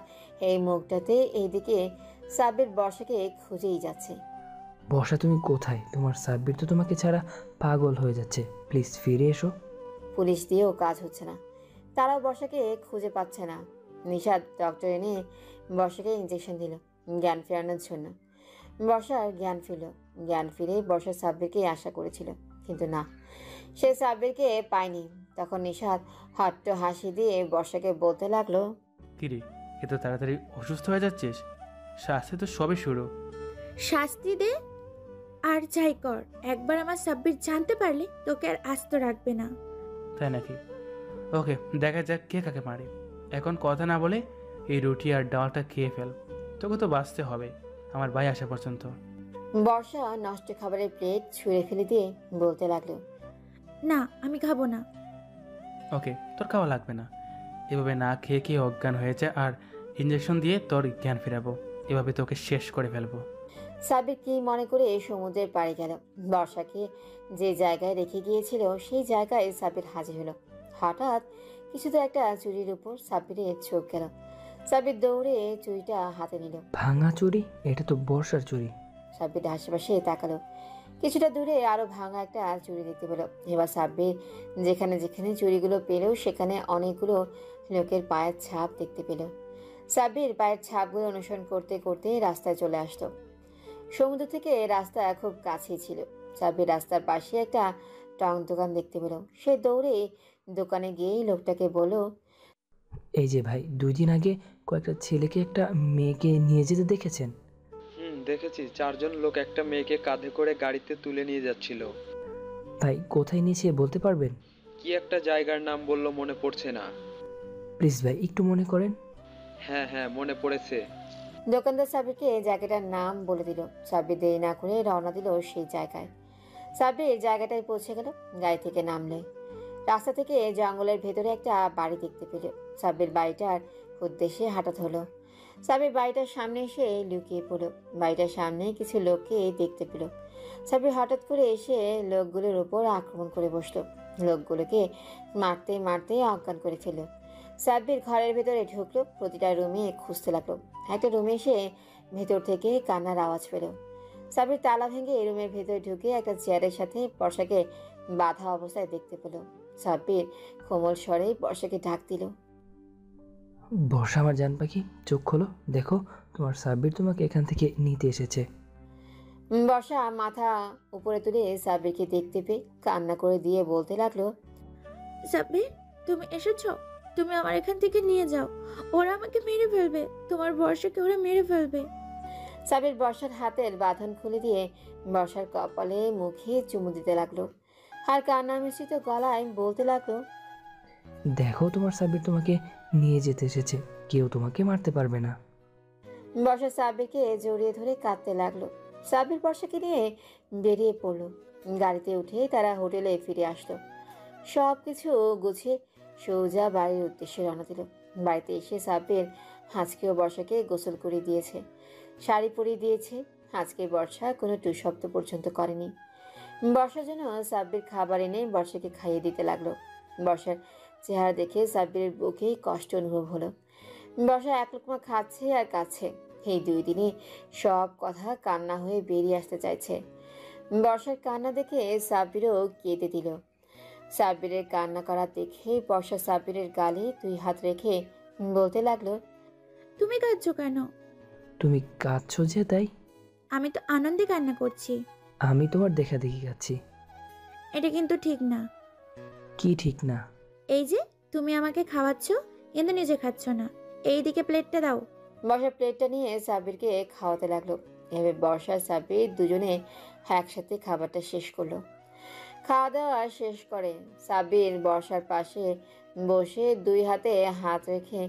এই মুখটাতে। এইদিকে সাব্বির বর্ষাকে খুঁজেই যাচ্ছে। বর্ষা, তুমি কোথায়? তোমার সাব্বির তো তোমাকে ছাড়া পাগল হয়ে যাচ্ছে। প্লিজ ফিরে এসো। পুলিশ দিয়েও কাজ হচ্ছে না, তারাও বর্ষাকে খুঁজে পাচ্ছে না। নিশাদ ডক্টর এনে বর্ষাকে ইঞ্জেকশন দিল জ্ঞান ফেরানোর জন্য। বর্ষার জ্ঞান ফিরল। জ্ঞান ফিরে বর্ষা সাব্বিরকে আশা করেছিল, কিন্তু না, সে সাব্বিরকে পায়নি। তখন নিশাদ হট্ট হাসি দিয়ে বর্ষাকে বলতে লাগলো, কিরে, এত তাড়াতাড়ি অসুস্থ হয়ে যাচ্ছিস? শাস্তি তো সবে শুরু। শাস্তি দে আর যাই কর, একবার আমার সাব্বির জানতে পারলে তোকে আর আস্ত রাখবে না। তাই নাকি? ওকে, দেখা যাক কে কাকে মারে। এখন কথা না বলে এই রুটি আর ডালটা খেয়ে ফেল, তোকে তো বাঁচতে হবে আমার ভাই আসা পর্যন্ত। বর্ষা নষ্ট খাবারের প্লেট ছুঁড়ে ফেলে দিয়ে বলতে লাগলো, না, আমি খাবো না। ওকে, তোর খাওয়া লাগবে না। এভাবে না খেয়ে খেয়ে অজ্ঞান হয়েছে, আর ইঞ্জেকশন দিয়ে তোর জ্ঞান ফেরাবো। এভাবে তোকে শেষ করে ফেলবো। সাব্বির কি মনে করে সমুদ্রের পাড়ে গেল। বর্ষাকে যে জায়গায় রেখে গিয়েছিল সেই জায়গায় সাব্বির হাজির হলো। হঠাৎ কিছুতে একটা চুরির উপর সাব্বিরের চোখ গেল। সাব্বির দৌড়ে চুরিটা হাতে নিল। ভাঙা চুরি? এটা তো বর্ষার চুরি। সাব্বির আশেপাশে তাকালো। কিছুটা দূরে আরো ভাঙা একটা চুরি দেখতে পেল। এবার সাব্বির যেখানে যেখানে চুরিগুলো পেল, সেখানে অনেকগুলো লোকের পায়ের ছাপ দেখতে পেল। সাব্বির পায়ের ছাপগুলো অনুসরণ করতে করতে রাস্তায় চলে আসতো। সমুদ্র থেকে রাস্তা খুব কাছেই ছিল। সাব্বির রাস্তার পাশে একটা টং দোকান দেখতে পেল। সে দৌড়ে দোকানে গিয়ে লোকটাকে বলল, এই যে ভাই, 2 দিন আগে কয়েকটা ছেলেকে একটা মেয়েকে নিয়ে যেতে দেখেছেন? দেখেছি। 4 জন লোক একটা মেয়েকে কাঁধে করে গাড়িতে তুলে নিয়ে যাচ্ছিল। ভাই, কোথায় নিয়েছে বলতে পারবেন? কি একটা জায়গার নাম বললো, মনে পড়ছে না। প্লিজ ভাই, একটু মনে করেন। হ্যাঁ হ্যাঁ, মনে পড়েছে। দোকানদার সাব্বিরকে জায়গাটার নাম বলে দিল। সাব্বির দেরি না করে রওনা দিল সেই জায়গায়। সাব্বির জায়গাটায় পৌঁছে গেল। গাড়ি থেকে নামলে রাস্তা থেকে জঙ্গলের ভেতরে একটা বাড়ি দেখতে পেল। সাব্বির বাড়িটার উদ্দেশ্যে হাঁটা হলো। সাব্বির বাড়িটার সামনে এসে লুকিয়ে পড়ল। বাড়িটার সামনে কিছু লোককে দেখতে পেল। সাব্বির হঠাৎ করে এসে লোকগুলোর উপর আক্রমণ করে বসলো। লোকগুলোকে মারতে মারতে অজ্ঞান করে ফেলল। সাব্বির ঘরের ভেতরে ঢুকলো। প্রতিটা রুমে খুঁজতে লাগলো। একটা রুমে এসে ভেতর থেকে কান্নার আওয়াজ পেল। সাব্বির তালা ভেঙে রুমের ভেতরে ঢুকে একটা চেয়ারের সাথে বর্ষাকে বাধা অবস্থায় দেখতে পেল। সাব্বির কোমল স্বরে বর্ষাকে ডাক দিল, বর্ষা আমার জান পাখি, চোখ খোলো, দেখো তোমার সাব্বির তোমাকে এখান থেকে নিতে এসেছে। বর্ষা মাথা উপরে তুলে সাব্বিরকে দেখতে পেয়ে কান্না করে দিয়ে বলতে লাগলো, সাব্বির, তুমি এসেছো? তুমি আমার এখান থেকে নিয়ে যাও, ওরা আমাকে মেরে ফেলবে। তোমার বর্ষাকে ওরা মেরে ফেলবে। সাব্বির বর্ষার হাতের বাঁধন খুলে দিয়ে বর্ষার কপালে মুখে চুমু দিতে লাগলো আর কান্না মিশ্রিত গলায় বলতে লাগলো, দেখো তোমার সাব্বির তোমাকে নিয়ে যেতে এসেছে, কেউ তোমাকে মারতে পারবে না। বর্ষা সাব্বিরকে জড়িয়ে ধরে কাঁদতে লাগলো। সাব্বির বর্ষাকে নিয়ে বেরিয়ে পড়লো। গাড়িতে উঠে তারা হোটেলে ফিরে আসলো। সব কিছু গুছিয়ে সোজা বাড়ির উদ্দেশ্যে রওনা দিল। বাড়িতে এসে সাব্বির আজকেও বর্ষাকে গোসল করে দিয়েছে, শাড়ি পরিয়ে দিয়েছে। আজকে বর্ষা কোনো টু শব্দ পর্যন্ত করেনি। বর্ষার জন্য সাব্বির খাবার এনে বর্ষাকে খাইয়ে দিতে লাগলো। বর্ষার চেহারা দেখে সাব্বিরের বুকে কষ্ট অনুভব হলো। বর্ষা এক লোকমা খাচ্ছে আর কাছে। এই 2 দিনে সব কথা কান্না হয়ে বেরিয়ে আসতে চাইছে। বর্ষার কান্না দেখে সাব্বিরও কেঁদে দিল। সাব্বিরের কান্না করা দেখে বর্ষা সাব্বিরের গালে 2 হাত রেখে বলতে লাগলো, তুমি কাঁদছো কেন? তুমি কাঁদছো যে তাই? আমি তো আনন্দে কান্না করছি। আমি তোমার দেখা দেখি কাঁদছি। এটা কিন্তু ঠিক না। কি ঠিক না? এই যে তুমি আমাকে খাওয়াচ্ছ কিন্তু নিজে খাচ্ছ না। এইদিকে প্লেটটা দাও। বর্ষা প্লেটটা নিয়ে সাব্বিরকে খাওয়াতে লাগলো। এভাবে বর্ষা সাব্বির দুজনে একসাথে খাবারটা শেষ করলো। খাওয়া দাওয়া শেষ করে সাব্বির বর্ষার পাশে বসে 2 হাতে হাত রেখে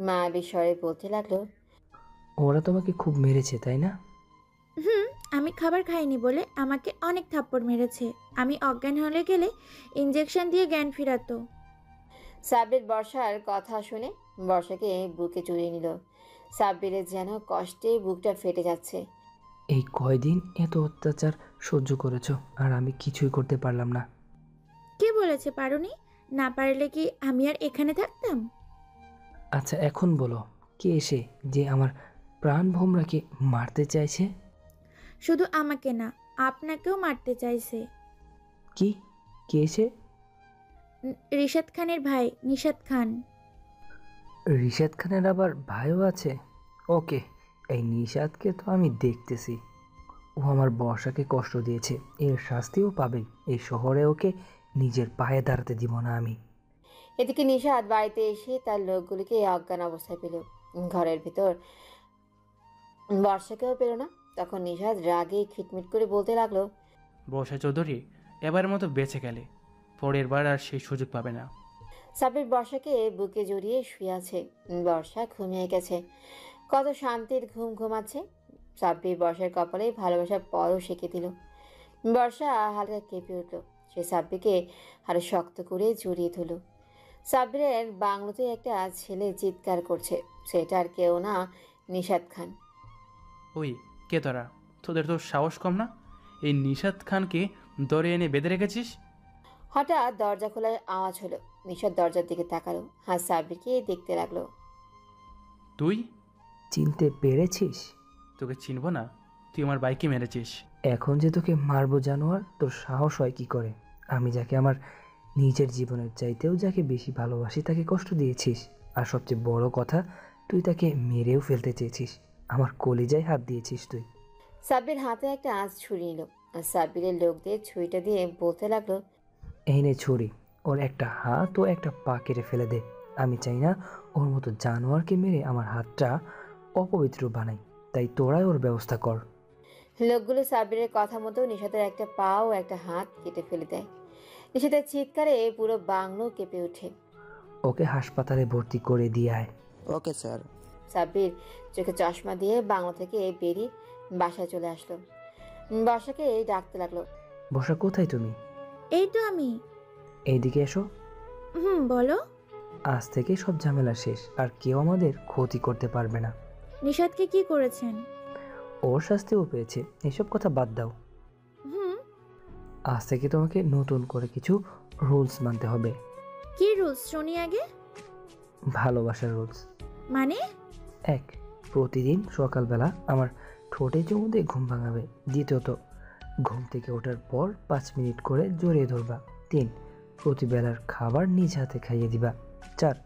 মায়াবী স্বরে বলতে লাগলো, ওরা তোমাকে খুব মেরেছে তাই না? আমি খাবার খাইনি বলে আমাকে অনেক থাপ্পড় মেরেছে। আমি অজ্ঞান হলে গেলে ইঞ্জেকশন দিয়ে জ্ঞান ফিরাতো। সাব্বির বর্ষার কথা শুনে বর্ষাকে বুকে জড়িয়ে নিল। সাব্বিরের যেন কষ্টে বুকটা ফেটে যাচ্ছে। এই কয়দিন এত অত্যাচার সহ্য করেছো আর আমি কিছুই করতে পারলাম না। কে বলেছে পারোনি? না পারলে কি আমি আর এখানে থাকতাম? আচ্ছা এখন বলো, কে এসে যে আমার প্রাণ ভোমরাকে মারতে চাইছে? শুধু আমাকে না, আপনাকেও মারতে চাইছে। কি? কে এসে? রিশাদ খানের ভাই নিশাত খান। রিশাদ খানের আবার ভাইও আছে? ওকে, এই নিশাদকে তো আমি দেখতেছি। ও আমার বর্ষাকে কষ্ট দিয়েছে, এর শাস্তিও পাবে। এই শহরে ওকে নিজের পায়ে দাঁড়াতে দিব না আমি। এদিকে নিশাদ বাড়িতে এসে তার লোকগুলিকে অজ্ঞান অবস্থায় পেল। ঘরের ভিতর বর্ষাকেও পেল না। তখন নিশাদ রাগে খিটমিট করে বলতে লাগলো, বর্ষা চৌধুরী, এবারের মতো বেঁচে গেলে, পরের বার আর সেই সুযোগ পাবে না। সাব্বির বর্ষাকে বুকে জড়িয়ে শুয়ে আছে। বর্ষা ঘুমিয়ে গেছে। কত শান্তির ঘুম ঘুমাচ্ছে। সাব্বির বর্ষার কপালে ভালোবাসার পরও শেখে দিল। বর্ষা হালকা কেঁপে উঠল। সে সাব্বিরকে আরো শক্ত করে জড়িয়ে ধরল। সাব্বিরের বাংলোতে একটা ছেলে চিৎকার করছে। সেটা আর কেউ না, নিশাত খান। ওই কে তোরা? তোদের তো সাহস কম না? এই নিশাত খানকে ধরে এনে বেঁধে রেখেছিস? হঠাৎ দরজা খোলার আওয়াজ হলো। নিশাত দরজার দিকে তাকালো, আর সাব্বিরকে দেখতে লাগলো। তুই চিনতে পেরেছিস? তোকে চিনব না? তুই আমার বাইকে মেরেছিস। এখন যে তোকে মারবো জানোয়ার, তোর সাহস হয় কি করে? আমি যাকে আমার নিজের জীবনের চাইতেও যাকে বেশি ভালোবাসি তাকে কষ্ট দিয়েছিস, আর সবচেয়ে বড় কথা তুই তাকে মেরেও ফেলতে চেয়েছিস। আমার কলিজায় হাত দিয়েছিস তুই। সাব্বির হাতে একটা ছুরি নিল, আর সাব্বিরের লোকদের ছুরিটা দিয়ে বলতে লাগলো, এই নে ছুরি, ওর একটা হাত ও একটা পা কেটে ফেলে দে। আমি চাই না ওর মতো জানোয়ারকে মেরে আমার হাতটা অপবিত্র বানাই, তাই তোরাই ওর ব্যবস্থা কর। লোকগুলো সাব্বিরের কথা মতো নিশাতের একটা পা ও একটা হাত কেটে ফেলে দেয়। নিশাতের চিৎকারে পুরো বাংলো কেঁপে ওঠে। ওকে হাসপাতালে ভর্তি করে দিয়ে আয়। Okay sir. সাব্বির চোখে চশমা দিয়ে বাংলো থেকে বেরিয়ে বাসায় চলে আসলো। বর্ষাকে ডাকতে লাগলো, বর্ষা কোথায় তুমি? এই তো আমি। এইদিকে এসো। বলো। আজ থেকে সব ঝামেলা শেষ, আর কেউ আমাদের ক্ষতি করতে পারবে না। নিশাদকে কি করেছেন? ওর শাস্তিও পেয়েছে, এসব কথা বাদ দাও। আজ থেকে তোমাকে নতুন করে কিছু রুলস মানতে হবে। কি রুলস শুনি আগে। ভালোবাসার রুলস। মানে? 1, প্রতিদিন সকালবেলা আমার ঠোঁটে চুমু দিয়ে ঘুম ভাঙাবে। দ্বিতীয়ত, ঘুম থেকে ওঠার পর 5 মিনিট করে জড়িয়ে ধরবা। 3, প্রতিবেলার খাবার নিজ হাতে খাইয়ে দিবা। 4,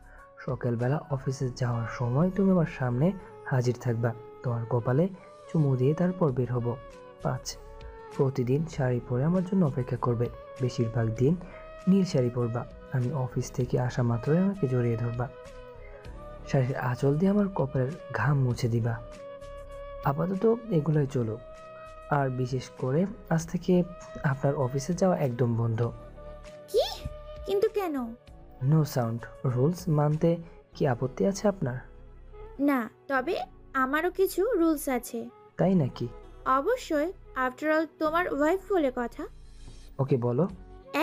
সকালবেলা অফিসে যাওয়ার সময় তুমি আমার সামনে হাজির থাকবা, তোমার কপালে চুমু দিয়ে তারপর বের হব। 5, প্রতিদিন শাড়ি পরে আমার জন্য অপেক্ষা করবে। বেশিরভাগ দিন নীল শাড়ি পরবা। আমি অফিস থেকে আসা মাত্রই আমাকে জড়িয়ে ধরবা। শাড়ির আঁচল দিয়ে আমার কপালের ঘাম মুছে দিবা। আপাতত এগুলোই চলো। আর বিশেষ করে আজ থেকে আপনার অফিসে যাওয়া একদম বন্ধ। কি? কিন্তু কেন? No sound. রুলস মানতে কি আপত্তি আছে আপনার? না, তবে আমারও কিছু রুলস আছে। তাই নাকি? অবশ্যই, আফটার অল তোমার ওয়াইফ বলে কথা। ওকে বলো।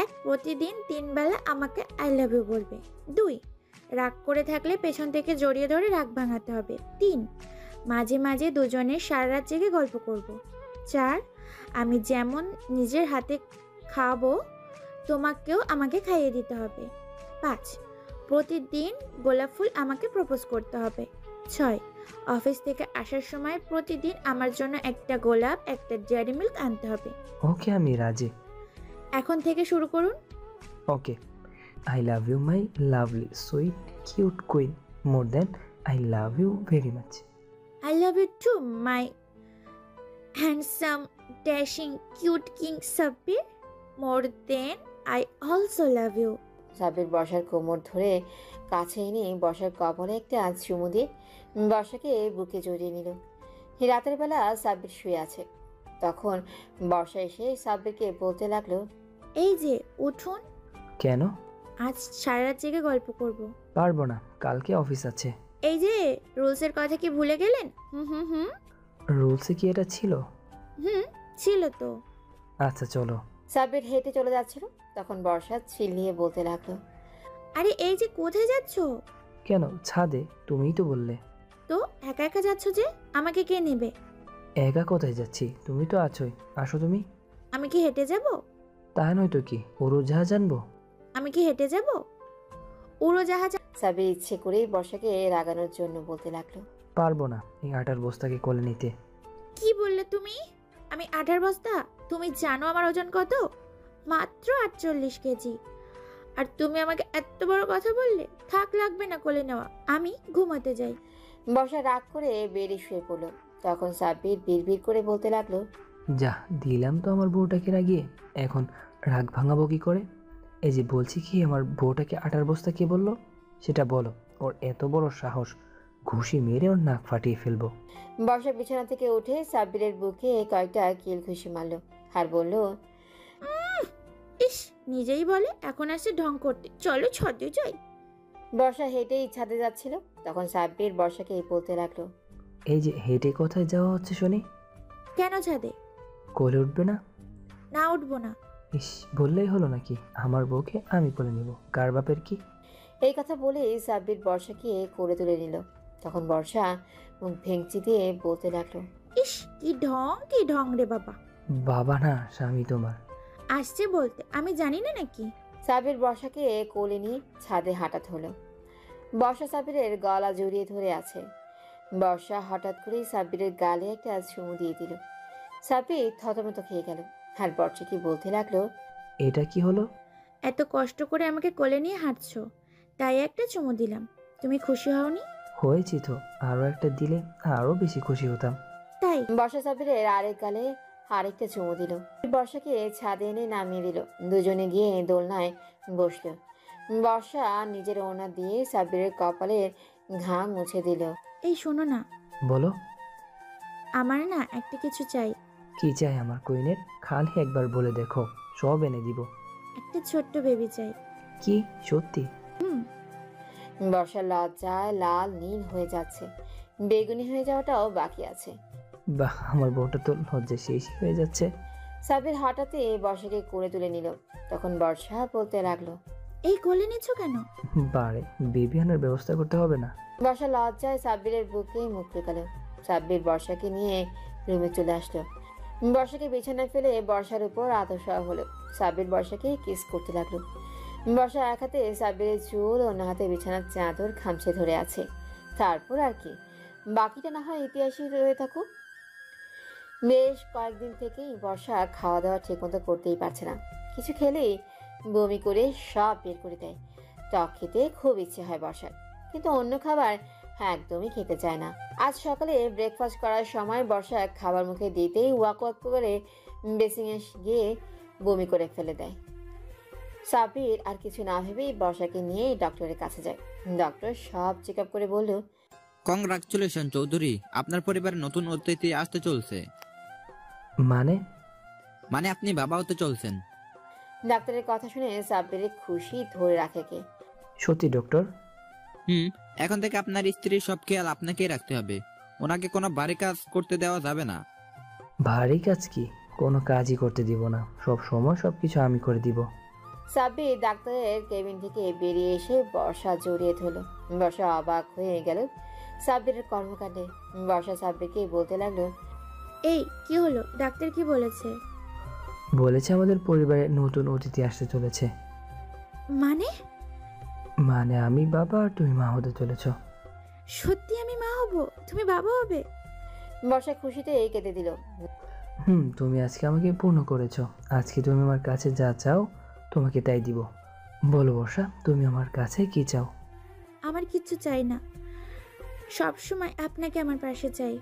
1, প্রতিদিন 3 বেলা আমাকে আই লাভ ইউ বলবে। 2, রাগ করে থাকলে পেছন থেকে জড়িয়ে ধরে রাগ ভাঙাতে হবে। 3, মাঝে মাঝে দুজনে সারা রাত জেগে গল্প করব। 4, আমি যেমন নিজের হাতে খাবো তোমাকেও আমাকে খাইয়ে দিতে হবে। 5, প্রতিদিন গোলাপ ফুল আমাকে প্রপোজ করতে হবে। 6, অফিস থেকে আসার সময় প্রতিদিন আমার জন্য একটা গোলাপ, একটা ডেয়ারি মিল্ক আনতে হবে। ওকে, আমি রাজি। এখন থেকে শুরু করুন। Okay. I love you my lovely sweet cute queen more than I love you very much. I love you too, my handsome, dashing, cute king Sabbir. More than I also love you. Sabbir বর্ষার কোমর ধরে কাছে এনে বর্ষার কপালে একটা চুমু দিয়ে বর্ষাকে বুকে জড়িয়ে নিল। রাতের বেলা সাব্বির শুয়ে আছে, তখন বর্ষা এসে সাব্বিরকে বলতে লাগলো, এই যে উঠুন, কেন? আজ সারা রাত জেগে গল্প করব। পারবো না, কালকে অফিস আছে। এই যে রুলসের কথা কি ভুলে গেলেন? হুম। রুলসে কি এটা ছিল? ছিল তো। আচ্ছা চলো। সাব্বির হেঁটে চলে যাচ্ছিল, তখন বর্ষা চিল্লিয়ে বলতে লাগলো, আরে এই যে কোথায় যাচ্ছ? কেন, ছাদে। তুমিই তো বললে। তো একা একা যাচ্ছ যে, আমাকে কে নেবে? একা কোথায় যাচ্ছি, তুমি তো আছোই। আসো তুমি। আমি কি হেঁটে যাব? তা নয় তো কি, উড়োজাহাজ আনবো? আমি কি হেঁটে যাব? উড়োজাহাজ? সাব্বির ইচ্ছে করেই বর্ষাকে রাগানোর জন্য বলতে লাগলো, পারবো না এই আটার বস্তাকে কোলে নিতে। কি বললে তুমি? আমি আটার বস্তা? তুমি জানো আমার ওজন কত? মাত্র 48 কেজি। আর তুমি আমাকে এত বড় কথা বললে? থাক, লাগবে না কোলে নেওয়া, আমি ঘুমাতে যাই। বর্ষা রাগ করে বেরিয়ে শুয়ে পড়লো। তখন সাব্বির বিড়বিড় করে বলতে লাগলো, যা দিলাম তো আমার বউটাকে রাগিয়ে, এখন রাগ ভাঙাবো কি করে? এই যে বলছি কি, আমার বউটাকে আটার বস্তা কে বললো সেটা বলো। ওর এত বড় সাহস, ঘুষি মেরে ওর নাক ফাটিয়ে ফেলবো। বর্ষা বিছানা থেকে উঠে সাব্বিরের বুকে কয়েকটা কিল ঘুষি মারলো আর বলল, ইস, নিজেই বলে এখন আসছে ঢং করতে, চলো ছাদে যাই। বর্ষা হেঁটেই ছাদে যাচ্ছিল, তখন সাব্বির বর্ষাকে বলতে লাগলো, এই যে হেঁটে কোথায় যাওয়া হচ্ছে শুনি? কেন ছাদে? কোলে উঠবে না? না, উঠবো না। ইস, বললেই হলো নাকি, আমার বউকে আমি কোলে নিব, কার বাপের কি? এই কথা বলে সাব্বির বর্ষাকে কোলে তুলে নিল। তখন বর্ষা মুখ ভেঙচি দিয়ে বলতে লাগলো, ইস, কি ঢং রে বাবা। বাবা না, স্বামী তোমার। আসছে বলতে আমি জানি না নাকি? সাব্বির বর্ষাকে কোলে নিয়ে ছাদে হাঁটাতে হলো। বর্ষা সাব্বিরের গলা জড়িয়ে ধরে আছে। বর্ষা হঠাৎ করেই সাব্বিরের গালে একটা চুমু দিয়ে দিল। সাব্বির থতমত খেয়ে গেল আর বর্ষাকে বলতে লাগলো, এটা কি হলো? এত কষ্ট করে আমাকে কোলে নিয়ে হাঁটছো, তাই একটা চুমু দিলাম। তুমি খুশি হওনি? হয়েছি তো, আরো একটা দিলে আরো বেশি খুশি হতাম। তাই বর্ষা সাব্বিরের আরেক গালে আরেকটা চুমু দিল। বর্ষাকে ছাদে এনে নামিয়ে দিল। দুজনে গিয়ে দোলনায় বসলো। বর্ষা নিজের ওড়না দিয়ে সাব্বিরের কপালের ঘাম মুছে দিল। এই শোনো না। বলো। আমার না একটা কিছু চাই। কি চাই আমার কুইনের? খালি একবার বলে দেখো, সব এনে দিব। একটা ছোট্ট বেবি চাই। কি সত্যি? বর্ষা লজ্জায় লাল নীল হয়ে যাচ্ছে, বেগুনি হয়ে যাওয়াটাও বাকি আছে। বাহ, আমার বউটা তো লজ্জায় শেষ হয়ে যাচ্ছে। সাব্বির হঠাৎই বর্ষাকে কোলে তুলে নিল। তখন বর্ষা বলতে লাগলো, এই কোলে নিচ্ছ কেন? বারে বেবি আনার ব্যবস্থা করতে হবে না? বর্ষা লজ্জায় সাব্বিরের বুকে মুখ লুকালো। সাব্বির বর্ষাকে নিয়ে রুমে চলে আসলো। বর্ষাকে বিছানায় ফেলে বর্ষার উপর আতশোয়া হলো। সাব্বির বর্ষাকে কিস করতে লাগলো। বর্ষা এক হাতে সাব্বিরের চুল, অন্য হাতে বিছানার চাদর খামছে ধরে আছে। তারপর আর কি, বাকিটা না হয় ইতিহাসই রয়ে থাকুক। বেশ কয়েকদিন থেকেই বর্ষা খাওয়া দাওয়া ঠিকমতো করতেই পারছে না। কিছু খেলেই বমি করে সব বের করে দেয়। টক খেতে খুব ইচ্ছে হয় বর্ষার, কিন্তু অন্য খাবার একদমই খেতে চায় না। আজ সকালে ব্রেকফাস্ট করার সময় বর্ষা খাবার মুখে দিতেই ওয়াক করে বেসিংয়ে গিয়ে বমি করে ফেলে দেয়। সাব্বির আর কিছু না ভেবেই বর্ষাকে নিয়ে ডক্টরের কাছে যায়। ডক্টর সব চেক আপ করে বলল, কংগ্রাচুলেশন চৌধুরী, আপনার পরিবারে নতুন অতিথি আসতে চলছে। মানে আপনি বাবা হতে চলছেন। ডাক্তারের কথা শুনে সাব্বিরের খুশি ধরে রাখে কে। সত্যি ডক্টর? এখন থেকে আপনার স্ত্রীর সব খেয়াল আপনাকেই রাখতে হবে। ওনাকে কোনো ভারী কাজ করতে দেওয়া যাবে না। ভারী কাজ কি? কোনো কাজই করতে দিব না, সব সময় সবকিছু আমি করে দিব। সাব্বির ডাক্তারের কেবিন থেকে বেরিয়ে এসে বর্ষা জড়িয়ে ধরলো। বর্ষা অবাক হয়ে গেল সাব্বিরের কর্মকাণ্ডে। বর্ষা সাব্বিরকে বলতে লাগলো, এই কি হলো? ডাক্তার কি বলেছে? বলেছে আমাদের পরিবারে নতুন অতিথি আসতে চলেছে। মানে? মানে আমি বাবা আর তুমি মা হতে চলেছ। সত্যি আমি মা হব, তুমি বাবা হবে? বর্ষা খুশিতে কেঁদে দিল। তুমি আজকে আমাকে পূর্ণ করেছো। আজকে তুমি আমার কাছে যা চাও তোমাকে তাই দিব। বলো বর্ষা, তুমি আমার কাছে কি চাও? আমার কিচ্ছু চাই না, সব সময় আপনাকে আমার পাশে চাই।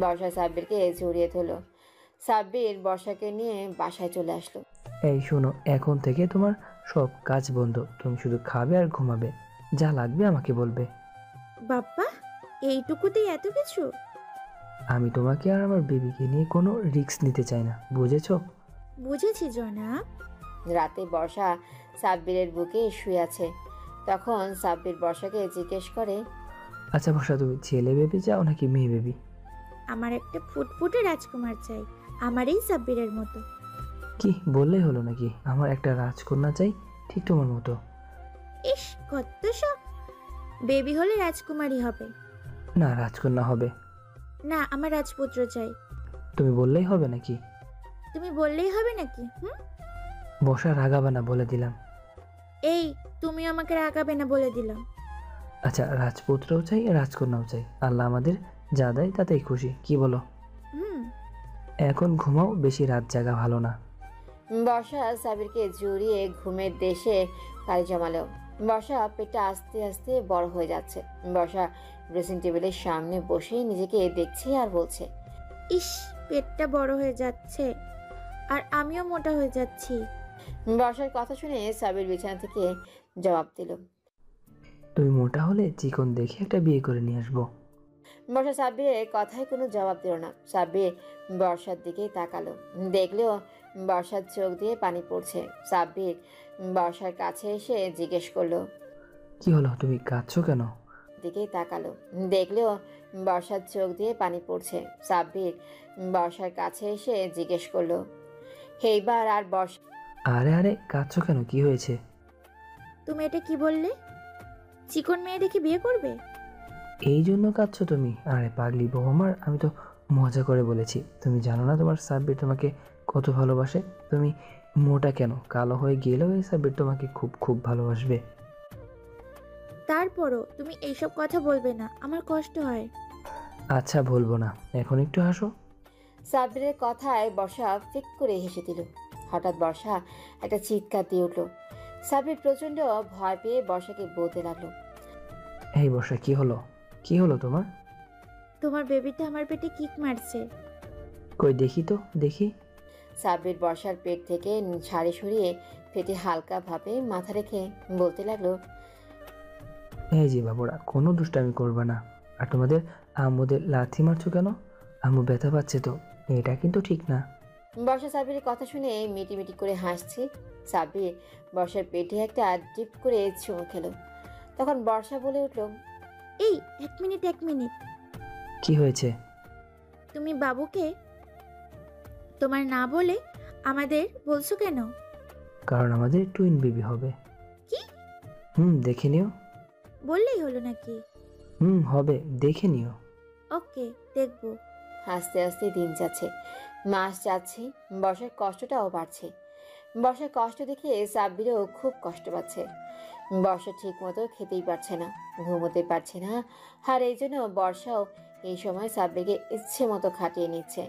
বর্ষা সাব্বিরকে জড়িয়ে ধরল। সাব্বির বর্ষাকে নিয়ে বাসায় চলে আসলো। এই শোনো, এখন থেকে তোমার সব কাজ বন্ধ। তুমি শুধু খাবে আর ঘুমাবে। যা লাগবে আমাকে বলবে। বাপ্পা, এইটুকুতেই এত কিছু? আমি তোমাকে আর আমার বেবিকে নিয়ে কোনো রিস্ক নিতে চাই না, বুঝেছো? বুঝেছি জনাব। রাতে বর্ষা সাব্বিরের বুকে শুয়ে আছে। তখন সাব্বির বর্ষাকে জিজ্ঞেস করে, আচ্ছা বর্ষা, তুমি ছেলে বেবি চাও নাকি মেয়ে বেবি? আমার একটা ফুটফুটে রাজকুমার চাই, আমার এই সাব্বিরের মতো। কি বললেই হলো নাকি? আমার একটা রাজকন্যা চাই, ঠিক তোমার মতো। ইস, কত শখ! বেবি হলে রাজকুমারী হবে। না, রাজকন্যা হবে। না, আমার রাজপুত্র চাই। তুমি বললেই হবে নাকি? তুমি বললেই হবে নাকি? বর্ষা রাগাবে না, বলে দিলাম। এই, তুমি আমাকে রাগাবে না, বলে দিলাম। আচ্ছা, রাজপুত্রও চাই, রাজকন্যাও চাই। আল্লাহ আমাদের যা দেয় তাতেই খুশি, কি বলো? এখন ঘুমাও, বেশি রাত জাগা ভালো না। বর্ষা সাব্বিরকে জড়িয়ে ঘুমের দেশে পাড়ি জমালো। বর্ষা পেটটা আস্তে আস্তে বড় হয়ে যাচ্ছে। বর্ষা ড্রেসিং টেবিলের সামনে বসে নিজেকে দেখছে আর বলছে, ইস, পেটটা বড় হয়ে যাচ্ছে আর আমিও মোটা হয়ে যাচ্ছি। বর্ষার কথা শুনে সাব্বির বিছানা থেকে জবাব দিল, তুমি মোটা হলে চিকন দেখে একটা বিয়ে করে নিয়ে আসবো। বর্ষা সাব্বিরের কথায় কোনো জবাব দিল না। সাব্বির বর্ষার দিকে তাকালো, দেখলেও বর্ষার চোখ দিয়ে পানি পড়ছে। সাব্বির বর্ষার কাছে এসে জিজ্ঞেস করলো, কি হলো, তুমি কাঁদছো কেন? দিকে তাকালো, দেখলেও বর্ষার চোখ দিয়ে পানি পড়ছে। সাব্বির বর্ষার কাছে এসে জিজ্ঞেস করলো, এইবার আর বর্ষা। আরে আরে, কাঁদছো কেন, কি হয়েছে? তুমি এটা কি বললে? চিকন মেয়ে দেখে বিয়ে করবে? এই জন্য কাঁদছো তুমি? আরে পাগলি বউ আমার, আমি তো মজা করে বলেছি। তুমি জানো না তোমার সাব্বির তোমাকে কত ভালোবাসে? তুমি মোটা কেন, কালো হয়ে গেলেও এই সাব্বির তোমাকে খুব খুব ভালোবাসবে। তারপরও তুমি এইসব কথা বলবে না, আমার কষ্ট হয়। আচ্ছা বলবো না, এখন একটু হাসো। সাব্বিরের কথায় বর্ষা ফিক করে হেসে দিল। হঠাৎ বর্ষা একটা চিৎকার দিয়ে উঠল। সাব্বির প্রচন্ড ভয় পেয়ে বর্ষাকে বলতে লাগলো, এই বর্ষা, কি হলো? কি হলো তোমার? তোমার বেবিটা আমার পেটে কিক মারছে। কই দেখি তো, দেখি। সাব্বির বর্ষার পেট থেকে শাড়ি সরিয়ে পেটে হালকা ভাবে মাথা রেখে বলতে লাগলো, এই যে বাবুরা, কোনো দুষ্টামি করবে না। আর তোমাদের আম্মুদের লাথি মারছো কেন? আম্মু ব্যথা পাচ্ছে তো, এটা কিন্তু ঠিক না। বর্ষা সাব্বিরের কথা শুনে মিটিমিটি করে হাসছে। সাব্বির বর্ষার পেটে একটা ডিপ করে চুমু খেলো। তখন বর্ষা বলে উঠল, এই, এক মিনিট এক মিনিট। কি হয়েছে? তুমি বাবুকে তোমার না বলে আমাদের বলছো কেন? কারণ আমাদের টুইন বেবি হবে। কি? দেখে নিও। বললেই হলো নাকি? হবে, দেখে নিও। ওকে, দেখবো। আস্তে আস্তে দিন যাচ্ছে, মাস যাচ্ছে, বর্ষার কষ্টটাও বাড়ছে। বর্ষার কষ্ট দেখে সাব্বিরও খুব কষ্ট পাচ্ছে। বর্ষা ঠিক মতো খেতেই পারছে না, ঘুমোতে পারছে না। আর এই জন্য বর্ষাও এই সময় সাব্বিরকে ইচ্ছে মতো খাটিয়ে নিচ্ছে।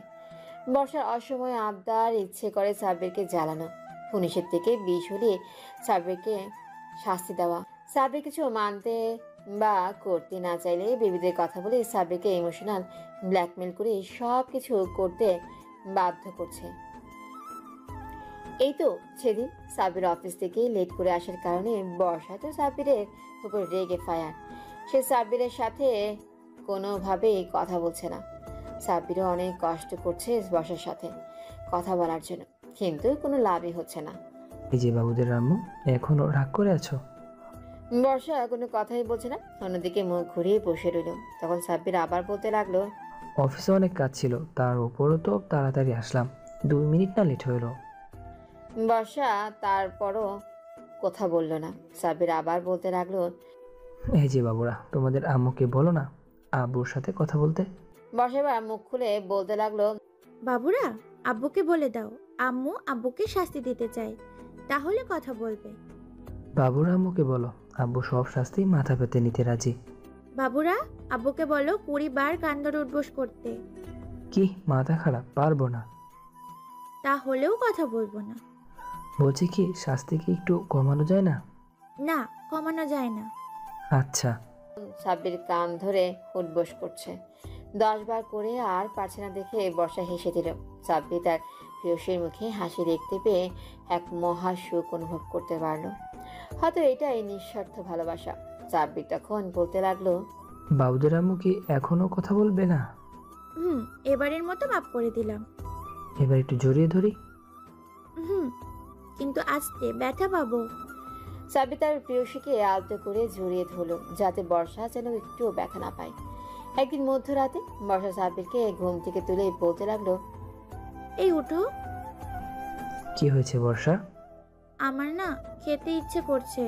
বর্ষার অসময়ে আবদার ইচ্ছে করে সাব্বিরকে জ্বালানো, পুলিশের থেকে বিষ হলিয়ে সাব্বিরকে শাস্তি দেওয়া। সাব্বির কিছু মানতে বা করতে না চাইলে বেবিদের কথা বলে সাব্বিরকে ইমোশনাল ব্ল্যাকমেল করে সব কিছু করতে বাধ্য করছে। এই তো সেদিন সাব্বির অফিস থেকে লেট করে আসার কারণে বর্ষা তো সাব্বিরের উপর রেগে ফায়ার। সে সাব্বিরের সাথে কোনোভাবেই কথা বলছে না। সাব্বিরও অনেক কষ্ট করছে বর্ষার সাথে কথা বলার জন্য, কিন্তু কোনো লাভই হচ্ছে না। এই যে বাবুদের আম্মু, এখনো রাগ করে আছো? বর্ষা কোনো কথাই বলছে না, অন্যদিকে মুখ ঘুরিয়ে বসে রইল। তখন সাব্বির আবার বলতে লাগলো, অফিসে অনেক কাজ ছিল, তার উপরও তো তাড়াতাড়ি আসলাম, 2 মিনিট না লেট হলো। বর্ষা তারপরও কথা বলল না। সাব্বির আবার বলতে লাগলো, এই যে বাবুরা, তোমাদের আম্মুকে বলো না আব্বুর সাথে কথা বলতে। বর্ষা এবার মুখ খুলে বলতে লাগলো, বাবুরা, আব্বুকে বলে দাও আম্মু আব্বুকে শাস্তি দিতে চায়, তাহলে কথা বলবে। বাবুরা আম্মুকে বলো আব্বু সব শাস্তি মাথা পেতে নিতে রাজি। বাবুরা, আব্বুকে বলো 20 বার কান ধরে উঠবোস করতে। কি মাথা খারাপ, পারবো না। তাহলেও কথা বলবো না। বলছি কি, শাস্তি কি একটু কমানো যায় না? না, কমানো যায় না। আচ্ছা। সাব্বির কান ধরে উঠবোস করছে 10 বার করে, আর পারছে না দেখে বর্ষা হেসে দিল। সাব্বির তার প্রিয়সীর মুখে হাসি দেখতে পেয়ে এক মহা সুখ অনুভব করতে পারলো। হয়তো এটাই নিঃস্বার্থ ভালোবাসা। সাব্বির তখন বলতে লাগলো, বাবুদের আম্মু কি এখনো কথা বলবে না? এবারের মতো মাফ করে দিলাম। এবার একটু জড়িয়ে ধরি। কিন্তু আস্তে, ব্যথা পাবো। সাব্বির তার প্রিয়সীকে আলতো করে জড়িয়ে ধরল যাতে বর্ষা যেন একটুও ব্যথা না পায়। একদিন মধ্যরাতে বর্ষা সাব্বিরকে ঘুম থেকে তুলে বলতে লাগলো, এই উঠো। কি হয়েছে বর্ষা? আমার না খেতে ইচ্ছে করছে।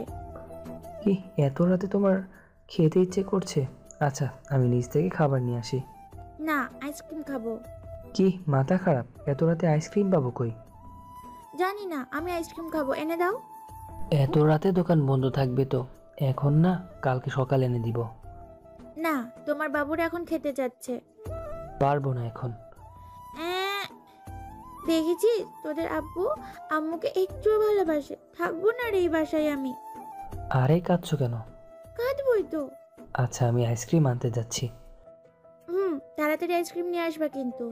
কি এত রাতে তোমার খেতে ইচ্ছে করছে? আচ্ছা, আমি নিচ থেকে খাবার নিয়ে আসি। না, আইসক্রিম খাবো। কি মাথা খারাপ, এত রাতে আইসক্রিম পাবো কই? জানি না, আমি আইসক্রিম খাবো, এনে দাও। এত রাতে দোকান বন্ধ থাকবে তো? এখন না, কালকে সকালে এনে দিব। না, তোমার বাবুরা এখন খেতে যাচ্ছে। পারবো না এখন। দেখেছিস, তোদের আব্বু আম্মুকে একটুও ভালোবাসে। থাকবো না রে এই বাসায় আমি। আরে কাঁদছো কেন? কাঁদবই তো। আচ্ছা, আমি আইসক্রিম আনতে যাচ্ছি। তাড়াতাড়ি আইসক্রিম নিয়ে আসবা কিন্তু।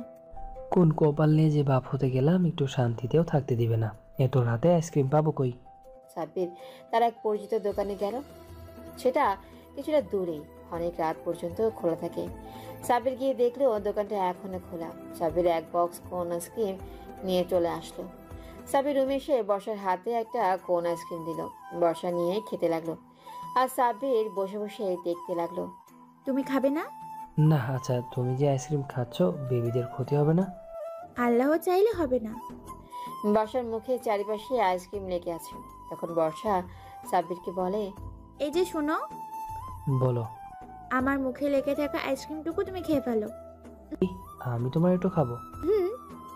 কোন কপাল নিয়ে যে বাপ হতে গেলাম, একটু শান্তিতেও থাকতে দিবে না। এত রাতে আইসক্রিম পাবো কই? সাব্বির তার এক পরিচিত দোকানে গেল। সেটা কিছুটা দূরেই, অনেক রাত পর্যন্ত খোলা থাকে। সাব্বির গিয়ে দেখলো দোকানটা এখনো খোলা। সাব্বির এক বক্স কোন আইসক্রিম নিয়ে চলে আসলো। সাব্বির রুমে এসে বর্ষার হাতে একটা কোন আইসক্রিম দিল। বর্ষা নিয়ে খেতে লাগলো, আর সাব্বির বসে বসে দেখতে লাগলো। তুমি খাবে না? না। আচ্ছা, তুমি যে আইসক্রিম খাচ্ছ, বেবিদের ক্ষতি হবে না? আল্লাহ চাইলে হবে না। বর্ষার মুখে চারিপাশে আইসক্রিম লেগে আছে। তখন বর্ষা সাব্বিরকে বলে, এই যে শোনো। বলো। আমার মুখে লেগে থাকা আইসক্রিমটুকু তুমি খেয়ে ফেলো। আমি তোমার একটু খাবো?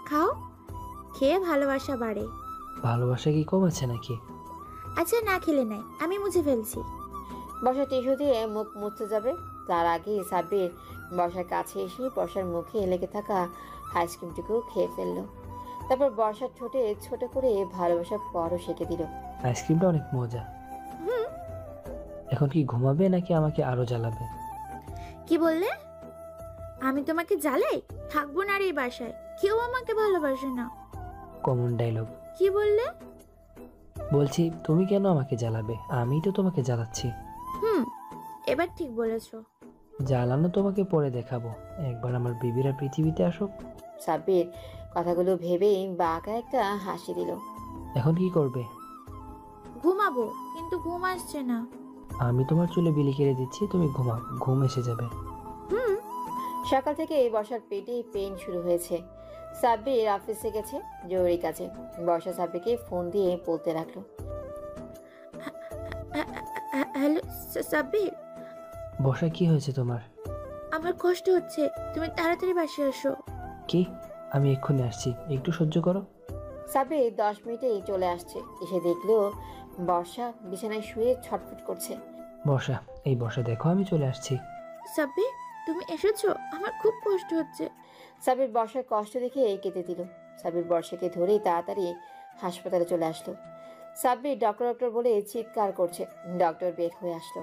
খাও, খেয়ে ভালোবাসা বাড়ে। ভালোবাসা কি কম আছে নাকি? আচ্ছা, না খেলে নাই, আমি মুছে ফেলছি। বর্ষা টিস্যু দিয়ে মুখ মুছতে যাবে, তার আগে সাব্বির বর্ষার কাছে এসে বর্ষার মুখে লেগে থাকা আইসক্রিমটুকু খেয়ে ফেললো। তারপর বর্ষার ঠোঁটে ছোট করে ভালোবাসার পরও সেঁকে দিল। আইসক্রিমটা অনেক মজা। এখন কি ঘুমাবে নাকি আমাকে আরো জ্বালাবে? কি বললে? আমি তোমাকে জ্বালাই? থাকবো না রে এই বাসায়, কেউ আমাকে ভালোবাসে না। Common dialogue. কি বললে? বলছি তুমি কেন আমাকে জ্বালাবে? আমি তো তোমাকে জ্বালাচ্ছি। এবার ঠিক বলেছো। জ্বালানো তোমাকে পরে দেখাবো, একবার আমার বেবিরা পৃথিবীতে আসুক। সাব্বির কথাগুলো ভেবেই বাঁকা একটা হাসি দিল। এখন কি করবে? ঘুমাবো, কিন্তু ঘুম আসছে না। আমি তোমার চুলে বিলি কেড়ে দিচ্ছি, তুমি ঘুমাও, ঘুম এসে যাবে। সকাল থেকে বর্ষার পেটে পেইন শুরু হয়েছে। সাব্বির অফিসে গেছে জরুরি কাজে। বর্ষা সাব্বিরকে ফোন দিয়ে বলতে লাগলো, হ্যালো সাব্বির। বর্ষা, কি হয়েছে তোমার? আমার কষ্ট হচ্ছে, তুমি তাড়াতাড়ি বাসায় এসো। কি? আমি এক্ষুনি আসছি, একটু সহ্য করো। সাব্বির 10 মিনিটেই চলে আসছে। এসে দেখলো বর্ষা বিছানায় শুয়ে ছটফট করছে। বর্ষা, এই বর্ষা দেখো, আমি চলে আসছি। সাব্বির, তুমি এসেছো? আমার খুব কষ্ট হচ্ছে। সাব্বির বর্ষার কষ্ট দেখে কেঁদে দিল। সাব্বির বর্ষাকে ধরেই তাড়াতাড়ি হাসপাতালে চলে আসলো। সাব্বির ডক্টর ডক্টর বলে চিৎকার করছে। ডক্টর বের হয়ে আসলো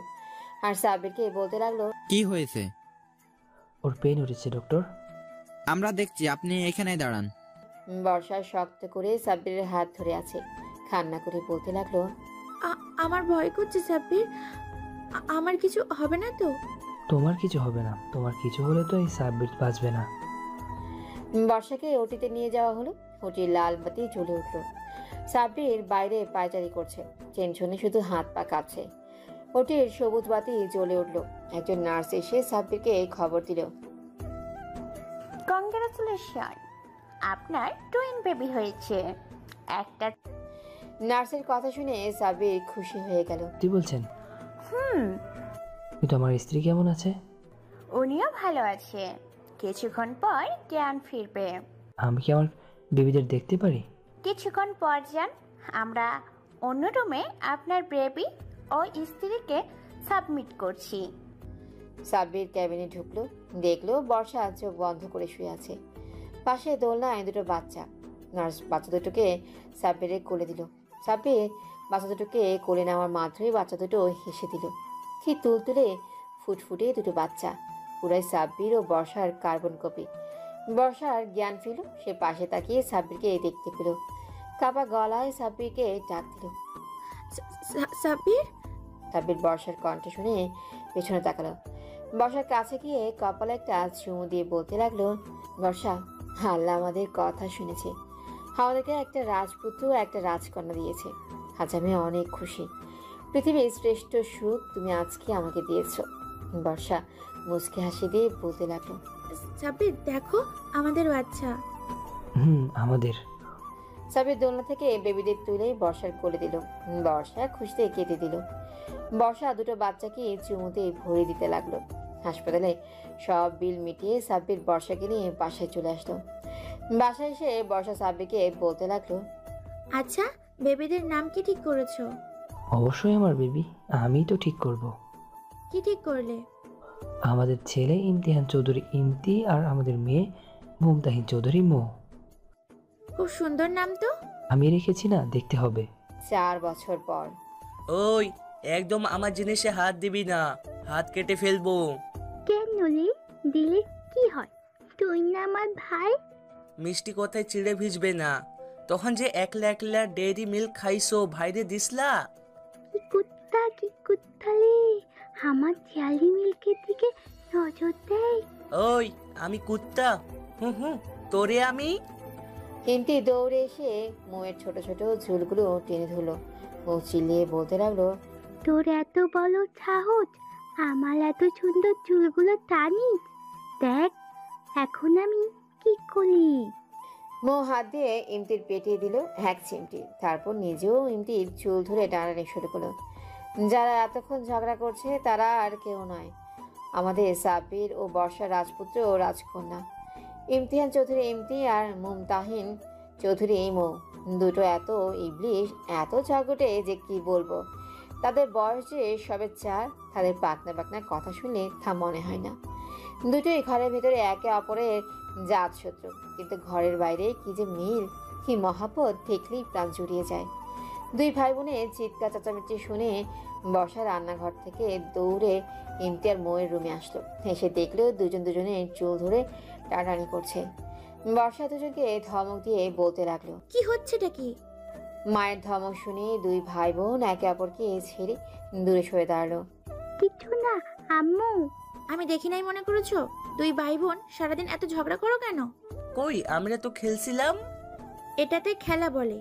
আর সাব্বিরকে বলতে লাগলো, কি হয়েছে? ওর পেইন উঠেছে ডক্টর। আমরা দেখছি, আপনি এখানেই দাঁড়ান। বর্ষা শক্ত করে সাব্বিরের হাত ধরে আছে, কান্না করে বলতে লাগলো, আমার ভয় করছে সাব্বির, আমার কিছু হবে না তো? তোমার কিছু হবে না, তোমার কিছু হলে তো এই সাব্বির বাঁচবে না। বর্ষাকে ওটিতে নিয়ে যাওয়া হলো। ওটির লাল বাতি জ্বলে উঠলো। সাব্বির বাইরে পায়চারি করছে, টেনশনে শুধু হাত পা কাঁপছে। ওটির সবুজ বাতি জ্বলে উঠলো। একজন নার্স এসে সাব্বিরকে খবর দিল, কংগ্রাচুলেশন, আপনার টুইন বেবি হয়েছে। একটা নার্সের কথা শুনে সাব্বির খুশি হয়ে গেল। কি বলছেন? কিন্তু আমার স্ত্রী কেমন আছে? উনিও ভালো আছে, কিছুক্ষণ পর জ্ঞান ফিরবে। আমি কি আমার বেবিদের দেখতে পারি? কিছুক্ষণ পর যান, আমরা অন্য রুমে আপনার বেবি ও স্ত্রীকে সাবমিট করছি। সাব্বির ক্যাবিনে ঢুকলো, দেখলো বর্ষা চোখ বন্ধ করে শুয়ে আছে। পাশে দোলনায় দুটো বাচ্চা। নার্স বাচ্চা দুটোকে সাব্বিরের কোলে দিল। সাব্বির বাচ্চা দুটোকে কোলে নেওয়ার মাত্রই বাচ্চা দুটো হেসে দিল। কি তুলতুলে ফুটফুটে দুটো বাচ্চা, পুরাই সাব্বির ও বর্ষার কার্বন কপি। বর্ষার জ্ঞান ফিরল, সে পাশে তাকিয়ে সাব্বিরকে দেখতে পেল। কাপা গলায় সাব্বিরকে ডাক দিল। সাব্বির। সাব্বির বর্ষার কণ্ঠ শুনে পেছনে তাকালো। বর্ষার কাছে গিয়ে কপালে একটা চুমু দিয়ে বলতে লাগলো, বর্ষা, আল্লাহ আমাদের কথা শুনেছে, আমাদেরকে একটা রাজপুত্র একটা রাজকন্যা দিয়েছে। আজ আমি অনেক খুশি। পৃথিবীর শ্রেষ্ঠ সুখ তুমি আজকে আমাকে দিয়েছো। বর্ষা মুচকি হাসি দিয়ে বলতে লাগলো, সাব্বির দেখো আমাদের বাচ্চা। আমাদের। সাব্বির দোলনা থেকে বেবিদের তুলে বর্ষার কোলে দিল। বর্ষা খুশিতে কেটে দিল। বর্ষা দুটো বাচ্চাকে চুমুতে ভরে দিতে লাগলো। হাসপাতালে সব বিল মিটিয়ে সাব্বির বর্ষাকে নিয়ে বাসায় চলে আসলো। বাসায় এসে বর্ষা সাব্বিরকে বলতে লাগলো, আচ্ছা বেবিদের নাম কি ঠিক করেছো? অবশ্যই আমার বেবি, আমি তো ঠিক করব। কি ঠিক করলে? আমাদের ছেলে ইমতিহান চৌধুরী ইমতি আর আমাদের মেয়ে মুমতাহিন চৌধুরী মো। খুব সুন্দর নাম তো। আমি রেখেছি না, দেখতে হবে। 4 বছর পর। ওই একদম আমার জিনিসে হাত দিবি না, হাত কেটে ফেলবো। কেন রে, দিলে কি হয়? তুই না আমার ভাই। মিষ্টি কথায় চিড়ে ভিজবে না। তখন যে একলা একলা ডেইরি মিল্ক খাইছো, ভাইরে দিসলা? কি কুত্তালে আমার চিয়ালি মিল্কের দিকে নজর দেয়। ওই আমি কুত্তা? হুম, তোরে আমি। হিমতি দৌড়ে এসে মোয়ের ছোট ছোট চুলগুলো টেনে ধরলো ও চিল্লিয়ে বলতে লাগলো, তোর এত বড় সাহস আমার এত সুন্দর চুলগুলো টানিস? দেখ এখন আমি কি করি। মো হাত দিয়ে ইমতির পেটিয়ে দিল এক চিমটি, তারপর নিজেও ইমতির চুল ধরে টানাটানি শুরু করলো। যারা এতক্ষণ ঝগড়া করছে তারা আর কেউ নয়, আমাদের সাব্বির ও বর্ষা রাজপুত্র ও রাজকন্যা ইমতিহান চৌধুরী ইমতি আর মুমতাহিন চৌধুরী মো। দুটো এত ইবলিশ, এত ঝগড়ে যে কি বলবো। তাদের বয়স যে সবে 4, তাদের পাকনা পাকনা কথা শুনলে তা মনে হয় না। দুটোই ঘরের ভেতরে একে অপরের জাত শত্রু, কিন্তু ঘরের বাইরে কি যে মিল, কি মহাপদ দেখলেই প্রাণ জুড়িয়ে যায়। দুই ভাই বোনের চিৎকার চেঁচামেচি শুনে বর্ষা রান্নাঘর থেকে দৌড়ে ইমতি আর মোয়ের রুমে আসলো। এসে দেখলো দুজনের চুল ধরে টানাটানি করছে। বর্ষা দুজনকে ধমক দিয়ে বলতে লাগলো, কি হচ্ছেটা কি? মায়ের ধমক শুনে দুই ভাই বোন একে অপরকে ছেড়ে দূরে সরে দাঁড়ালো। কিছু না আম্মু। আমি দেখি নাই মনে করেছো? দুই ভাই বোন সারাদিন এত ঝগড়া করো কেন? কই, আমরা তো খেলছিলাম। এটাতে খেলা বলে?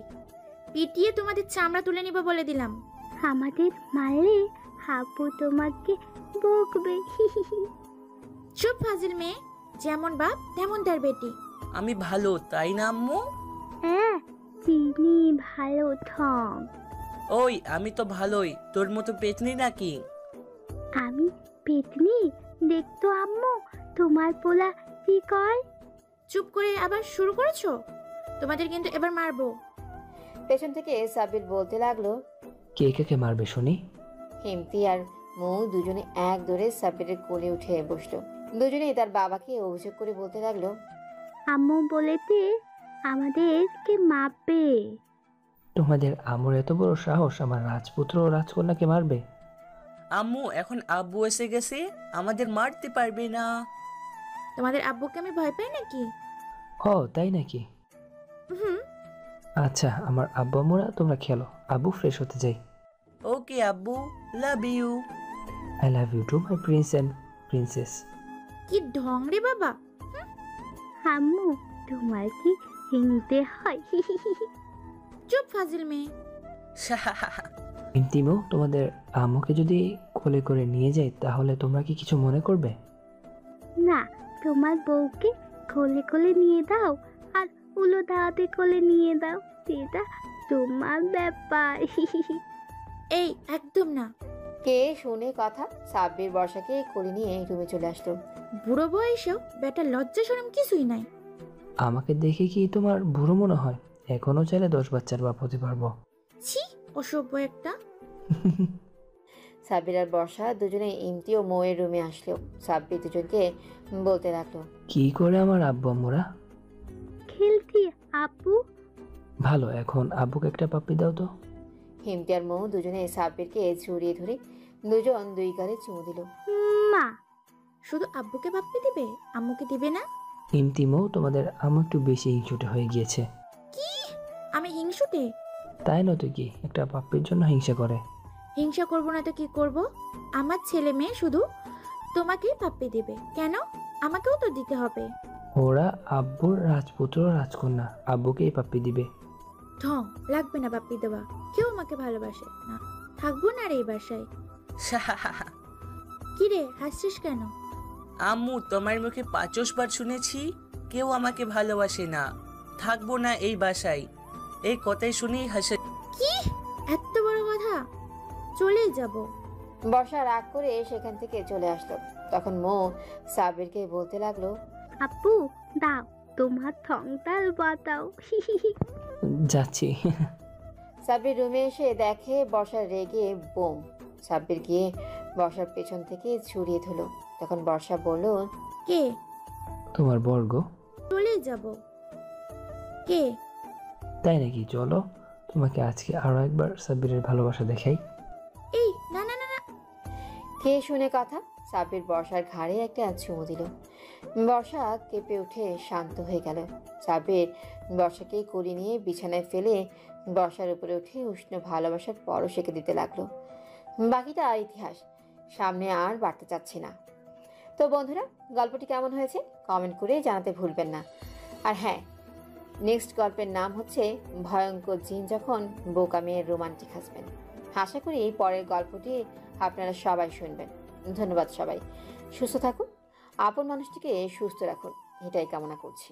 পিটিয়ে তোমাদের চামড়া তুলে নিব বলে দিলাম। আমাদের মারলে হাবু তোমাকে বকবে। চুপ ফাজিল মেয়ে, যেমন বাপ তেমন তার বেটি। আমি ভালো, তাই না আম্মু? হ্যাঁ, চিনি ভালো থং। ওই আমি তো ভালোই, তোর মতো পেতনি নাকি? আমি পেতনি? দেখতো আম্মু তোমার পোলা কি কয়। চুপ করে আবার শুরু করেছো? তোমাদের কিন্তু এবার মারবো। পেছন থেকে সাব্বির বলতে লাগলো, কে কে মারবে শুনি? হিমতি আর মৌ দুজনে এক দৌড়ে সাব্বিরের কোলে উঠে বসলো। দুজনেই তার বাবাকে অভিযোগ করে বলতে লাগলো, আম্মু বলেতে আমাদেরকে মারবে। তোমাদের আম্মুর এত বড় সাহস আমার রাজপুত্র ও রাজকন্যাকে মারবে? আম্মু এখন আব্বু এসে গেছে, আমাদের মারতে পারবে না। তোমাদের আব্বুকে আমি ভয় পাই নাকি? ও তাই নাকি? আচ্ছা আমার আব্বু আম্মুরা তোমরা খেলো, আব্বু ফ্রেশ হতে যাই। ওকে আব্বু, love you. I love you too my prince and princess. কি ঢং রে বাবা। আম্মু তোমার কি হিংতে হয়? চুপ ফাজিল মেয়ে। ইন্তিমো, তোমাদের আম্মুকে যদি কোলে করে নিয়ে যাই তাহলে তোমরা কি কিছু মনে করবে? না, তোমার বউকে কোলে কোলে নিয়ে দাও আর উলো দাওয়াতে কোলে নিয়ে দাও, সেটা তোমার ব্যাপার। এই একদম না। কে শুনে কথা? সাব্বির বর্ষাকে কোলে নিয়ে রুমে চলে আসলো। বুড়ো বয়সেও বেটা লজ্জা শরম কিছুই নাই। আমাকে দেখে কি তোমার বুড়ো মনে হয়? এখনো চাইলে 10 বাচ্চার বাপ হতে পারবো। ছি, অসভ্য একটা। সাব্বির আর বর্ষা দুজনে ইমতি ও মৌয়ের রুমে আসলো। সাব্বির দুজনকে বলতে লাগলো, কি করে আমার আব্বু আম্মুরা? খেলছি আপু। ভালো, এখন আব্বুকে একটা পাপ্পি দাও তো। হিমতি আর মৌ দুজনে সাব্বিরকে জড়িয়ে ধরে দুজন দুই গালে চুমু দিল। মা, শুধু আব্বুকে পাপ্পি দিবে, আম্মুকে দিবে না? ইমতিমও তোমাদের আম্মু একটু বেশি হিংসুটে হয়ে গিয়েছে। কি? আমি হিংসুটে? তাই নয় তো কি, একটা পাপ্পির জন্য হিংসা করে। হিংসা করব না তো কি করব? আমার ছেলে মেয়ে শুধু তোমাকেই পাপ্পি দিবে কেন? আমাকেও তো দিতে হবে। ওরা আব্বুর রাজপুত্র রাজকন্যা, আব্বুকে এই পাপ্পি দিবে। ঢং, লাগবে না পাপ্পি দেওয়া। কেউ আমাকে ভালোবাসে না, থাকবো না আর এই বাসায়। কি রে, হাসছিস কেন? আম্মু, তোমার মুখে ৫০ বার শুনেছি কেউ আমাকে ভালোবাসে না, থাকবো না এই বাসায়। এই কথাই শুনেই হাসে। কি এত বড় কথা? চলেই যাব। বর্ষা রাগ করে সেখান থেকে চলে আসলো। তখন মৌ সাব্বিরকে বলতে লাগলো, আপু দাও তোমার থংটাল বাতাও। যাচ্ছি। সাব্বির রুমে এসে দেখে বর্ষা রেগে বোম। সাব্বির গিয়ে বর্ষার পেছন থেকে ছুরিয়ে ধরল। তখন বর্ষা বলল, কে? তোমার বর্গ। চলেই যাব। কে? তাই নাকি? চলো, তোমাকে আজকে আরো একবার সাব্বিরের ভালোবাসা দেখাই। এই না না না না। কে শুনে কথা? সাব্বির বর্ষার ঘাড়ে একটা চুমু দিল। বর্ষা কেঁপে উঠে শান্ত হয়ে গেল। সাব্বির বর্ষাকে কোলে নিয়ে বিছানায় ফেলে বর্ষার উপরে উঠে উষ্ণ ভালোবাসার পরশ এঁকে দিতে লাগলো। বাকিটা ইতিহাস, সামনে আর বাড়তে চাচ্ছি না। তো বন্ধুরা, গল্পটি কেমন হয়েছে কমেন্ট করে জানাতে ভুলবেন না। আর হ্যাঁ, নেক্সট গল্পের নাম হচ্ছে ভয়ঙ্কর জিন যখন বোকা মেয়ের রোমান্টিক হাসবেন্ড। আশা করি এই পরের গল্পটি আপনারা সবাই শুনবেন। ধন্যবাদ সবাই। সুস্থ থাকুন, আপন মানুষটিকে সুস্থ রাখুন, এটাই কামনা করছি।